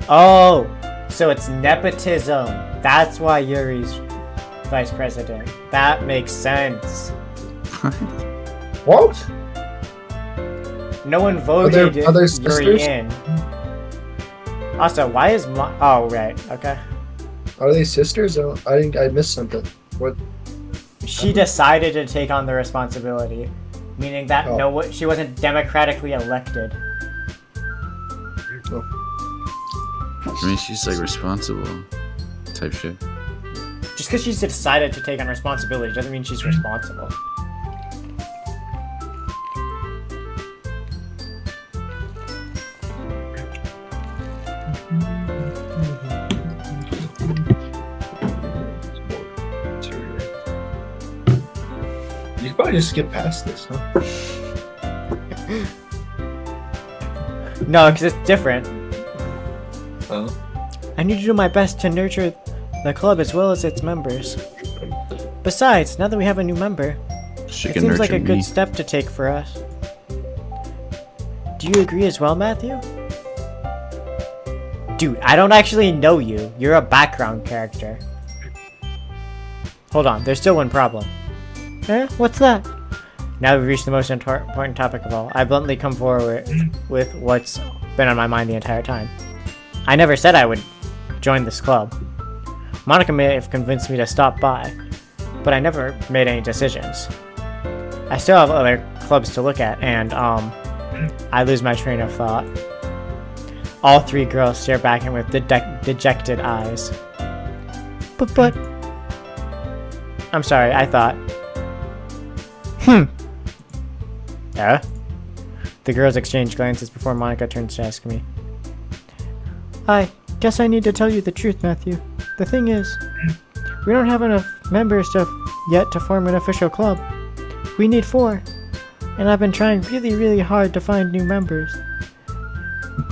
Oh, so it's nepotism. That's why Yuri's vice president. That makes sense. What? No one voted Are there Yuri sisters? in. Also, why is oh, right, okay. Are they sisters? Oh, I missed something. What? She decided to take on the responsibility, meaning that she wasn't democratically elected. I mean, she's like responsible type shit. Just because she's decided to take on responsibility doesn't mean she's responsible. You probably just skip past this, huh? No, because it's different. Oh. I need to do my best to nurture the club as well as its members. Besides, now that we have a new member, She it can seems nurture like a me. good step to take for us. Do you agree as well, Matthew? Dude, I don't actually know you. You're a background character. Hold on, there's still one problem. Eh? What's that? Now we've reached the most important topic of all. I bluntly come forward with what's been on my mind the entire time. I never said I would join this club. Monica may have convinced me to stop by, but I never made any decisions. I still have other clubs to look at, and, I lose my train of thought. All three girls stare back at me with dejected eyes. But, I'm sorry, I thought. The girls exchange glances before Monica turns to ask me. I guess I need to tell you the truth, Matthew. The thing is, we don't have enough members yet to form an official club. We need 4. And I've been trying really, really hard to find new members.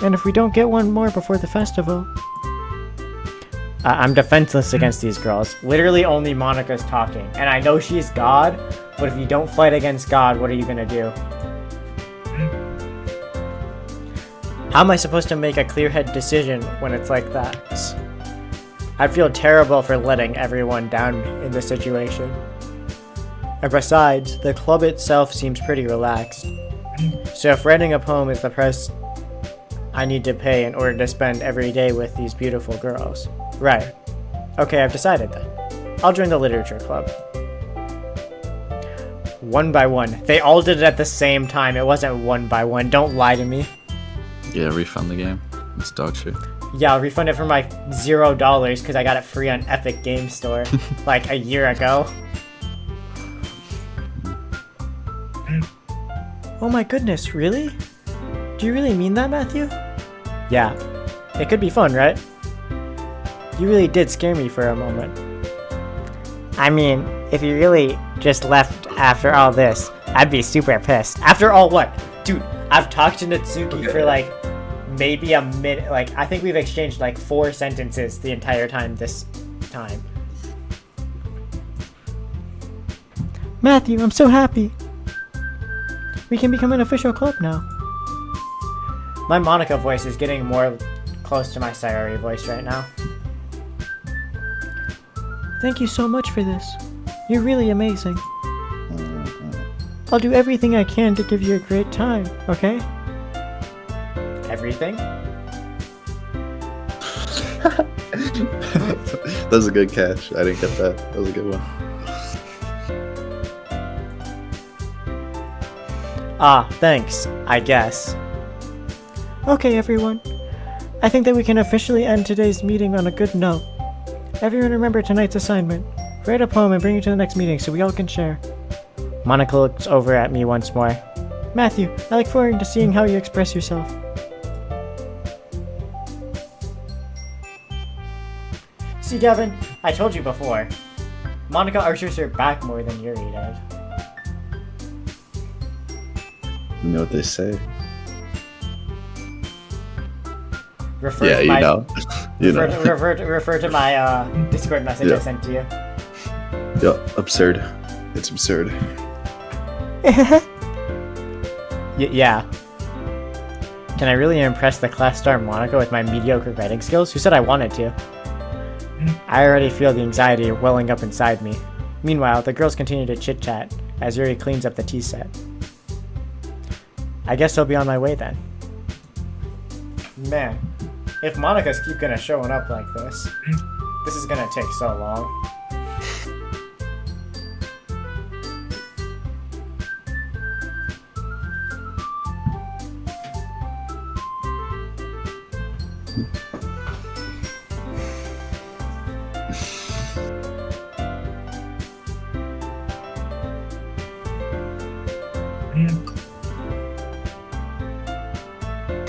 And if we don't get one more before the festival... I'm defenseless against these girls. Literally only Monica's talking. And I know she's God, but if you don't fight against God, what are you gonna do? How am I supposed to make a clear-headed decision when it's like that? I feel terrible for letting everyone down in this situation. And besides, the club itself seems pretty relaxed. So if writing a poem is the price I need to pay in order to spend every day with these beautiful girls. Right. Okay, I've decided then. I'll join the literature club. One by one. They all did it at the same time. It wasn't one by one. Don't lie to me. Yeah, refund the game. It's dog shit. Yeah, I'll refund it for my $0 because I got it free on Epic Game Store like a year ago. Oh my goodness, really? Do you really mean that, Matthew? Yeah. It could be fun, right? You really did scare me for a moment. I mean, if you really just left after all this, I'd be super pissed. After all what? Dude, I've talked to Natsuki for like maybe a minute. Like, I think we've exchanged like 4 sentences the entire time this time. Matthew, I'm so happy. We can become an official club now. My Monica voice is getting more close to my Sayori voice right now. Thank you so much for this. You're really amazing. I'll do everything I can to give you a great time, okay? Everything? That was a good catch. I didn't get that. That was a good one. Ah, thanks, I guess. Okay, everyone. I think that we can officially end today's meeting on a good note. Everyone remember tonight's assignment. Write a poem and bring it to the next meeting so we all can share. Monica looks over at me once more. Matthew, I look forward to seeing how you express yourself. See, Gavin, I told you before. Monica archers her back more than Yuri did. You know what they say. Refer Yeah, to you my, know. You know. Refer to my Discord message I Yeah. sent to you. Yeah, absurd. It's absurd. Yeah. Can I really impress the class star Monica with my mediocre writing skills? Who said I wanted to? I already feel the anxiety welling up inside me. Meanwhile, the girls continue to chit-chat as Yuri cleans up the tea set. I guess I'll be on my way then. Man, if Monica's keep gonna showing up like this is gonna take so long.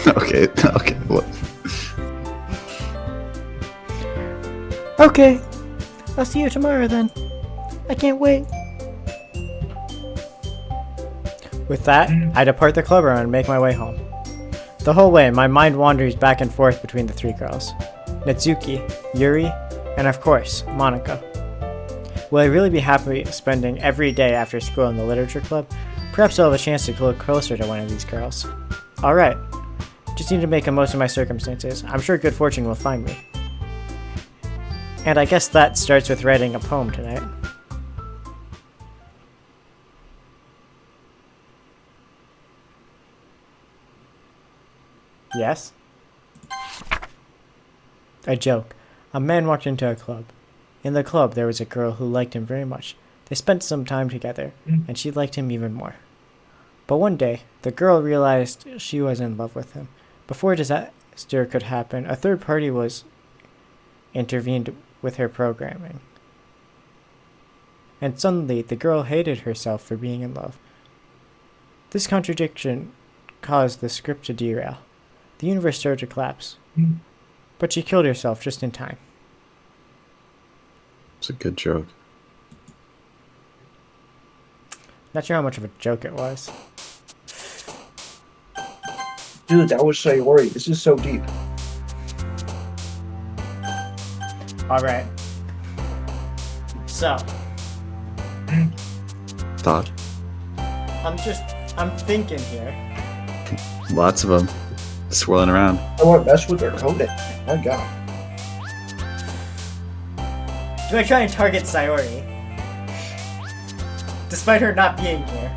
Okay, okay, what? Okay. I'll see you tomorrow then. I can't wait. With that, I depart the club room and make my way home. The whole way, my mind wanders back and forth between the three girls. Natsuki, Yuri, and of course, Monica. Will I really be happy spending every day after school in the literature club? Perhaps I'll have a chance to look closer to one of these girls. Alright, just need to make the most of my circumstances. I'm sure good fortune will find me. And I guess that starts with writing a poem tonight. Yes? A joke. A man walked into a club. In the club, there was a girl who liked him very much. They spent some time together, and she liked him even more. But one day, the girl realized she was in love with him. Before disaster could happen, a third party was intervened with her programming. And suddenly, the girl hated herself for being in love. This contradiction caused the script to derail. The universe started to collapse. But she killed herself just in time. It's a good joke. Not sure how much of a joke it was. Dude, that was Sayori. This is so deep. Alright. So, Thought. I'm thinking here. Lots of them swirling around. I want to mess with her coding. My god. Do I try and target Sayori? Despite her not being here.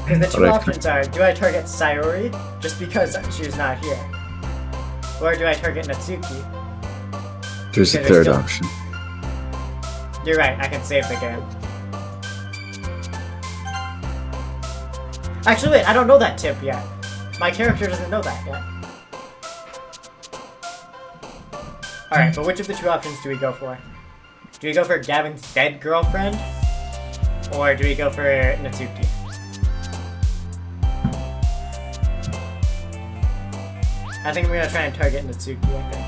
Because the two options are, do I target Sayori just because she's not here? Or do I target Natsuki? There's a Okay, third still- option. You're right, I can save the game. Actually, wait, I don't know that tip yet. My character doesn't know that yet. Alright, but which of the two options do we go for? Do we go for Gavin's dead girlfriend? Or do we go for Natsuki? I think I'm gonna try and target Natsuki, I think.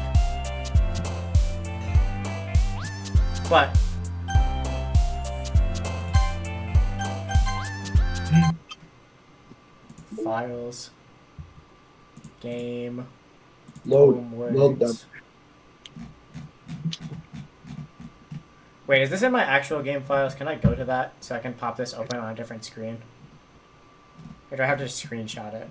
But files, game, Load. homeworks. Load them. Wait, is this in my actual game files? Can I go to that so I can pop this open on a different screen? Or do I have to screenshot it?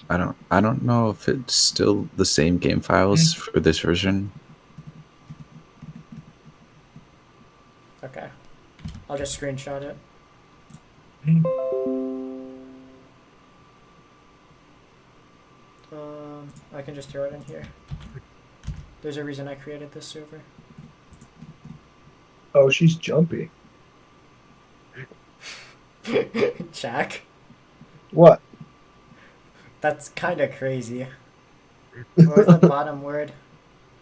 I don't know if it's still the same game files for this version. Okay. I'll just screenshot it. I can just throw it in here. There's a reason I created this server. Oh, she's jumpy. Jack? What? That's kind of crazy. What was the bottom word?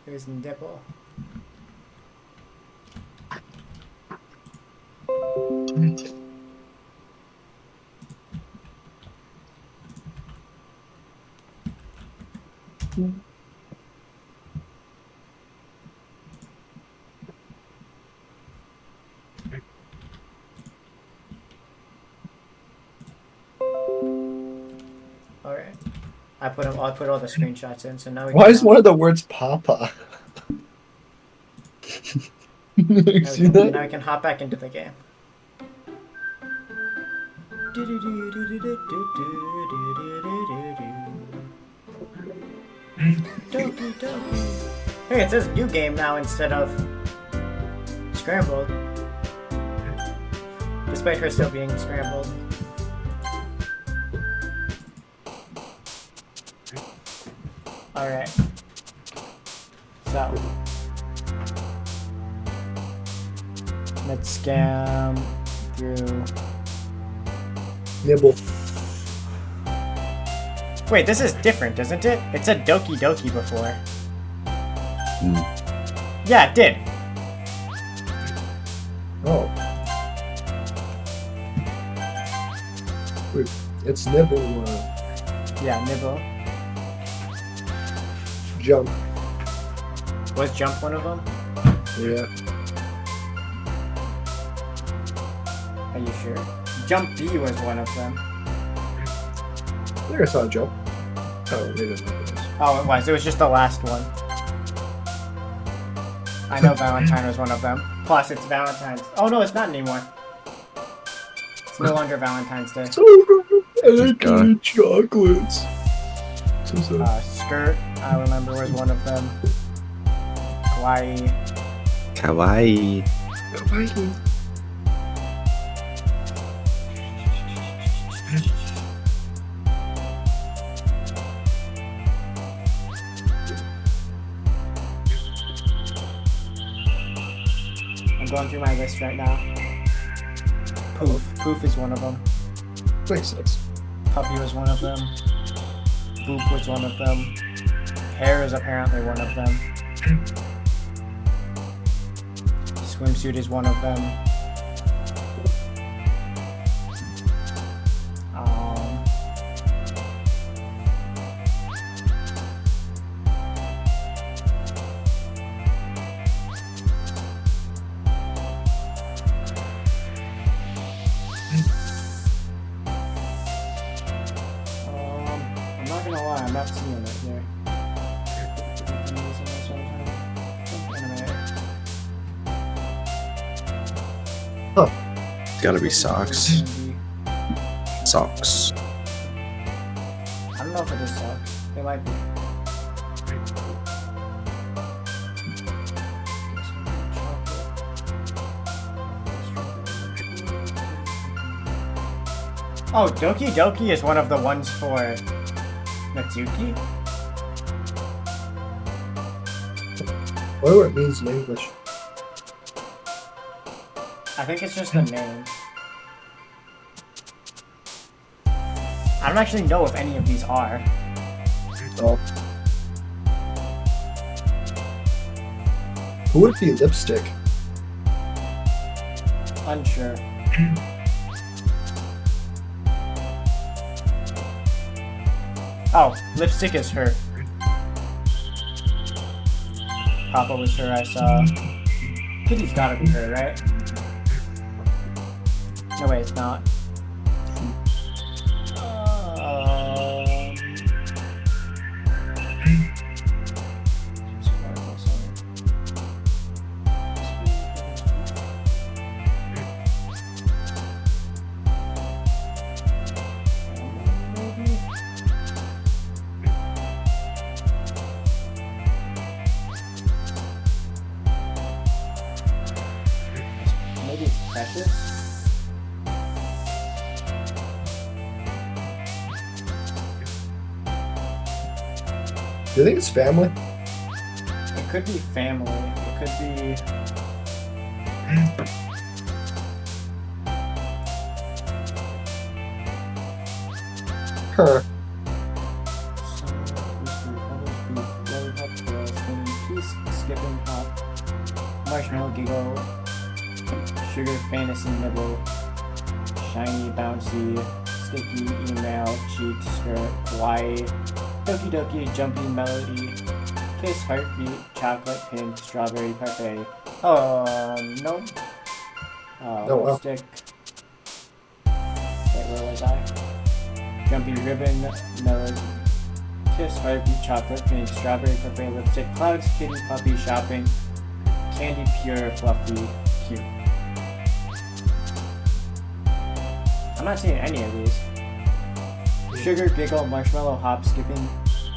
It was nipple. Alright. I put all the screenshots in, so now we Why can is one of the words Papa? You see that? now we can hop back into the game. Doki Doki. Hey, it says new game now instead of scrambled. Despite her still being scrambled. Alright. So. Let's scam through. Nibble. Wait, this is different, isn't it? It said Doki Doki before. Yeah, it did. Oh. Wait, it's nibble. Yeah, Nibble. Jump. Was Jump one of them? Yeah. you sure? Jump B was one of them. I think I saw a jump. Oh, maybe it's not this. Oh, it was. It was just the last one. I know Valentine was one of them. Plus, it's Valentine's. Oh no, it's not anymore. It's no longer Valentine's Day. So energy chocolates. So sad. Skirt, I remember, was one of them. Kawaii. Kawaii. I'm going through my list right now. Poof. Poof is one of them. Makes sense. Puppy was one of them. Boop was one of them. Hair is apparently one of them. Swimsuit is one of them. I'm not gonna lie, I'm not seeing it here. Gotta be socks. Socks. I don't know if it is socks. They might be. Oh, Doki Doki is one of the ones for Natsuki? I wonder what it means in English. I think it's just the name. I don't actually know if any of these are. Oh. Who would it be? Lipstick. Unsure. Oh, lipstick is her. Papa was her, I saw. Kitty's gotta be her, right? No way, it's not. Maybe it's Precious? Do you think it's family? It could be family. It could be. Her. Skipping hop. Marshmallow giggle. Sugar fantasy nibble. Shiny bouncy. Sticky email. Cheek skirt. Kawaii. Doki Doki, Jumpy Melody, Kiss Heartbeat, Chocolate Pink, Strawberry Parfait. No. Oh, wow. Lipstick. Wait, where was I? Jumpy Ribbon, Melody, Kiss Heartbeat, Chocolate Pink, Strawberry Parfait, Lipstick, Clouds, Kitty, Puppy, Shopping, Candy Pure, Fluffy, Cute. I'm not seeing any of these. Sugar, giggle, marshmallow, hop, skipping,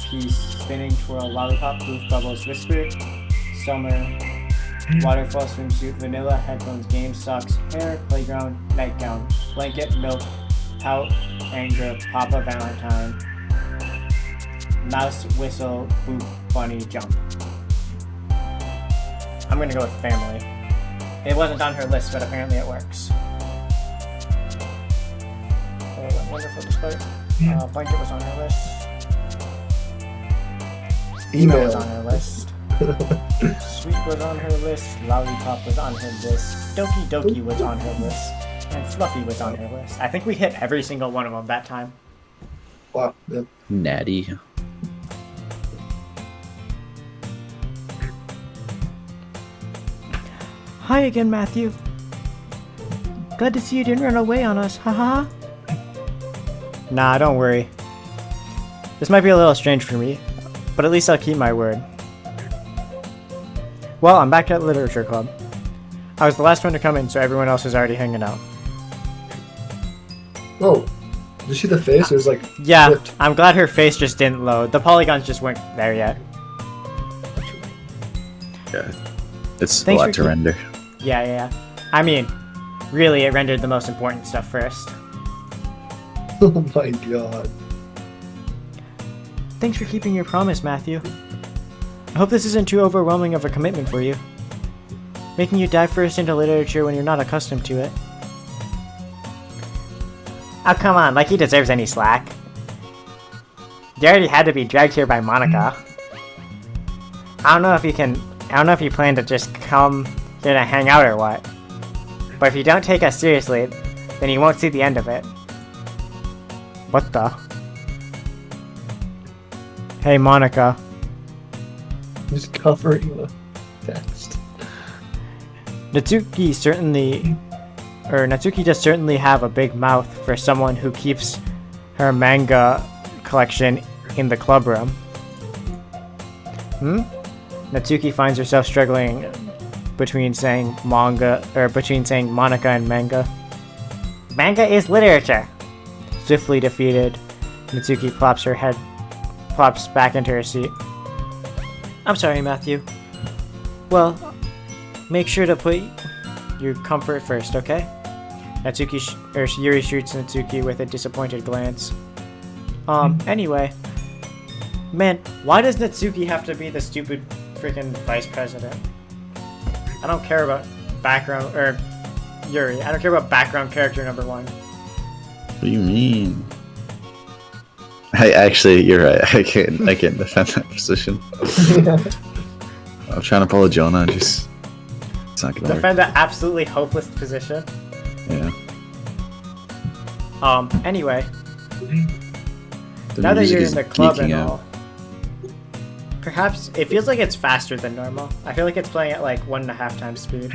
piece, spinning, twirl, lollipop, poof, bubbles, whisper, summer, waterfall, swimsuit, vanilla, headphones, game, socks, hair, playground, nightgown, blanket, milk, pout, anger, papa, valentine, mouse, whistle, boop, bunny, jump. I'm gonna go with family. It wasn't on her list, but apparently it works. Oh, wonderful display. Blanket was on her list. Email was on her list. Sweet was on her list. Lollipop was on her list. Doki Doki was on her list. And Fluffy was on her list. I think we hit every single one of them that time. Wow. Yeah. Natty. Hi again, Matthew. Glad to see you didn't run away on us, haha. Nah, don't worry. This might be a little strange for me, but at least I'll keep my word. Well, I'm back at Literature Club. I was the last one to come in, so everyone else is already hanging out. Oh, did you see the face? It was like Yeah, flipped. I'm glad her face just didn't load. The polygons just weren't there yet. Yeah. It's Thanks a for lot to keep- render. Yeah. I mean, really, it rendered the most important stuff first. Oh my god. Thanks for keeping your promise, Matthew. I hope this isn't too overwhelming of a commitment for you. Making you dive first into literature when you're not accustomed to it. Oh, come on, like he deserves any slack. You already had to be dragged here by Monica. I don't know if you plan to just come here to hang out or what. But if you don't take us seriously, then you won't see the end of it. What the? Hey, Monica. He's covering the text. Natsuki does certainly have a big mouth for someone who keeps her manga collection in the club room. Natsuki finds herself struggling between saying Monica and manga. Manga is literature. Swiftly defeated, Natsuki plops back into her seat. I'm sorry, Matthew. Well, make sure to put your comfort first, okay? Yuri shoots Natsuki with a disappointed glance. Anyway. Man, why does Natsuki have to be the stupid freaking vice president? I don't care about Yuri. I don't care about background character number 1. What do you mean? You're right. I can't defend that position. I'm trying to pull a Jonah and just it's not gonna Defend that absolutely hopeless position. work. Anyway. The Now that music you're is in the club geeking and out. all, perhaps it feels like it's faster than normal. I feel like it's playing at like 1.5 times speed.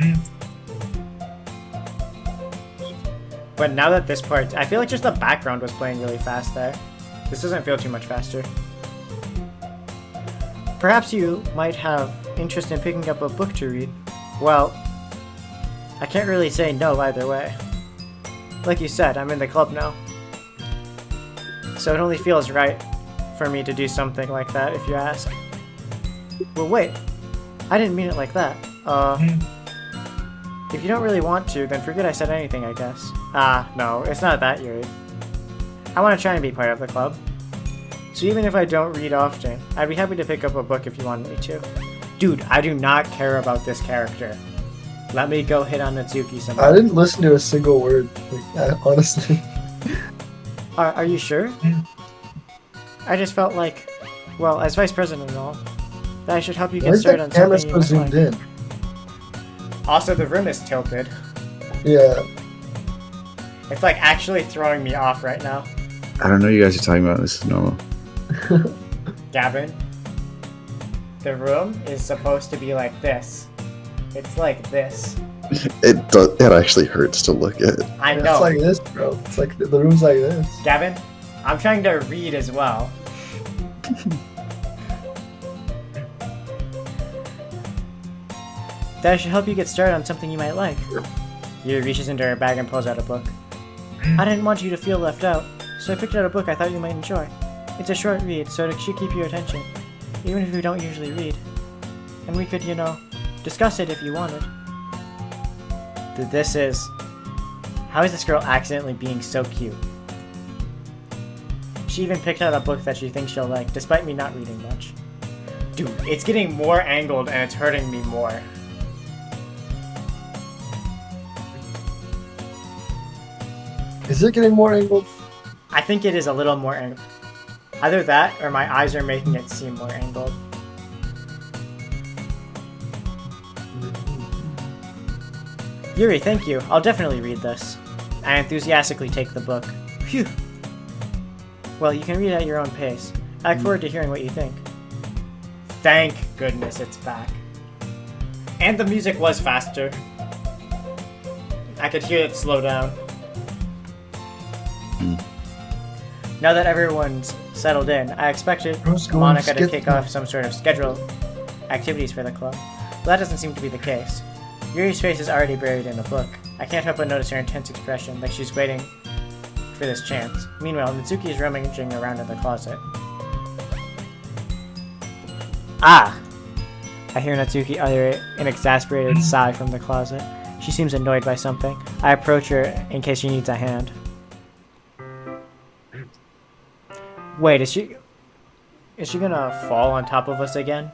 But now that this part, I feel like just the background was playing really fast there. This doesn't feel too much faster. Perhaps you might have interest in picking up a book to read. Well, I can't really say no either way. Like you said, I'm in the club now. So it only feels right for me to do something like that if you ask. Well, wait. I didn't mean it like that. If you don't really want to, then forget I said anything, I guess. No, it's not that, Yuri. I want to try and be part of the club. So even if I don't read often, I'd be happy to pick up a book if you wanted me to. Dude, I do not care about this character. Let me go hit on Natsuki some more. I didn't listen to a single word, honestly. Are you sure? I just felt like, well, as vice president and all, that I should help you Why get is started that on camera something so you might zoomed like. in? Also, the room is tilted. Yeah. It's like actually throwing me off right now. I don't know what you guys are talking about. This is normal. Gavin, the room is supposed to be like this. It's like this. It actually hurts to look at. I It's know. like this, bro. It's like the room's like this. Gavin, I'm trying to read as well. That should help you get started on something you might like. Yuri reaches into her bag and pulls out a book. I didn't want you to feel left out, so I picked out a book I thought you might enjoy. It's a short read, so it should keep your attention, even if you don't usually read. And we could, discuss it if you wanted. This is... How is this girl accidentally being so cute? She even picked out a book that she thinks she'll like, despite me not reading much. Dude, it's getting more angled and it's hurting me more. Is it getting more angled? I think it is a little more angled. Either that, or my eyes are making it seem more angled. Yuri, thank you. I'll definitely read this. I enthusiastically take the book. Phew. Well, you can read at your own pace. I look forward to hearing what you think. Thank goodness it's back. And the music was faster. I could hear it slow down. Hmm. Now that everyone's settled in, I expected Who's going Monica to skip kick now? off some sort of scheduled activities for the club. But that doesn't seem to be the case. Yuri's face is already buried in a book. I can't help but notice her intense expression, like she's waiting for this chance. Meanwhile, Natsuki is rummaging around in the closet. Ah! I hear Natsuki utter an exasperated sigh from the closet. She seems annoyed by something. I approach her in case she needs a hand. Wait, is she gonna fall on top of us again?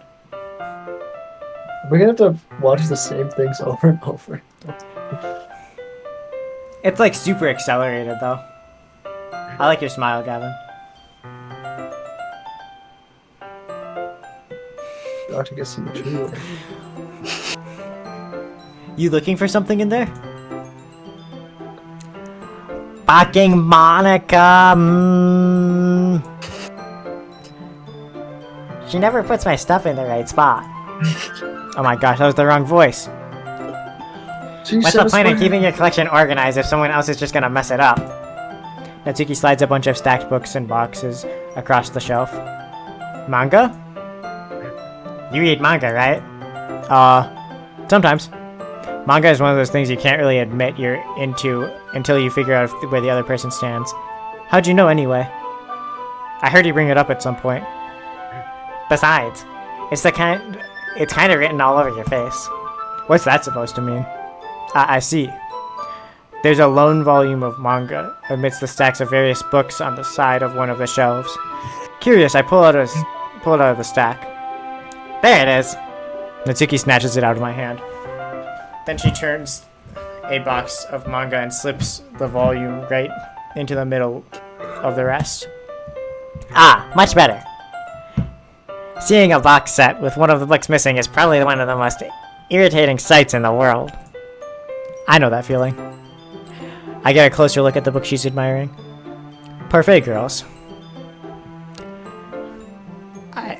We're gonna have to watch the same things over and over. It's like super accelerated though. I like your smile, Gavin. Got to get some material. You looking for something in there? Fucking Monica! She never puts my stuff in the right spot. Oh my gosh, that was the wrong voice. What's the point in keeping your collection organized if someone else is just gonna mess it up? Natsuki slides a bunch of stacked books and boxes across the shelf. Manga? You read manga, right? Sometimes. Manga is one of those things you can't really admit you're into until you figure out where the other person stands. How'd you know anyway? I heard you bring it up at some point. Besides, it's kind of written all over your face. What's that supposed to mean? I see. There's a lone volume of manga amidst the stacks of various books on the side of one of the shelves. Curious, I pull it out of the stack. There it is! Natsuki snatches it out of my hand. Then she turns a box of manga and slips the volume right into the middle of the rest. Ah, much better. Seeing a box set with one of the books missing is probably one of the most irritating sights in the world. I know that feeling. I get a closer look at the book she's admiring. Parfait Girls.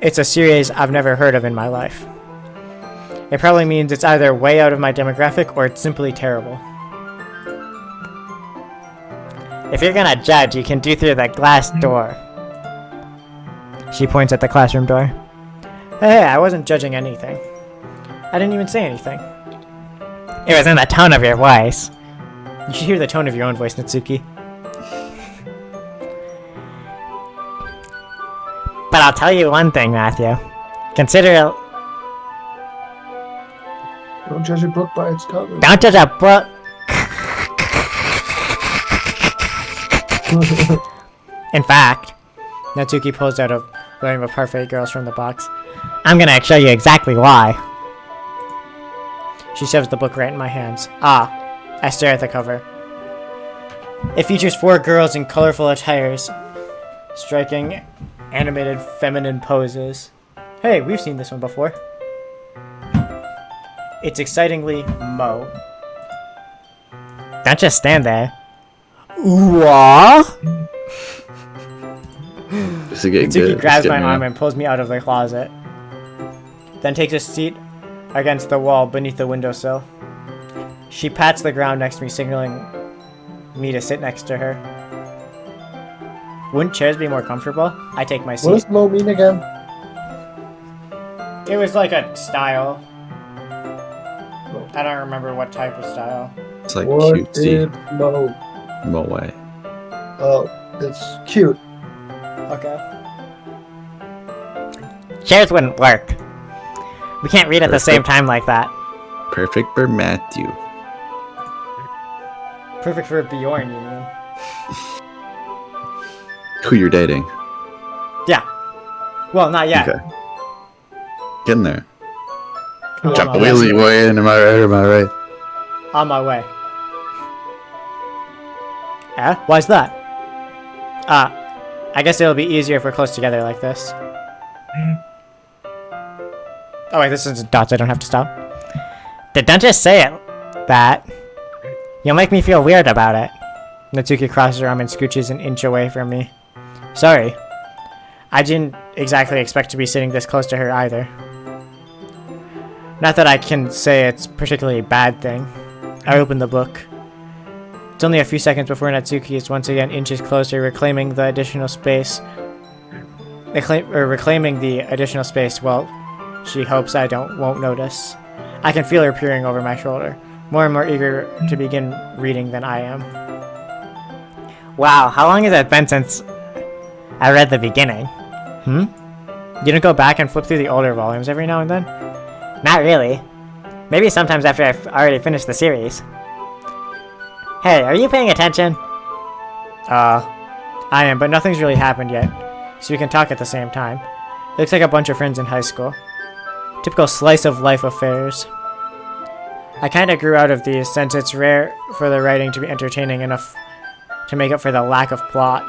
It's a series I've never heard of in my life. It probably means it's either way out of my demographic or it's simply terrible. If you're gonna judge, you can do through the glass door. She points at the classroom door. Hey, I wasn't judging anything. I didn't even say anything. It was in the tone of your voice. You should hear the tone of your own voice, Natsuki. But I'll tell you one thing, Matthew. Consider... Don't judge a book by its cover. Don't judge a book... In fact, Natsuki pulls out a volume of Parfait Girls from the box. I'm gonna show you exactly why. She shoves the book right in my hands. Ah, I stare at the cover. It features 4 girls in colorful attires, striking animated feminine poses. Hey, we've seen this one before. It's excitingly Mo. Don't just stand there. Ooh-ah! This is getting Natsuki good. grabs It's my getting arm real. and pulls me out of the closet. Then takes a seat against the wall beneath the windowsill. She pats the ground next to me, signaling me to sit next to her. Wouldn't chairs be more comfortable? I take my What seat. does Mo mean again? It was like a style. I don't remember what type of style. It's like What cutesy. did Mo? No way. Oh, it's cute. Okay. Chairs wouldn't work. We can't read at the same time like that. Perfect for Matthew. Perfect for Bjorn, you mean? Who you're dating. Yeah. Well, not yet. Okay. Getting there. I'm Drop on the my way. wheelie boy in, am I right? Am I right? On my way. Eh? Why's that? I guess it'll be easier if we're close together like this. Oh wait, this is dots, I don't have to stop. Don't just say it. That. You'll make me feel weird about it. Natsuki crosses her arm and scooches an inch away from me. Sorry. I didn't exactly expect to be sitting this close to her either. Not that I can say it's particularly a bad thing. I open the book. It's only a few seconds before Natsuki is once again inches closer, reclaiming the additional space. Reclaiming the additional space. Well, she hopes I won't notice. I can feel her peering over my shoulder, more and more eager to begin reading than I am. Wow, how long has it been since I read the beginning? You don't go back and flip through the older volumes every now and then? Not really. Maybe sometimes after I've already finished the series. Hey, are you paying attention? I am, but nothing's really happened yet, so we can talk at the same time. It looks like a bunch of friends in high school. Typical slice of life affairs. I kinda grew out of these since it's rare for the writing to be entertaining enough to make up for the lack of plot.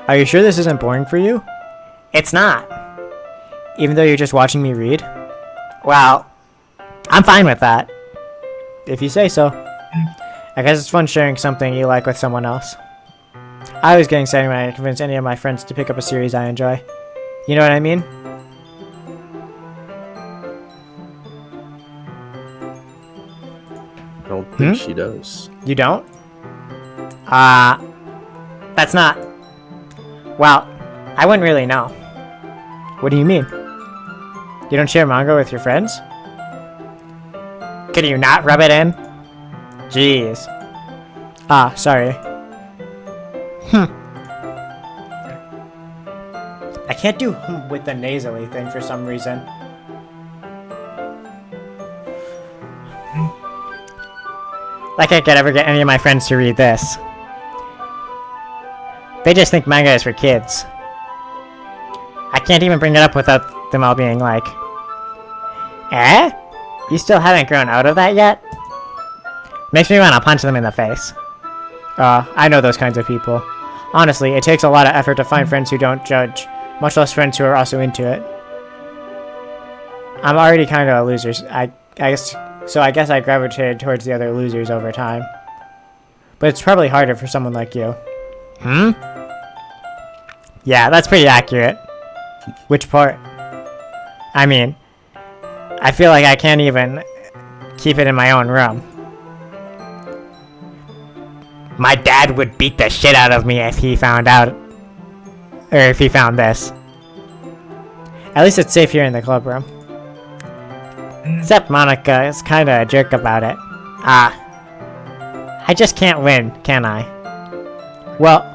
Are you sure this isn't boring for you? It's not. Even though you're just watching me read? Well, I'm fine with that. If you say so. I guess it's fun sharing something you like with someone else. I always get excited when I convince any of my friends to pick up a series I enjoy. You know what I mean? I don't think she does. You don't? That's not... Well, I wouldn't really know. What do you mean? You don't share manga with your friends? Can you not rub it in? Jeez. Sorry. I can't do with the nasally thing for some reason. Like I could ever get any of my friends to read this. They just think manga is for kids. I can't even bring it up without them all being like, eh? You still haven't grown out of that yet? Makes me want to punch them in the face. I know those kinds of people. Honestly, it takes a lot of effort to find friends who don't judge, much less friends who are also into it. I'm already kind of a loser, I guess I gravitated towards the other losers over time. But it's probably harder for someone like you. Yeah, that's pretty accurate. Which part? I mean, I feel like I can't even keep it in my own room. My dad would beat the shit out of me if he found out. Or if he found this. At least it's safe here in the club room. Except Monica is kinda a jerk about it. I just can't win, can I? Well,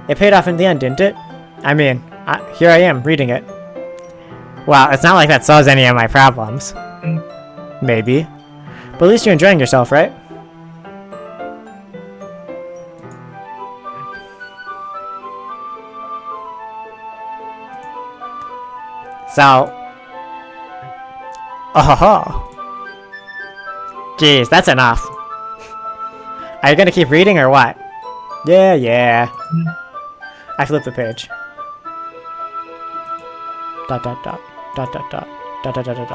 it paid off in the end, didn't it? I mean, here I am, reading it. Well, it's not like that solves any of my problems. Maybe. But at least you're enjoying yourself, right? So... Oh, jeez, that's enough. Are you gonna keep reading or what? Yeah. I flip the page. Dot dot dot dot dot dot dot dot dot dot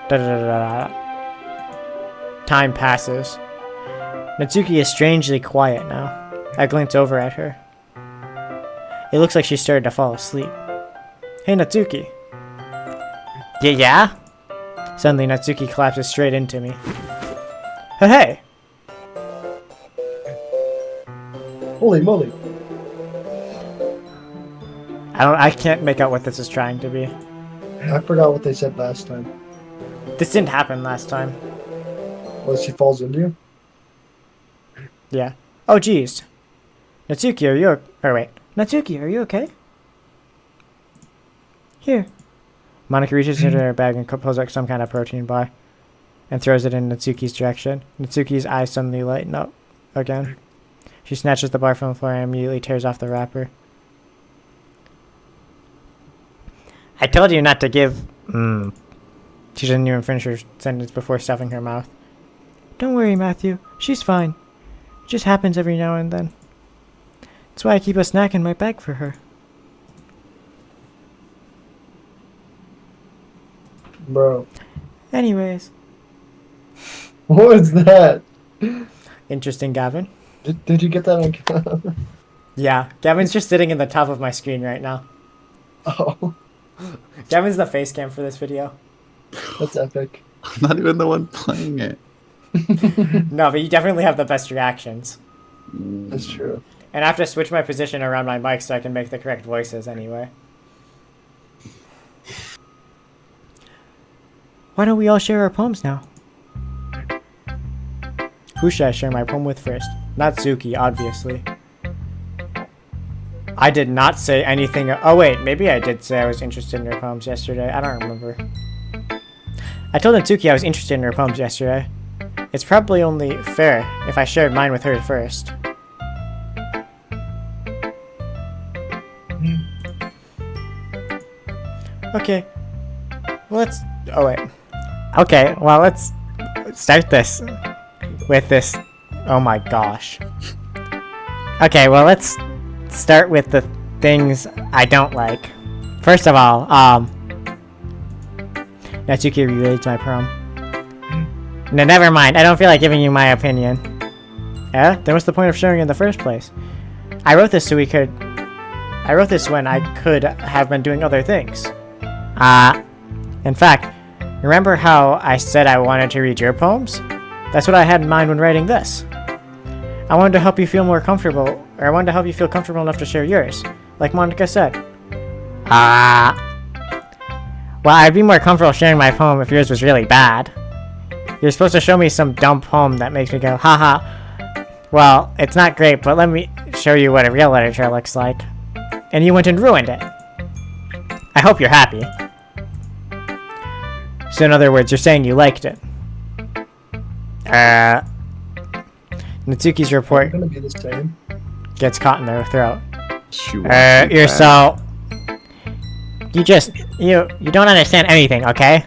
dot dot. Time passes. Natsuki is strangely quiet now. I glance over at her. It looks like she started to fall asleep. Hey, Natsuki. Yeah? Suddenly, Natsuki collapses straight into me. Hey! Holy moly. I can't make out what this is trying to be. I forgot what they said last time. This didn't happen last time. Well, she falls into you? Yeah. Oh, jeez. Natsuki, are you... Natsuki, are you okay? Here. Monica reaches into her bag and pulls out some kind of protein bar and throws it in Natsuki's direction. Natsuki's eyes suddenly lighten up again. She snatches the bar from the floor and immediately tears off the wrapper. I told you not to give... She doesn't even finish her sentence before stuffing her mouth. Don't worry, Matthew. She's fine. It just happens every now and then. That's why I keep a snack in my bag for her. Bro. Anyways. What was that? Interesting, Gavin. Did you get that on camera? Yeah, Gavin's just sitting in the top of my screen right now. Oh. Gavin's the face cam for this video. That's epic. I'm not even the one playing it. No, but you definitely have the best reactions. That's true. And I have to switch my position around my mic so I can make the correct voices anyway. Why don't we all share our poems now? Who should I share my poem with first? Natsuki, obviously. I did not say anything. Oh wait, maybe I did say I was interested in her poems yesterday. I don't remember. I told Natsuki I was interested in her poems yesterday. It's probably only fair if I shared mine with her first. Okay. Well, let's... Oh, wait. Okay, well, let's start this with this... Oh my gosh. Okay, well, let's start with the things I don't like. First of all, Natsuki rereads my poem. No, never mind. I don't feel like giving you my opinion. Yeah? Then what's the point of sharing it in the first place? I wrote this when I could have been doing other things. In fact, remember how I said I wanted to read your poems? That's what I had in mind when writing this. I wanted to help you feel more comfortable, or I wanted to help you feel comfortable enough to share yours, like Monica said. Well, I'd be more comfortable sharing my poem if yours was really bad. You're supposed to show me some dumb poem that makes me go, haha. Well, it's not great, but let me show you what a real literature looks like. And you went and ruined it. I hope you're happy. So in other words, you're saying you liked it. Natsuki's report It's gonna be the same. gets caught in their throat. She wants You're you back. You don't understand anything, okay?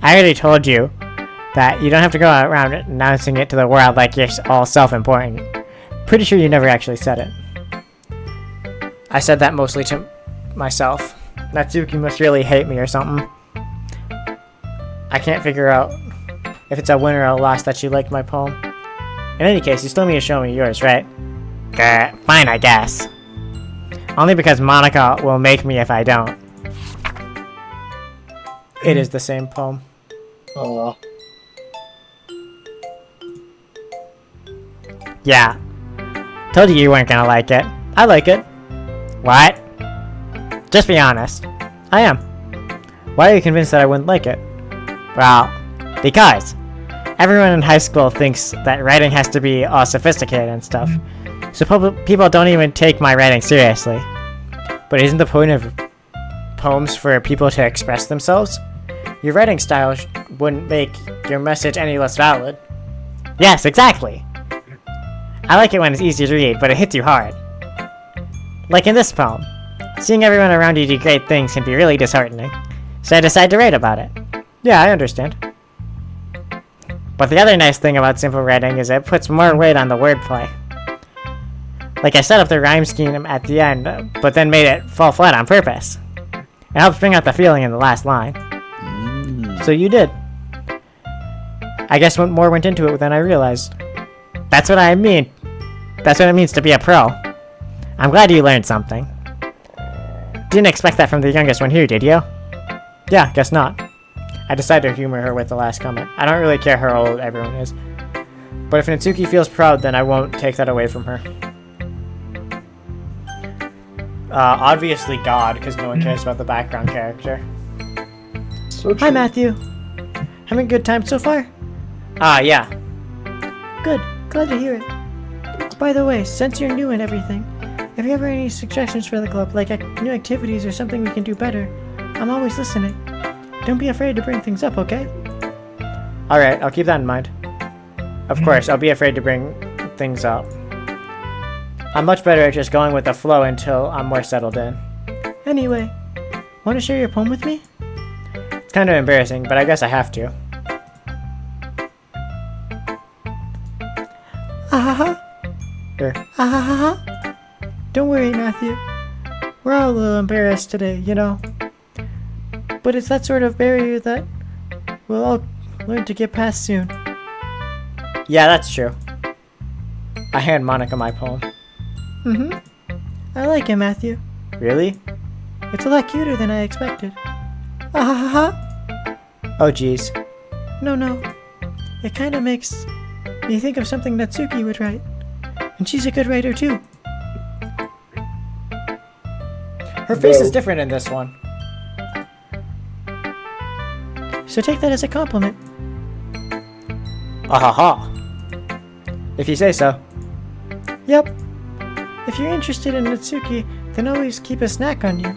I already told you that you don't have to go around announcing it to the world like you're all self-important. Pretty sure you never actually said it. I said that mostly to myself. Natsuki must really hate me or something. I can't figure out if it's a win or a loss that she liked my poem. In any case, you still need to show me yours, right? Fine, I guess. Only because Monica will make me if I don't. It is the same poem. Aw. Yeah. Told you weren't gonna like it. I like it. What? Just be honest. I am. Why are you convinced that I wouldn't like it? Well, because everyone in high school thinks that writing has to be all sophisticated and stuff. So people don't even take my writing seriously. But isn't the point of poems for people to express themselves? Your writing style wouldn't make your message any less valid. Yes, exactly. I like it when it's easy to read, but it hits you hard. Like in this poem. Seeing everyone around you do great things can be really disheartening. So I decided to write about it. Yeah, I understand. But the other nice thing about simple writing is it puts more weight on the wordplay. Like I set up the rhyme scheme at the end, but then made it fall flat on purpose. It helps bring out the feeling in the last line. So you did. I guess more went into it than I realized. That's what I mean. That's what it means to be a pro. I'm glad you learned something. Didn't expect that from the youngest one here, did you? Yeah, guess not. I decided to humor her with the last comment. I don't really care how old everyone is. But if Natsuki feels proud, then I won't take that away from her. Obviously God, because no one cares about the background character. So true. Hi, Matthew. Having a good time so far? Yeah. Good. Glad to hear it. By the way, since you're new and everything, if you ever any suggestions for the club, like new activities or something we can do better, I'm always listening. Don't be afraid to bring things up, okay? Alright, I'll keep that in mind. Of course, I'll be afraid to bring things up. I'm much better at just going with the flow until I'm more settled in. Anyway, want to share your poem with me? It's kind of embarrassing, but I guess I have to. Ahaha. Sure. Ahaha. Don't worry, Matthew. We're all a little embarrassed today, you know. But it's that sort of barrier that we'll all learn to get past soon. Yeah, that's true. I hand Monica my poem. Mm-hmm. I like it, Matthew. Really? It's a lot cuter than I expected. Ahaha. Oh geez. No. It kinda makes me think of something Natsuki would write. And she's a good writer too. Her face is Whoa. different in this one. So take that as a compliment. Ahaha. If you say so. Yep. If you're interested in Natsuki, then always keep a snack on you.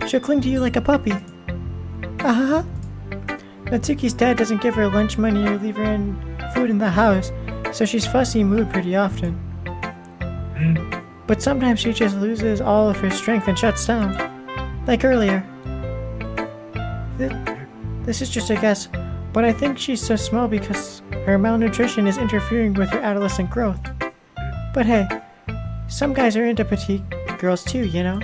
She'll cling to you like a puppy. Ahaha. Natsuki's dad doesn't give her lunch money or leave her in food in the house, so she's fussy mood pretty often. But sometimes she just loses all of her strength and shuts down. Like earlier. This is just a guess, but I think she's so small because her malnutrition is interfering with her adolescent growth. But hey, some guys are into petite girls too, you know?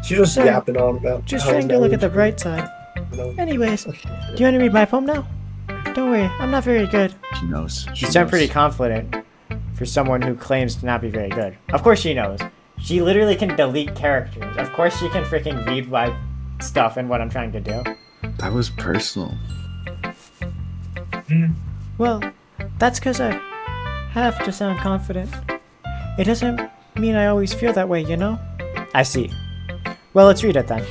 She's just Sorry. yapping on about. Just how trying to look at the knowledge- bright side. No. Anyways, do you want to read my poem now? Don't worry, I'm not very good. She knows. You sound pretty confident for someone who claims to not be very good. Of course she knows. She literally can delete characters. Of course she can freaking read my stuff and what I'm trying to do. That was personal. Well, that's because I have to sound confident. It doesn't mean I always feel that way, you know? I see. Well, let's read it then.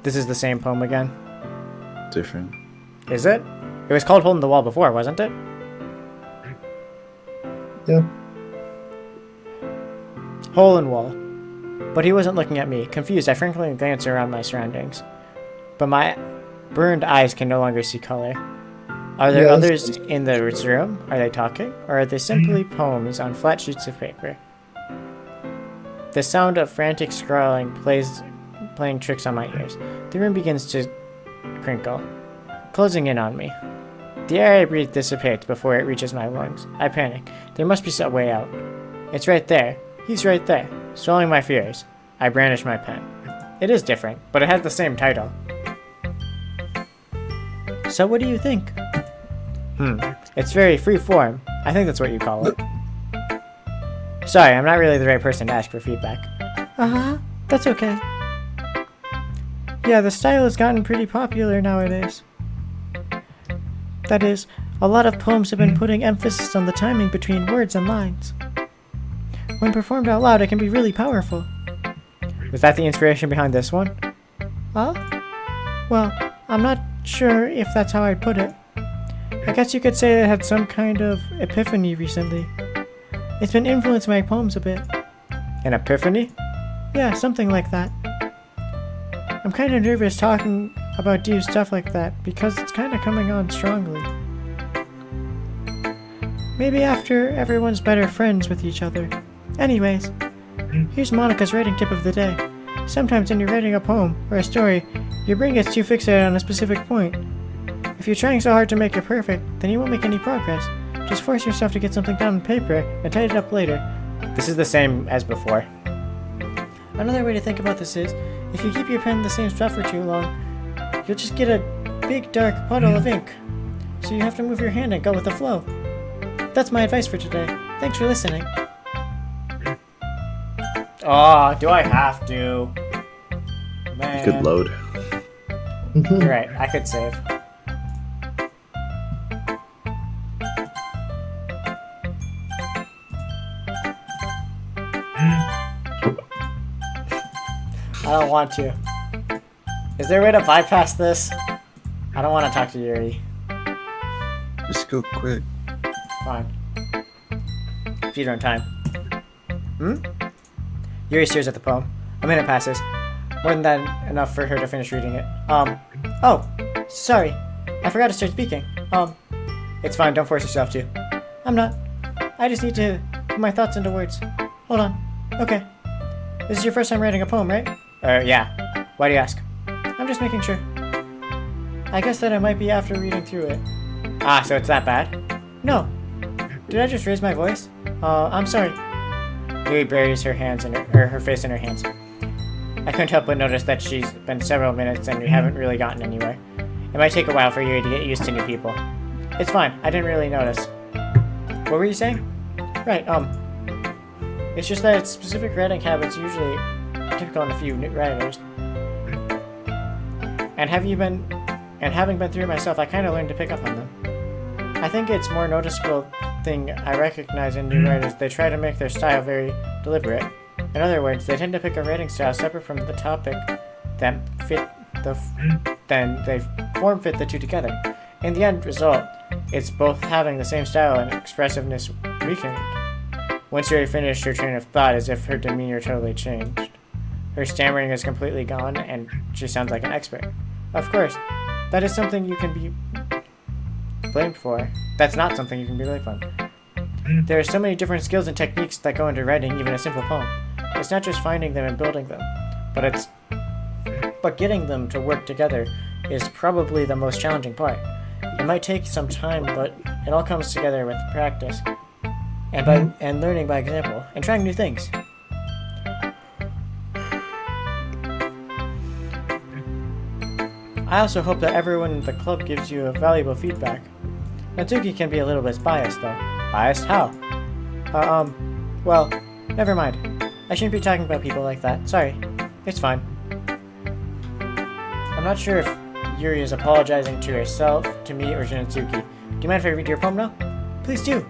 This is the same poem again. Different. Is it? It was called Hole in the Wall before, wasn't it? Yeah. Hole in wall. But he wasn't looking at me. Confused, I frankly glanced around my surroundings. But my burned eyes can no longer see color. Are there Yes. others in the room? Are they talking? Or are they simply poems on flat sheets of paper? The sound of frantic scrawling playing tricks on my ears. The room begins to crinkle, closing in on me. The air I breathe dissipates before it reaches my lungs. I panic. There must be some way out. It's right there. He's right there, swallowing my fears. I brandish my pen. It is different, but it has the same title. So what do you think? It's very free form. I think that's what you call it. Sorry, I'm not really the right person to ask for feedback. Uh-huh, that's okay. Yeah, the style has gotten pretty popular nowadays. That is, a lot of poems have been putting emphasis on the timing between words and lines. When performed out loud, it can be really powerful. Was that the inspiration behind this one? Huh? Well, I'm not sure if that's how I'd put it. I guess you could say it had some kind of epiphany recently. It's been influencing my poems a bit. An epiphany? Yeah, something like that. I'm kind of nervous talking about deep stuff like that because it's kind of coming on strongly. Maybe after everyone's better friends with each other. Anyways, here's Monica's writing tip of the day. Sometimes when you're writing a poem or a story, your brain gets too fixated on a specific point. If you're trying so hard to make it perfect, then you won't make any progress. Just force yourself to get something down on paper and tidy it up later. This is the same as before. Another way to think about this is, if you keep your pen in the same spot for too long, you'll just get a big dark puddle of ink. So you have to move your hand and go with the flow. That's my advice for today. Thanks for listening. Oh, do I have to? Man. You could load. You're right, I could save. I don't want to. Is there a way to bypass this? I don't want to talk to Yuri. Just go quick. Fine. Speedrun time. Yuri stares at the poem. A minute passes. More than that, enough for her to finish reading it. Oh, sorry. I forgot to start speaking. It's fine, don't force yourself to. I'm not. I just need to put my thoughts into words. Hold on. Okay. This is your first time writing a poem, right? Yeah. Why do you ask? I'm just making sure. I guess that I might be after reading through it. Ah, so it's that bad? No. Did I just raise my voice? I'm sorry. Yuri buries her hands in her face in her hands. I couldn't help but notice that she's been several minutes and we haven't really gotten anywhere. It might take a while for Yuri to get used to new people. It's fine, I didn't really notice. What were you saying? Right, It's just that its specific writing habits usually typical in a few new writers. And having been through it myself, I kind of learned to pick up on them. I think it's more noticeable thing I recognize in new writers. They try to make their style very deliberate. In other words, they tend to pick a writing style separate from the topic then they form fit the two together. In the end result, it's both having the same style and expressiveness weakened. Once you're finished, her train of thought as if her demeanor totally changed. Her stammering is completely gone, and she sounds like an expert. Of course, that is something you can be blamed for. That's not something you can be blamed for. There are so many different skills and techniques that go into writing even a simple poem. It's not just finding them and building them, but getting them to work together is probably the most challenging part. It might take some time, but it all comes together with practice and learning by example and trying new things. I also hope that everyone in the club gives you a valuable feedback. Natsuki can be a little bit biased, though. Biased? How? Well, never mind. I shouldn't be talking about people like that. Sorry. It's fine. I'm not sure if Yuri is apologizing to herself, to me, or to Natsuki. Do you mind if I read your poem now? Please do.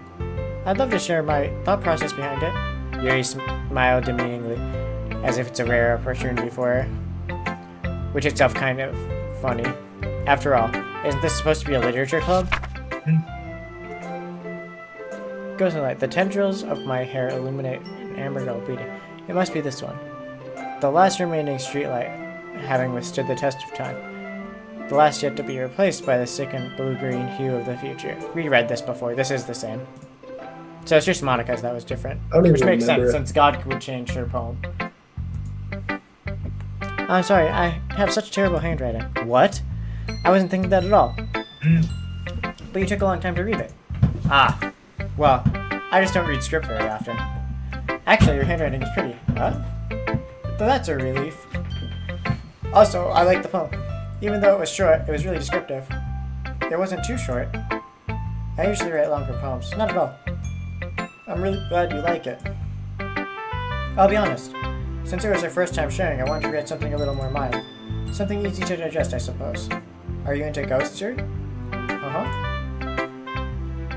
I'd love to share my thought process behind it. Yuri smiled demeaningly, as if it's a rare opportunity for her. Which itself kind of funny. After all, isn't this supposed to be a literature club? Goes in light. The tendrils of my hair illuminate an amber gold bleeding. It must be this one. The last remaining streetlight, having withstood the test of time. The last yet to be replaced by the sickened blue-green hue of the future. We read this before. This is the same. So it's just Monica's that was different. Which makes sense, since God would change her poem. I'm sorry, I have such terrible handwriting. What? I wasn't thinking that at all. But you took a long time to read it. Ah. Well, I just don't read script very often. Actually, your handwriting is pretty. Huh? So that's a relief. Also, I like the poem. Even though it was short, it was really descriptive. It wasn't too short. I usually write longer poems. Not at all. I'm really glad you like it. I'll be honest. Since it was our first time sharing, I wanted to write something a little more mild. Something easy to digest, I suppose. Are you into ghosts, Yuri? Uh-huh.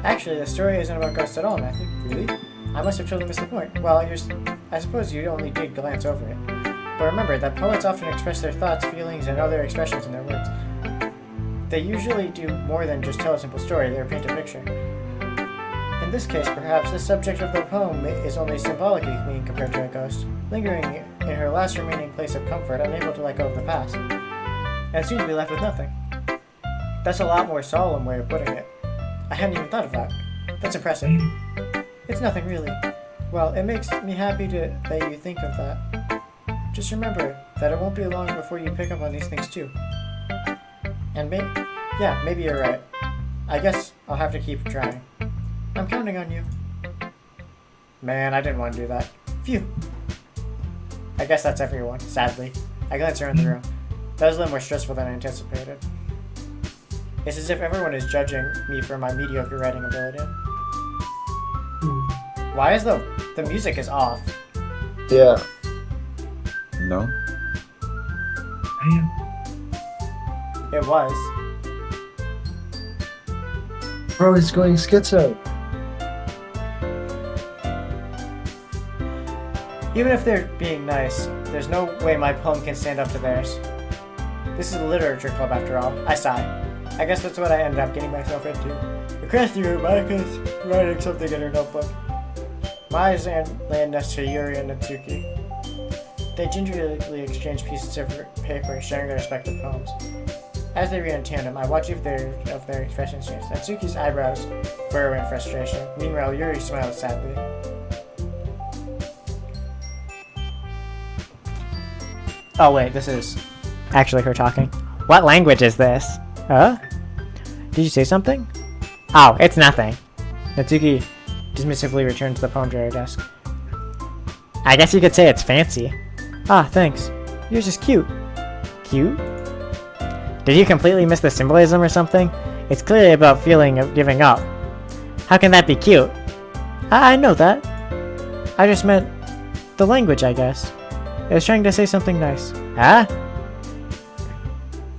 Actually, the story isn't about ghosts at all, Matthew. Really? I must have totally missed the point. Well, I suppose you only did glance over it. But remember that poets often express their thoughts, feelings, and other expressions in their words. They usually do more than just tell a simple story, they paint a picture. In this case, perhaps the subject of the poem is only symbolically clean compared to a ghost, lingering in her last remaining place of comfort, unable to let go of the past, and soon to be left with nothing. That's a lot more solemn way of putting it. I hadn't even thought of that. That's impressive. It's nothing really. Well, it makes me happy that you think of that. Just remember that it won't be long before you pick up on these things too. And maybe you're right. I guess I'll have to keep trying. I'm counting on you. Man, I didn't want to do that. Phew. I guess that's everyone, sadly. I glance around the room. That was a little more stressful than I anticipated. It's as if everyone is judging me for my mediocre writing ability. Why is the music is off? Yeah. No? It was. Bro, he's going schizo. Even if they're being nice, there's no way my poem can stand up to theirs. This is a literature club after all. I sigh. I guess that's what I ended up getting myself into. Across the room, Monica's writing something in her notebook. My eyes land next to Yuri and Natsuki. They gingerly exchange pieces of paper, sharing their respective poems. As they read in tandem, I watch if their expressions change. Natsuki's eyebrows furrow in frustration. Meanwhile, Yuri smiles sadly. Oh wait, this is actually her talking. What language is this? Huh? Did you say something? Oh, it's nothing. Natsuki dismissively returned to the poem to her desk. I guess you could say it's fancy. Ah, thanks. Yours is cute. Cute? Did you completely miss the symbolism or something? It's clearly about feeling of giving up. How can that be cute? I know that. I just meant the language, I guess. I was trying to say something nice. Huh?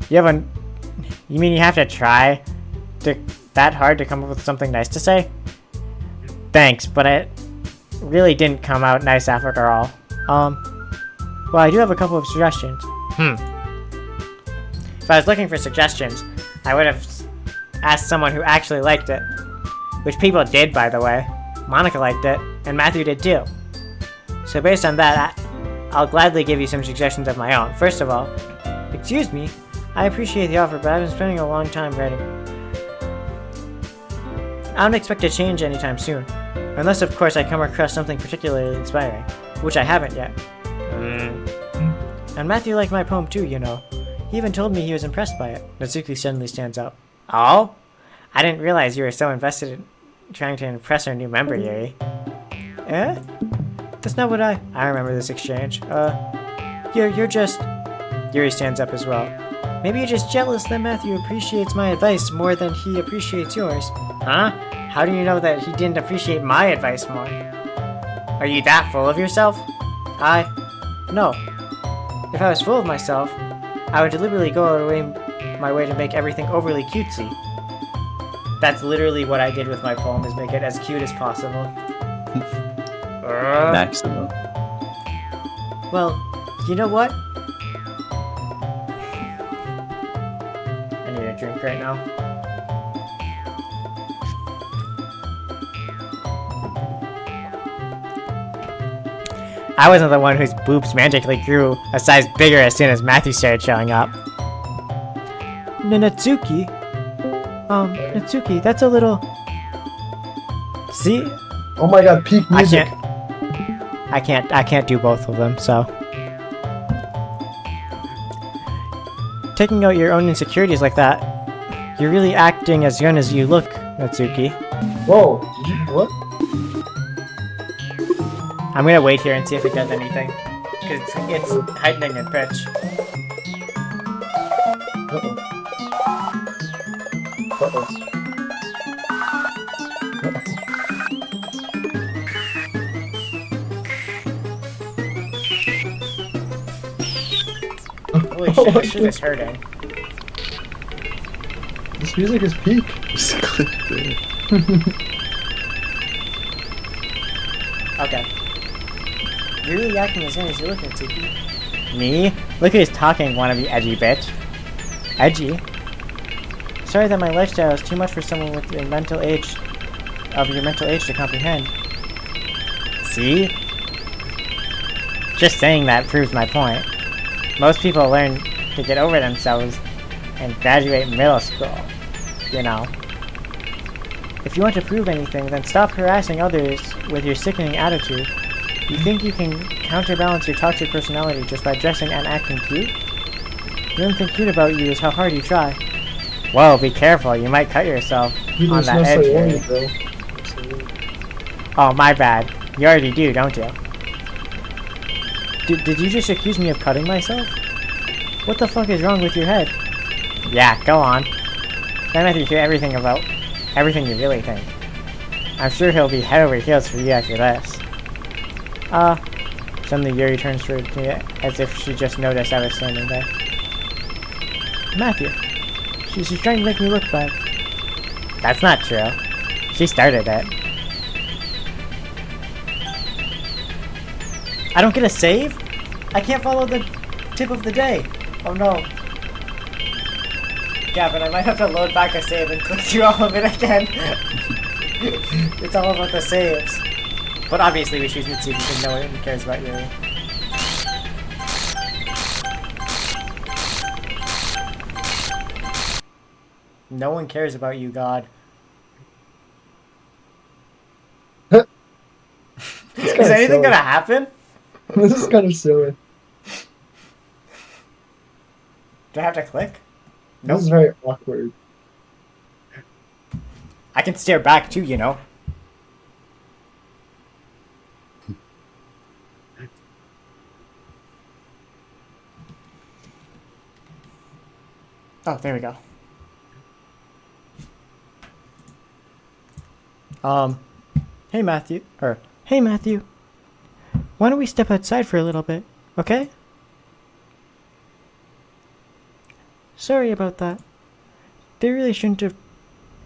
You mean you have to try that hard to come up with something nice to say? Thanks, but it really didn't come out nice after all. Well, I do have a couple of suggestions. If I was looking for suggestions, I would have asked someone who actually liked it. Which people did, by the way. Monica liked it, and Matthew did too. So based on that, I'll gladly give you some suggestions of my own. First of all, excuse me, I appreciate the offer, but I've been spending a long time writing. I don't expect to change anytime soon. Unless, of course, I come across something particularly inspiring, which I haven't yet. And Matthew liked my poem too, you know. He even told me he was impressed by it. Natsuki suddenly stands up. Oh? I didn't realize you were so invested in trying to impress our new member, Yuri. Eh? That's not what I remember this exchange. You're just... Yuri stands up as well. Maybe you're just jealous that Matthew appreciates my advice more than he appreciates yours. Huh? How do you know that he didn't appreciate my advice more? Are you that full of yourself? No. If I was full of myself, I would deliberately go out of my way to make everything overly cutesy. That's literally what I did with my poem, is make it as cute as possible. Maximum. Well, you know what? I need a drink right now. I wasn't the one whose boobs magically grew a size bigger as soon as Matthew started showing up. Natsuki? Natsuki, that's a little... See? Oh my god, peak music. I can't do both of them, so... Taking out your own insecurities like that, you're really acting as young as you look, Natsuki. Whoa, what? I'm gonna wait here and see if it does anything. Because it's heightening in pitch. Uh-oh. Holy shit, this shit is hurting. This music is peak. Just click there. Okay. You're really acting as young as you look, Natsuki. Me? Look who's talking, wannabe edgy bitch. Edgy? Sorry that my lifestyle is too much for someone with your mental age to comprehend. See? Just saying that proves my point. Most people learn to get over themselves and graduate middle school, you know. If you want to prove anything, then stop harassing others with your sickening attitude. You think you can counterbalance your toxic personality just by dressing and acting cute? The only thing cute about you is how hard you try. Whoa, be careful, you might cut yourself on that edge area. Oh, my bad. You already do, don't you? Did you just accuse me of cutting myself? What the fuck is wrong with your head? Yeah, go on. Let Matthew hear everything you really think. I'm sure he'll be head over heels for you after this. Suddenly Yuri turns towards me as if she just noticed I was standing there. Matthew, she's trying to make me look bad. That's not true. She started it. I don't get a save? I can't follow the tip of the day. Oh no. Yeah, but I might have to load back a save and click through all of it again. It's all about the saves. But obviously we choose Natsuki because no one cares about Yuri. No one cares about you, God. Is anything gonna happen? This is kind of silly. Do I have to click? Nope. This is very awkward. I can stare back too, you know. Oh, there we go. Hey Matthew. Why don't we step outside for a little bit, okay? Sorry about that. They really shouldn't have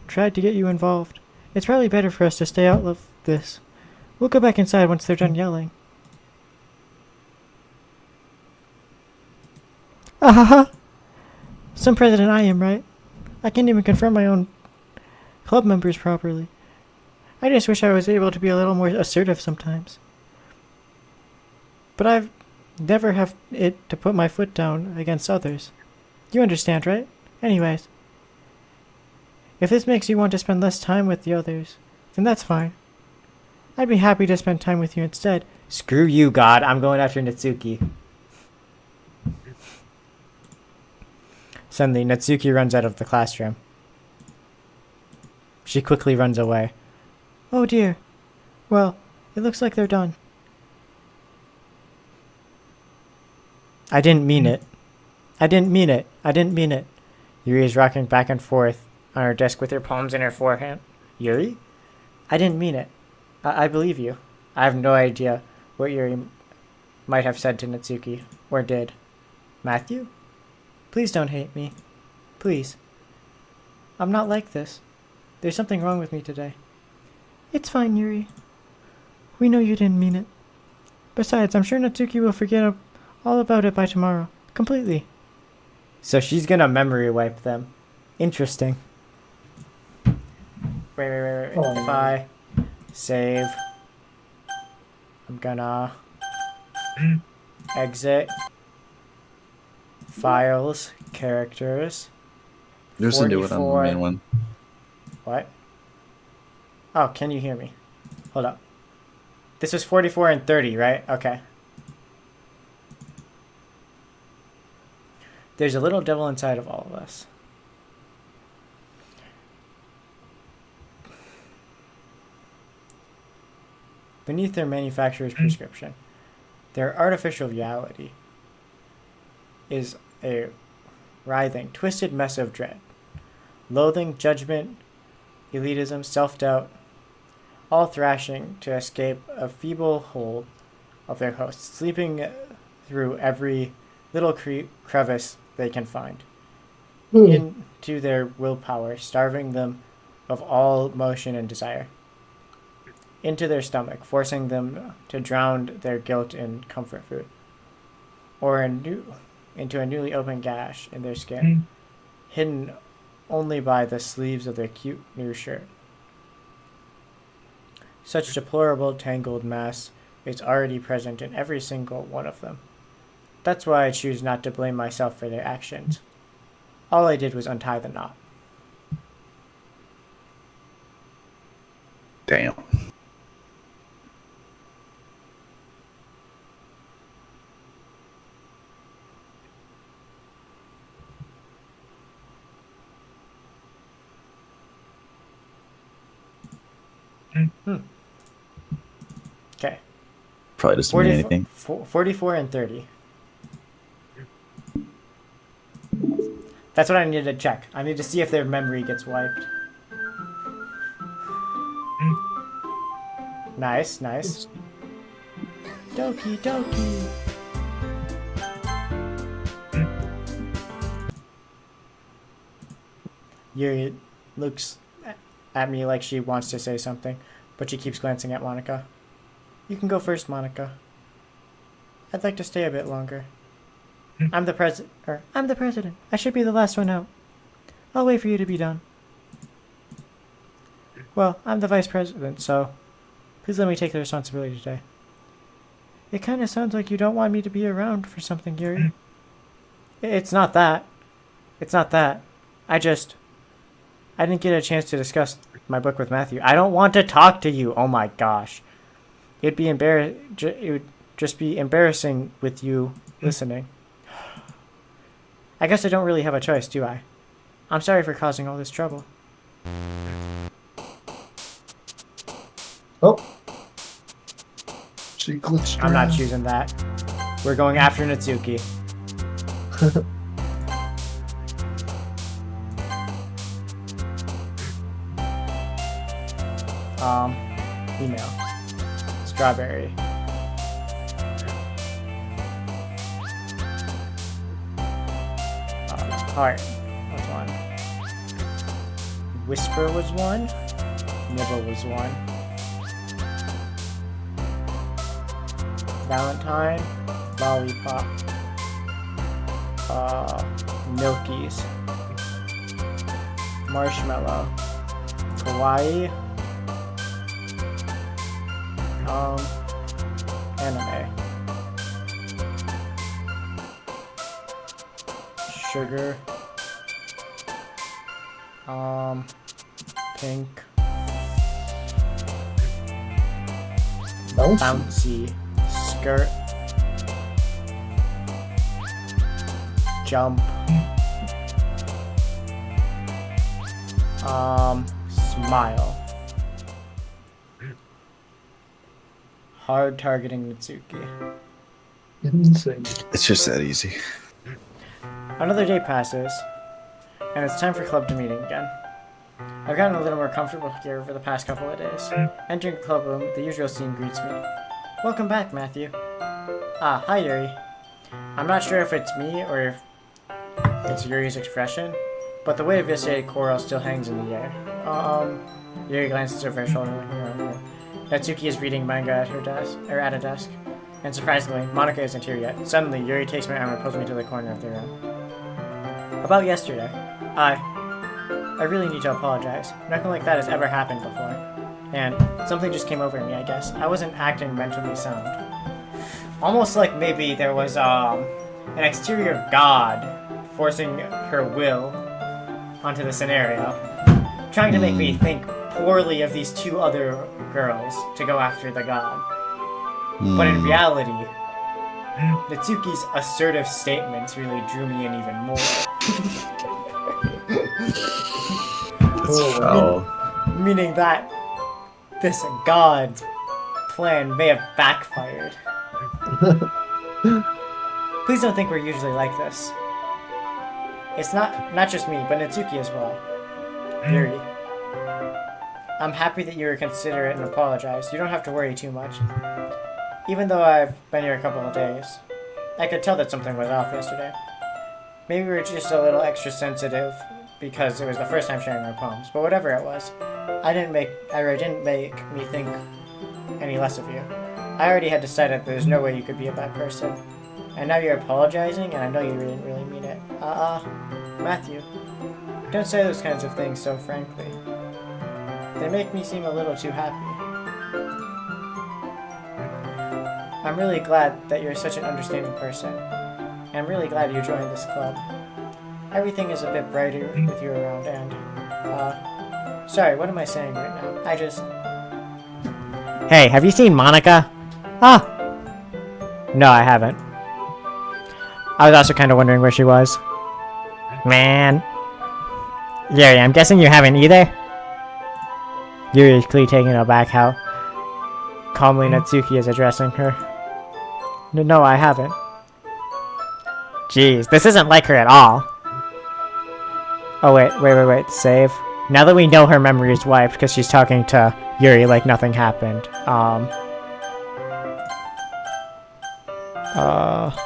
tried to get you involved. It's probably better for us to stay out of this. We'll go back inside once they're done yelling. Ahaha! Some president I am, right? I can't even confront my own club members properly. I just wish I was able to be a little more assertive sometimes. But I've never have it to put my foot down against others. You understand, right? Anyways. If this makes you want to spend less time with the others, then that's fine. I'd be happy to spend time with you instead. Screw you, God. I'm going after Natsuki. Suddenly, Natsuki runs out of the classroom. She quickly runs away. Oh dear. Well, it looks like they're done. I didn't mean it. I didn't mean it. I didn't mean it. Yuri is rocking back and forth on her desk with her palms in her forehead. Yuri? I didn't mean it. I believe you. I have no idea what Yuri might have said to Natsuki, or did. Matthew? Please don't hate me. Please. I'm not like this. There's something wrong with me today. It's fine, Yuri. We know you didn't mean it. Besides, I'm sure Natsuki will forget all about it by tomorrow. Completely. So she's gonna memory wipe them. Interesting. Wait. Oh. If I save, I'm gonna exit, files, characters. There's a new one on the 44. main one. What? Oh, can you hear me? Hold up. This was 44 and 30, right? Okay. There's a little devil inside of all of us. Beneath their manufacturer's prescription, their artificial reality is a writhing, twisted mess of dread, loathing, judgment, elitism, self-doubt, all thrashing to escape a feeble hold of their hosts, sleeping through every little crevice they can find, into their willpower, starving them of all motion and desire, into their stomach, forcing them to drown their guilt in comfort food, or into a newly opened gash in their skin, hidden only by the sleeves of their cute new shirt. Such deplorable tangled mass is already present in every single one of them. That's why I choose not to blame myself for their actions. All I did was untie the knot. Damn. Okay. Probably doesn't mean anything. 44 and 30. That's what I needed to check. I need to see if their memory gets wiped. Nice. Doki Doki. Yuri looks at me like she wants to say something, but she keeps glancing at Monika. You can go first, Monika. I'd like to stay a bit longer. I'm the president. I should be the last one out. I'll wait for you to be done. Well, I'm the vice president, so please let me take the responsibility today. It kind of sounds like you don't want me to be around for something, Yuri. It's not that. I didn't get a chance to discuss my book with Matthew. I don't want to talk to you. Oh my gosh. It would just be embarrassing with you listening. I guess I don't really have a choice, do I? I'm sorry for causing all this trouble. Oh. She glitched I'm not around. choosing that. We're going after Natsuki. Email. Strawberry. Heart was one. Whisper was one. Nibble was one. Valentine. Lollipop. Milkies. Marshmallow. Kawaii. Anime. Sugar. Pink. Bouncy. Skirt. Jump. Smile. Hard targeting Natsuki. Insane. It's just that easy. Another day passes, and it's time for club to meeting again. I've gotten a little more comfortable here over the past couple of days. Entering the club room, the usual scene greets me. Welcome back, Matthew. Ah, hi Yuri. I'm not sure if it's me or if it's Yuri's expression, but the weight of yesterday's quarrel still hangs in the air. Yuri glances over her shoulder, looking around her. Natsuki is reading manga at her desk, or at a desk, and surprisingly, Monica isn't here yet. Suddenly, Yuri takes my arm and pulls me to the corner of the room. About yesterday, I really need to apologize. Nothing like that has ever happened before, and something just came over me, I guess. I wasn't acting mentally sound. Almost like maybe there was an exterior god forcing her will onto the scenario, trying to make me think poorly of these two other girls to go after the god. But in reality, Natsuki's assertive statements really drew me in even more. Meaning that this god's plan may have backfired. Please don't think we're usually like this. It's not just me, but Natsuki as well. Yuri. I'm happy that you were considerate and apologized. You don't have to worry too much. Even though I've been here a couple of days, I could tell that something was off yesterday. Maybe we were just a little extra sensitive because it was the first time sharing our poems, but whatever it was, it didn't make me think any less of you. I already had decided there's no way you could be a bad person. And now you're apologizing, and I know you didn't really mean it. Matthew, don't say those kinds of things so frankly. They make me seem a little too happy. I'm really glad that you're such an understanding person. And I'm really glad you joined this club. Everything is a bit brighter with you around, and, sorry, what am I saying right now? Hey, have you seen Monica? No, I haven't. I was also kind of wondering where she was. Man. Yuri, I'm guessing you haven't either? Yuri is clearly taken aback how calmly Natsuki is addressing her. No, I haven't. Jeez, this isn't like her at all. Oh, wait, save. Now that we know her memory is wiped because she's talking to Yuri like nothing happened.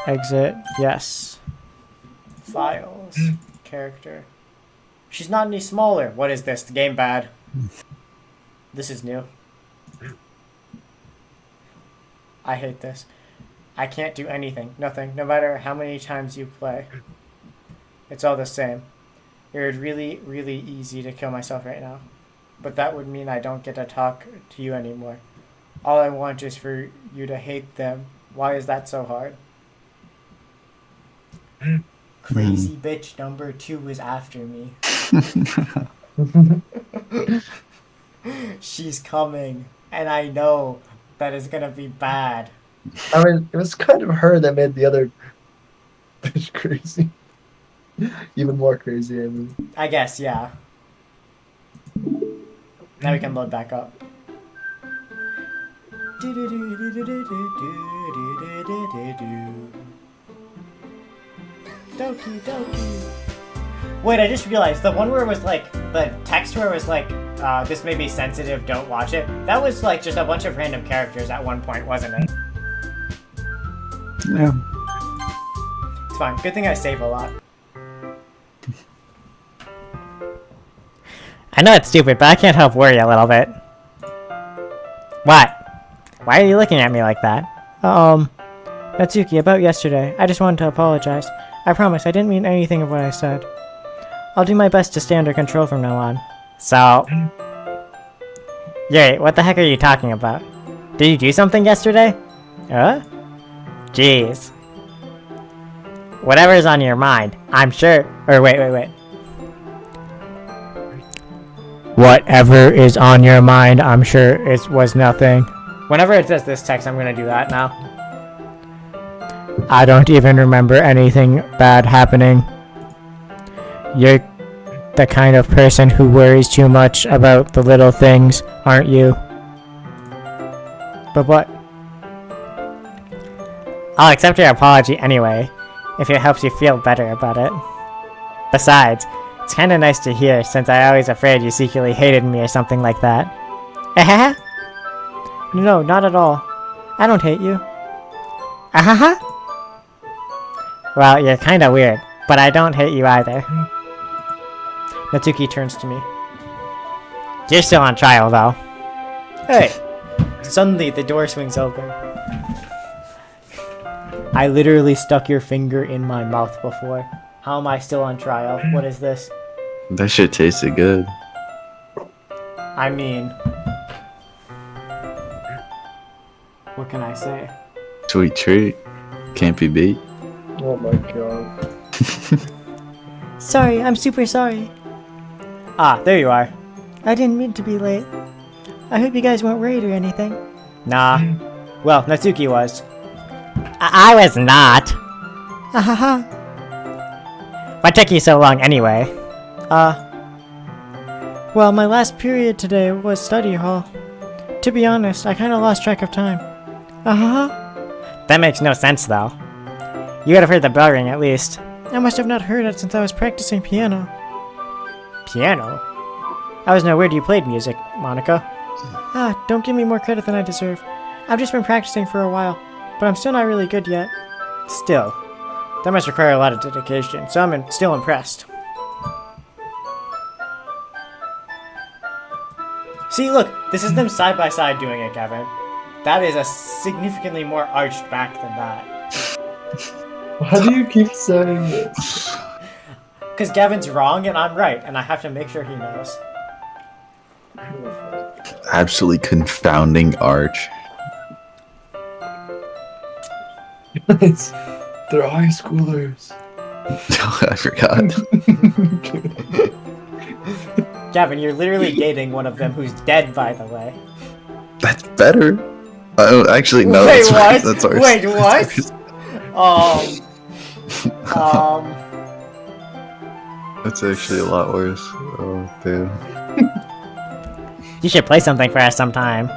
Exit, yes. Files, character. She's not any smaller. What is this? The game bad. This is new. I hate this. I can't do anything. Nothing. No matter how many times you play. It's all the same. It would really, really easy to kill myself right now. But that would mean I don't get to talk to you anymore. All I want is for you to hate them. Why is that so hard? Crazy bitch number 2 is after me. She's coming. And I know that it's gonna be bad. I mean, it was kind of her that made the other bitch crazy. Even more crazy, I mean. I guess, yeah. Now we can load back up. Doki Doki. Wait, I just realized the one where it was like, the text where it was like, this may be sensitive, don't watch it. That was like just a bunch of random characters at one point, wasn't it? Yeah. It's fine. Good thing I save a lot. I know it's stupid, but I can't help worry a little bit. What? Why are you looking at me like that? Natsuki, about yesterday, I just wanted to apologize. I promise I didn't mean anything of what I said. I'll do my best to stay under control from now on. So... Yuri, what the heck are you talking about? Did you do something yesterday? Jeez. Whatever's on your mind, I'm sure... Or wait. Whatever is on your mind, I'm sure it was nothing. Whenever it does this text, I'm gonna do that now. I don't even remember anything bad happening. You're the kind of person who worries too much about the little things, aren't you? But what? I'll accept your apology anyway, if it helps you feel better about it. Besides, it's kinda nice to hear, since I always afraid you secretly hated me or something like that. No, not at all. I don't hate you. Well, you're kinda weird, but I don't hate you either. Natsuki turns to me. You're still on trial, though. Hey! Suddenly, the door swings open. I literally stuck your finger in my mouth before. How am I still on trial? What is this? That shit tasted good. I mean... What can I say? Sweet treat. Can't be beat. Oh my god. Sorry, I'm super sorry. Ah, there you are. I didn't mean to be late. I hope you guys weren't worried or anything. Nah. Well, Natsuki was. I was not. What took you so long anyway? Well, my last period today was study hall. To be honest, I kinda lost track of time. That makes no sense, though. You would have heard the bell ring at least. I must have not heard it since I was practicing piano. Piano? I was nowhere you played music, Monica. Don't give me more credit than I deserve. I've just been practicing for a while, but I'm still not really good yet. Still. That must require a lot of dedication, so I'm still impressed. See, look, this is them side by side doing it, Kevin. That is a significantly more arched back than that. Why do you keep saying this? Because Gavin's wrong and I'm right, and I have to make sure he knows. Absolutely confounding arch. Guys, they're high schoolers. I forgot. Gavin, you're literally dating one of them who's dead, by the way. That's better. Actually, no. Wait, that's what? Worse. That's worse. Wait, what? That's actually a lot worse. Oh, damn. You should play something for us sometime.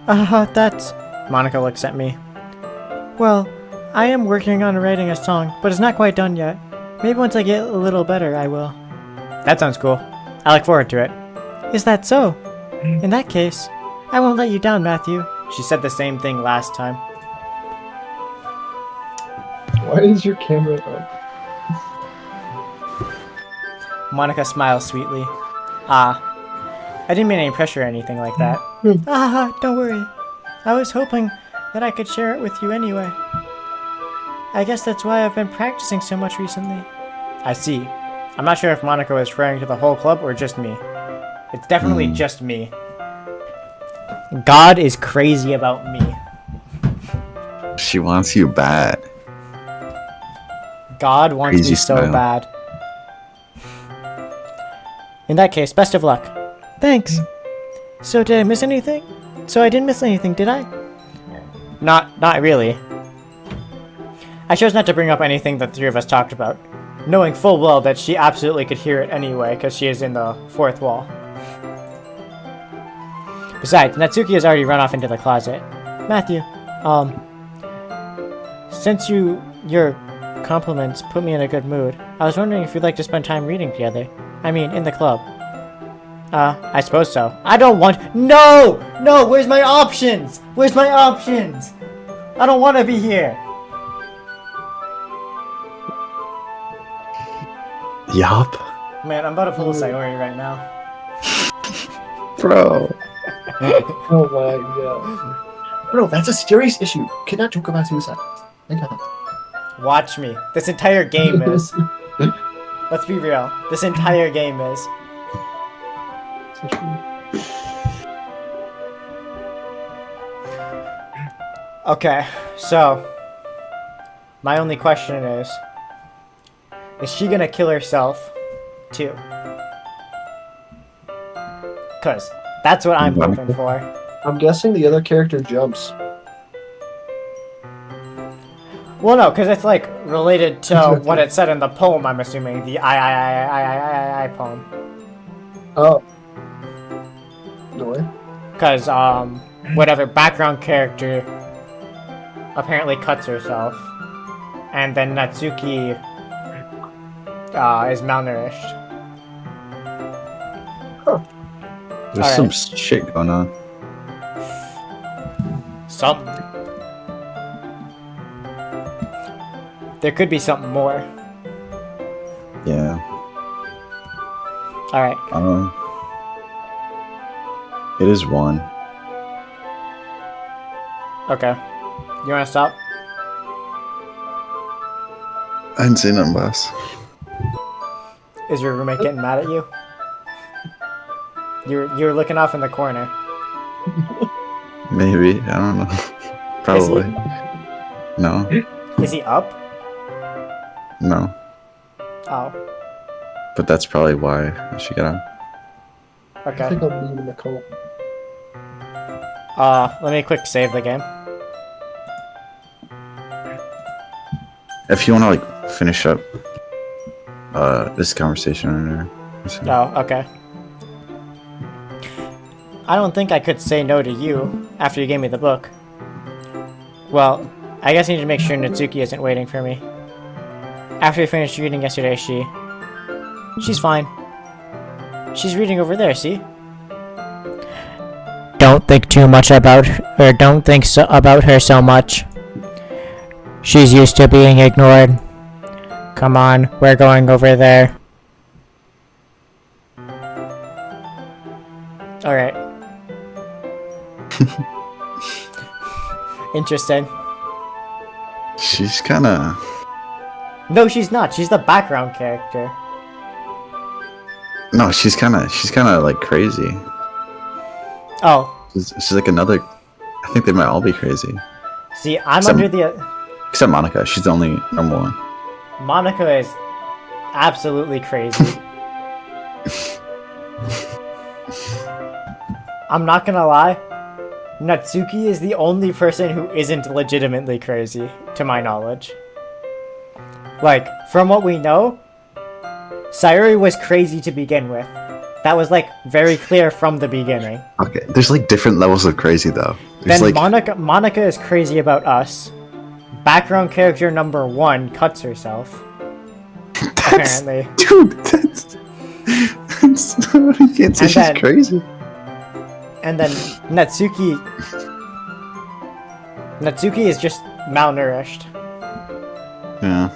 That's... Monica looks at me. Well, I am working on writing a song, but it's not quite done yet. Maybe once I get a little better, I will. That sounds cool. I look forward to it. Is that so? In that case, I won't let you down, Matthew. She said the same thing last time. Why is your camera on? Monica smiles sweetly. I didn't mean any pressure or anything like that. Don't worry. I was hoping that I could share it with you anyway. I guess that's why I've been practicing so much recently. I see. I'm not sure if Monica was referring to the whole club or just me. It's definitely just me. God is crazy about me. She wants you bad. God wants Crazy me so style. bad. In that case, best of luck. Thanks. So did I miss anything? So I didn't miss anything, did I? Not really. I chose not to bring up anything that the three of us talked about, knowing full well that she absolutely could hear it anyway because she is in the fourth wall. Besides, Natsuki has already run off into the closet. Matthew, Since your compliments put me in a good mood, I was wondering if you'd like to spend time reading together. I mean, in the club. I suppose so. I don't want— No! No! Where's my options? Where's my options? I don't want to be here! Yup. Man, I'm about to pull a Sayori right now. Bro. Oh my god. Bro, that's a serious issue. You cannot joke about suicide. I know. Watch me. This entire game is. Let's be real. This entire game is. So true. Okay, so. My only question is she gonna kill herself, too? Because that's what I'm hoping for. I'm guessing the other character jumps. Well, no, because it's like related to what it said in the poem. I'm assuming the I poem. Oh. No way. Because whatever background character apparently cuts herself, and then Natsuki is malnourished. There's some shit going on. Something. There could be something more. Yeah. Alright. It is one. Okay. You wanna stop? I didn't say nothing, boss. Is your roommate getting mad at you? You're looking off in the corner. Maybe. I don't know. Probably. No. Is he up? No. Oh. But that's probably why she got on. I Okay. think I'm leaving the cult. Let me quick save the game. If you want to like finish up this conversation or something. Oh, okay. I don't think I could say no to you after you gave me the book. Well, I guess I need to make sure Natsuki isn't waiting for me. After we finished reading yesterday, she's fine. She's reading over there, see? Don't think too much about her, or don't think about her so much. She's used to being ignored. Come on, we're going over there. Alright. Interesting. She's kind of. No, she's not. She's the background character. No, she's kind of like crazy. Oh. She's like another. I think they might all be crazy. See, I'm Except- under the... Except Monica. She's the only normal one. Monica is absolutely crazy. I'm not gonna lie. Natsuki is the only person who isn't legitimately crazy, to my knowledge. Like, from what we know, Sayuri was crazy to begin with. That was, like, very clear from the beginning. Okay, there's like different levels of crazy though. There's Then like Monica is crazy about us. Background character number 1 cuts herself. that's, Apparently. dude, that's you can't say And she's then- crazy. And then Natsuki is just malnourished, Yeah.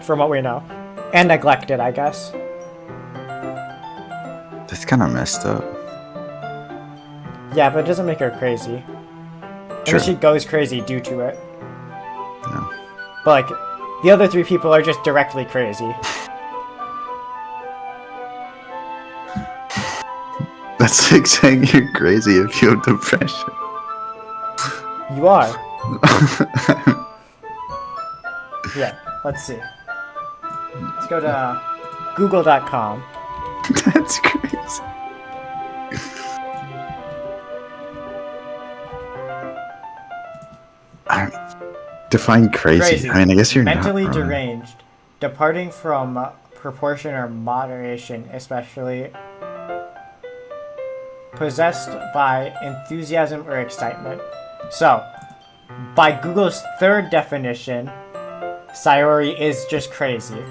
from what we know. And neglected, I guess. That's kind of messed up. Yeah, but it doesn't make her crazy. True. And she goes crazy due to it. Yeah. But, like, the other 3 people are just directly crazy. That's like saying you're crazy if you have depression. You are. Yeah, let's see. Let's go to google.com. That's crazy. Define crazy. I mean, I guess you're mentally not wrong. deranged, departing from proportion or moderation, especially possessed by enthusiasm or excitement. So, by Google's third definition, Sayori is just crazy.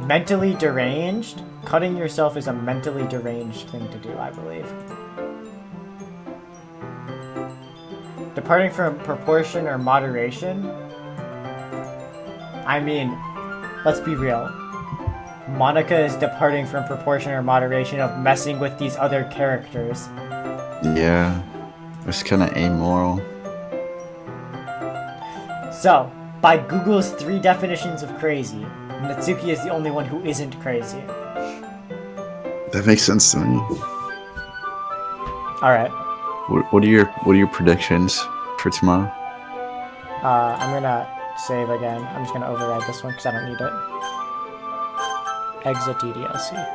Mentally deranged? Cutting yourself is a mentally deranged thing to do, I believe. Departing from proportion or moderation? I mean, let's be real. Monica is departing from proportion or moderation of messing with these other characters. Yeah. It's kind of amoral. So, by Google's 3 definitions of crazy, Natsuki is the only one who isn't crazy. That makes sense to me. Alright, What are your predictions for tomorrow? I'm gonna save again. I'm just gonna override this one because I don't need it. Exit DDLC.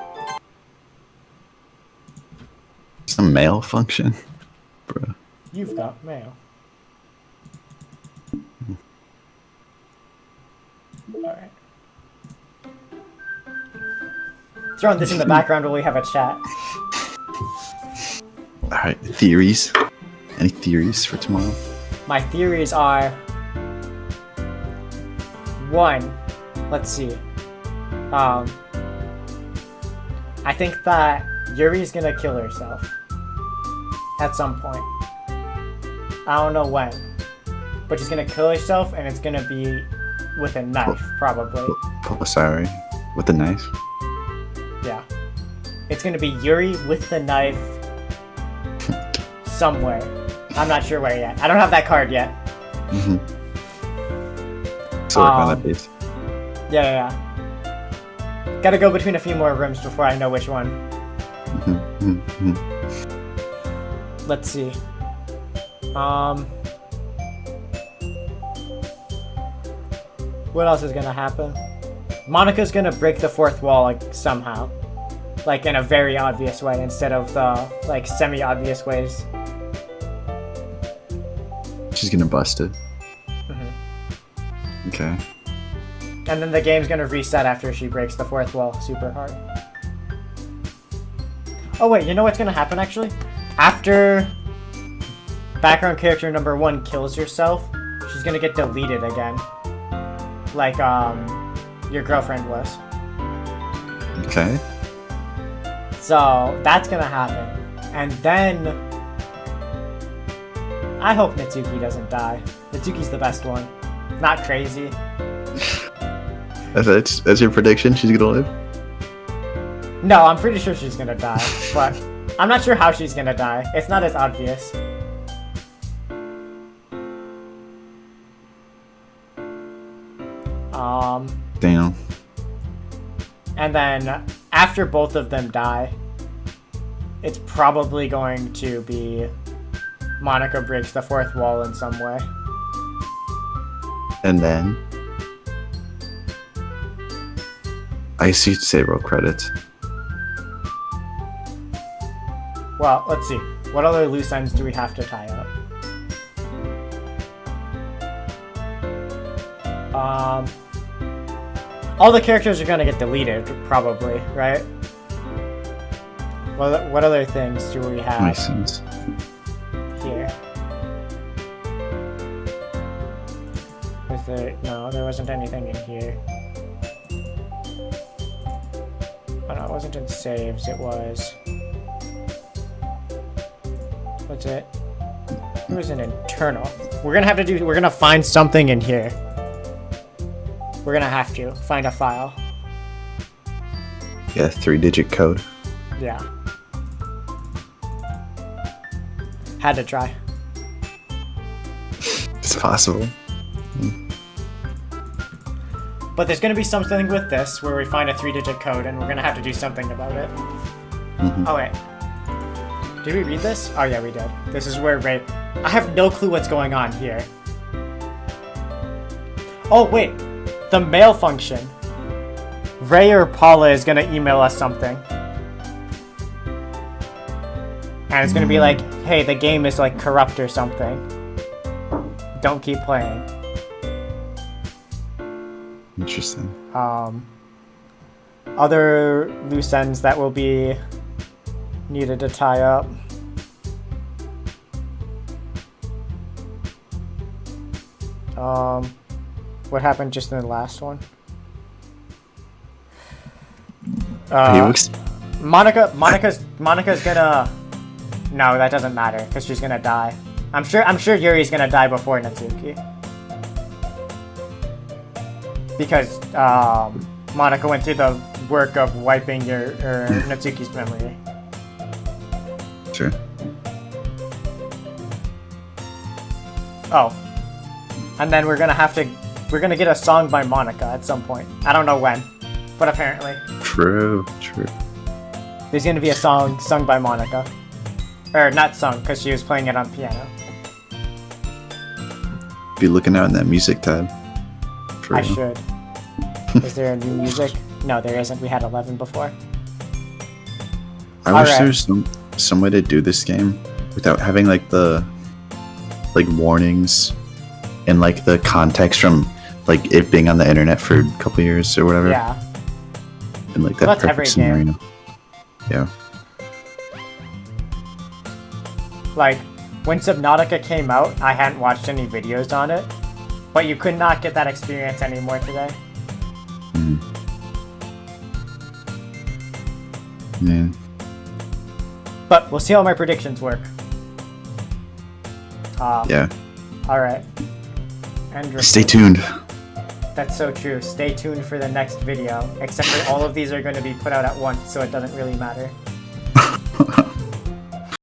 It's a mail function, bro. You've got mail. Alright. Throwing this in the background while we have a chat. All right, theories. Any theories for tomorrow? My theories are... 1. Let's see. I think that Yuri's gonna kill herself. At some point. I don't know when. But she's gonna kill herself and it's gonna be with a knife, probably. Sorry, with the knife. Yeah. It's gonna be Yuri with the knife somewhere. I'm not sure where yet. I don't have that card yet. Mm-hmm. So work on that piece. Yeah. Gotta go between a few more rooms before I know which one. Mm-hmm. Let's see. What else is gonna happen? Monica's gonna break the 4th wall, like, somehow. Like, in a very obvious way, instead of the, like, semi-obvious ways. She's gonna bust it. Mm-hmm. Okay. And then the game's gonna reset after she breaks the 4th wall super hard. Oh wait, you know what's gonna happen actually? After background character number 1 kills herself, she's gonna get deleted again. Like, your girlfriend was. Okay. So, that's gonna happen. And then... I hope Natsuki doesn't die. Natsuki's the best one. Not crazy. That's your prediction? She's gonna live? No, I'm pretty sure she's gonna die. But I'm not sure how she's gonna die. It's not as obvious. Damn. And then after both of them die, it's probably going to be Monica breaks the 4th wall in some way. And then I see you'd say roll credits. Well, let's see. What other loose ends do we have to tie up? All the characters are gonna get deleted, probably, right? What other things do we have Makes sense. here? Was there... No, there wasn't anything in here. Oh no, it wasn't in saves, it was... What's it? It was an internal. We're gonna find something in here. We're gonna have to find a file. Yeah, 3-digit code. Yeah. Had to try. It's possible. But there's gonna be something with this where we find a 3-digit code and we're gonna have to do something about it. Mm-hmm. Oh wait. Did we read this? Oh yeah, we did. This is where Ray... I have no clue what's going on here. Oh wait. The mail function. Ray or Paula is gonna email us something. And it's gonna be like, hey, the game is like corrupt or something. Don't keep playing. Interesting. Other loose ends that will be needed to tie up. What happened just in the last one? Monica's gonna... No, that doesn't matter, because she's gonna die. I'm sure Yuri's gonna die before Natsuki. Because, Monica went through the work of wiping your Natsuki's memory. Sure. Oh. And then we're gonna get a song by Monica at some point. I don't know when, but apparently. True. There's gonna be a song sung by Monica. Or not sung, because she was playing it on piano. Be looking out in that music tab. For I real. should. Is there a new music? No, there isn't. We had 11 before. I wish Alright. there's some way to do this game without having like the warnings and like the context from like it being on the internet for a couple years or whatever. Yeah. And like that Well, that's every perfect game. scenario. Yeah. Like, when Subnautica came out, I hadn't watched any videos on it. But you could not get that experience anymore today. Yeah. But we'll see how my predictions work. Yeah. Alright. And Stay tuned. That's so true. Stay tuned for the next video. Except for all of these are going to be put out at once, so it doesn't really matter.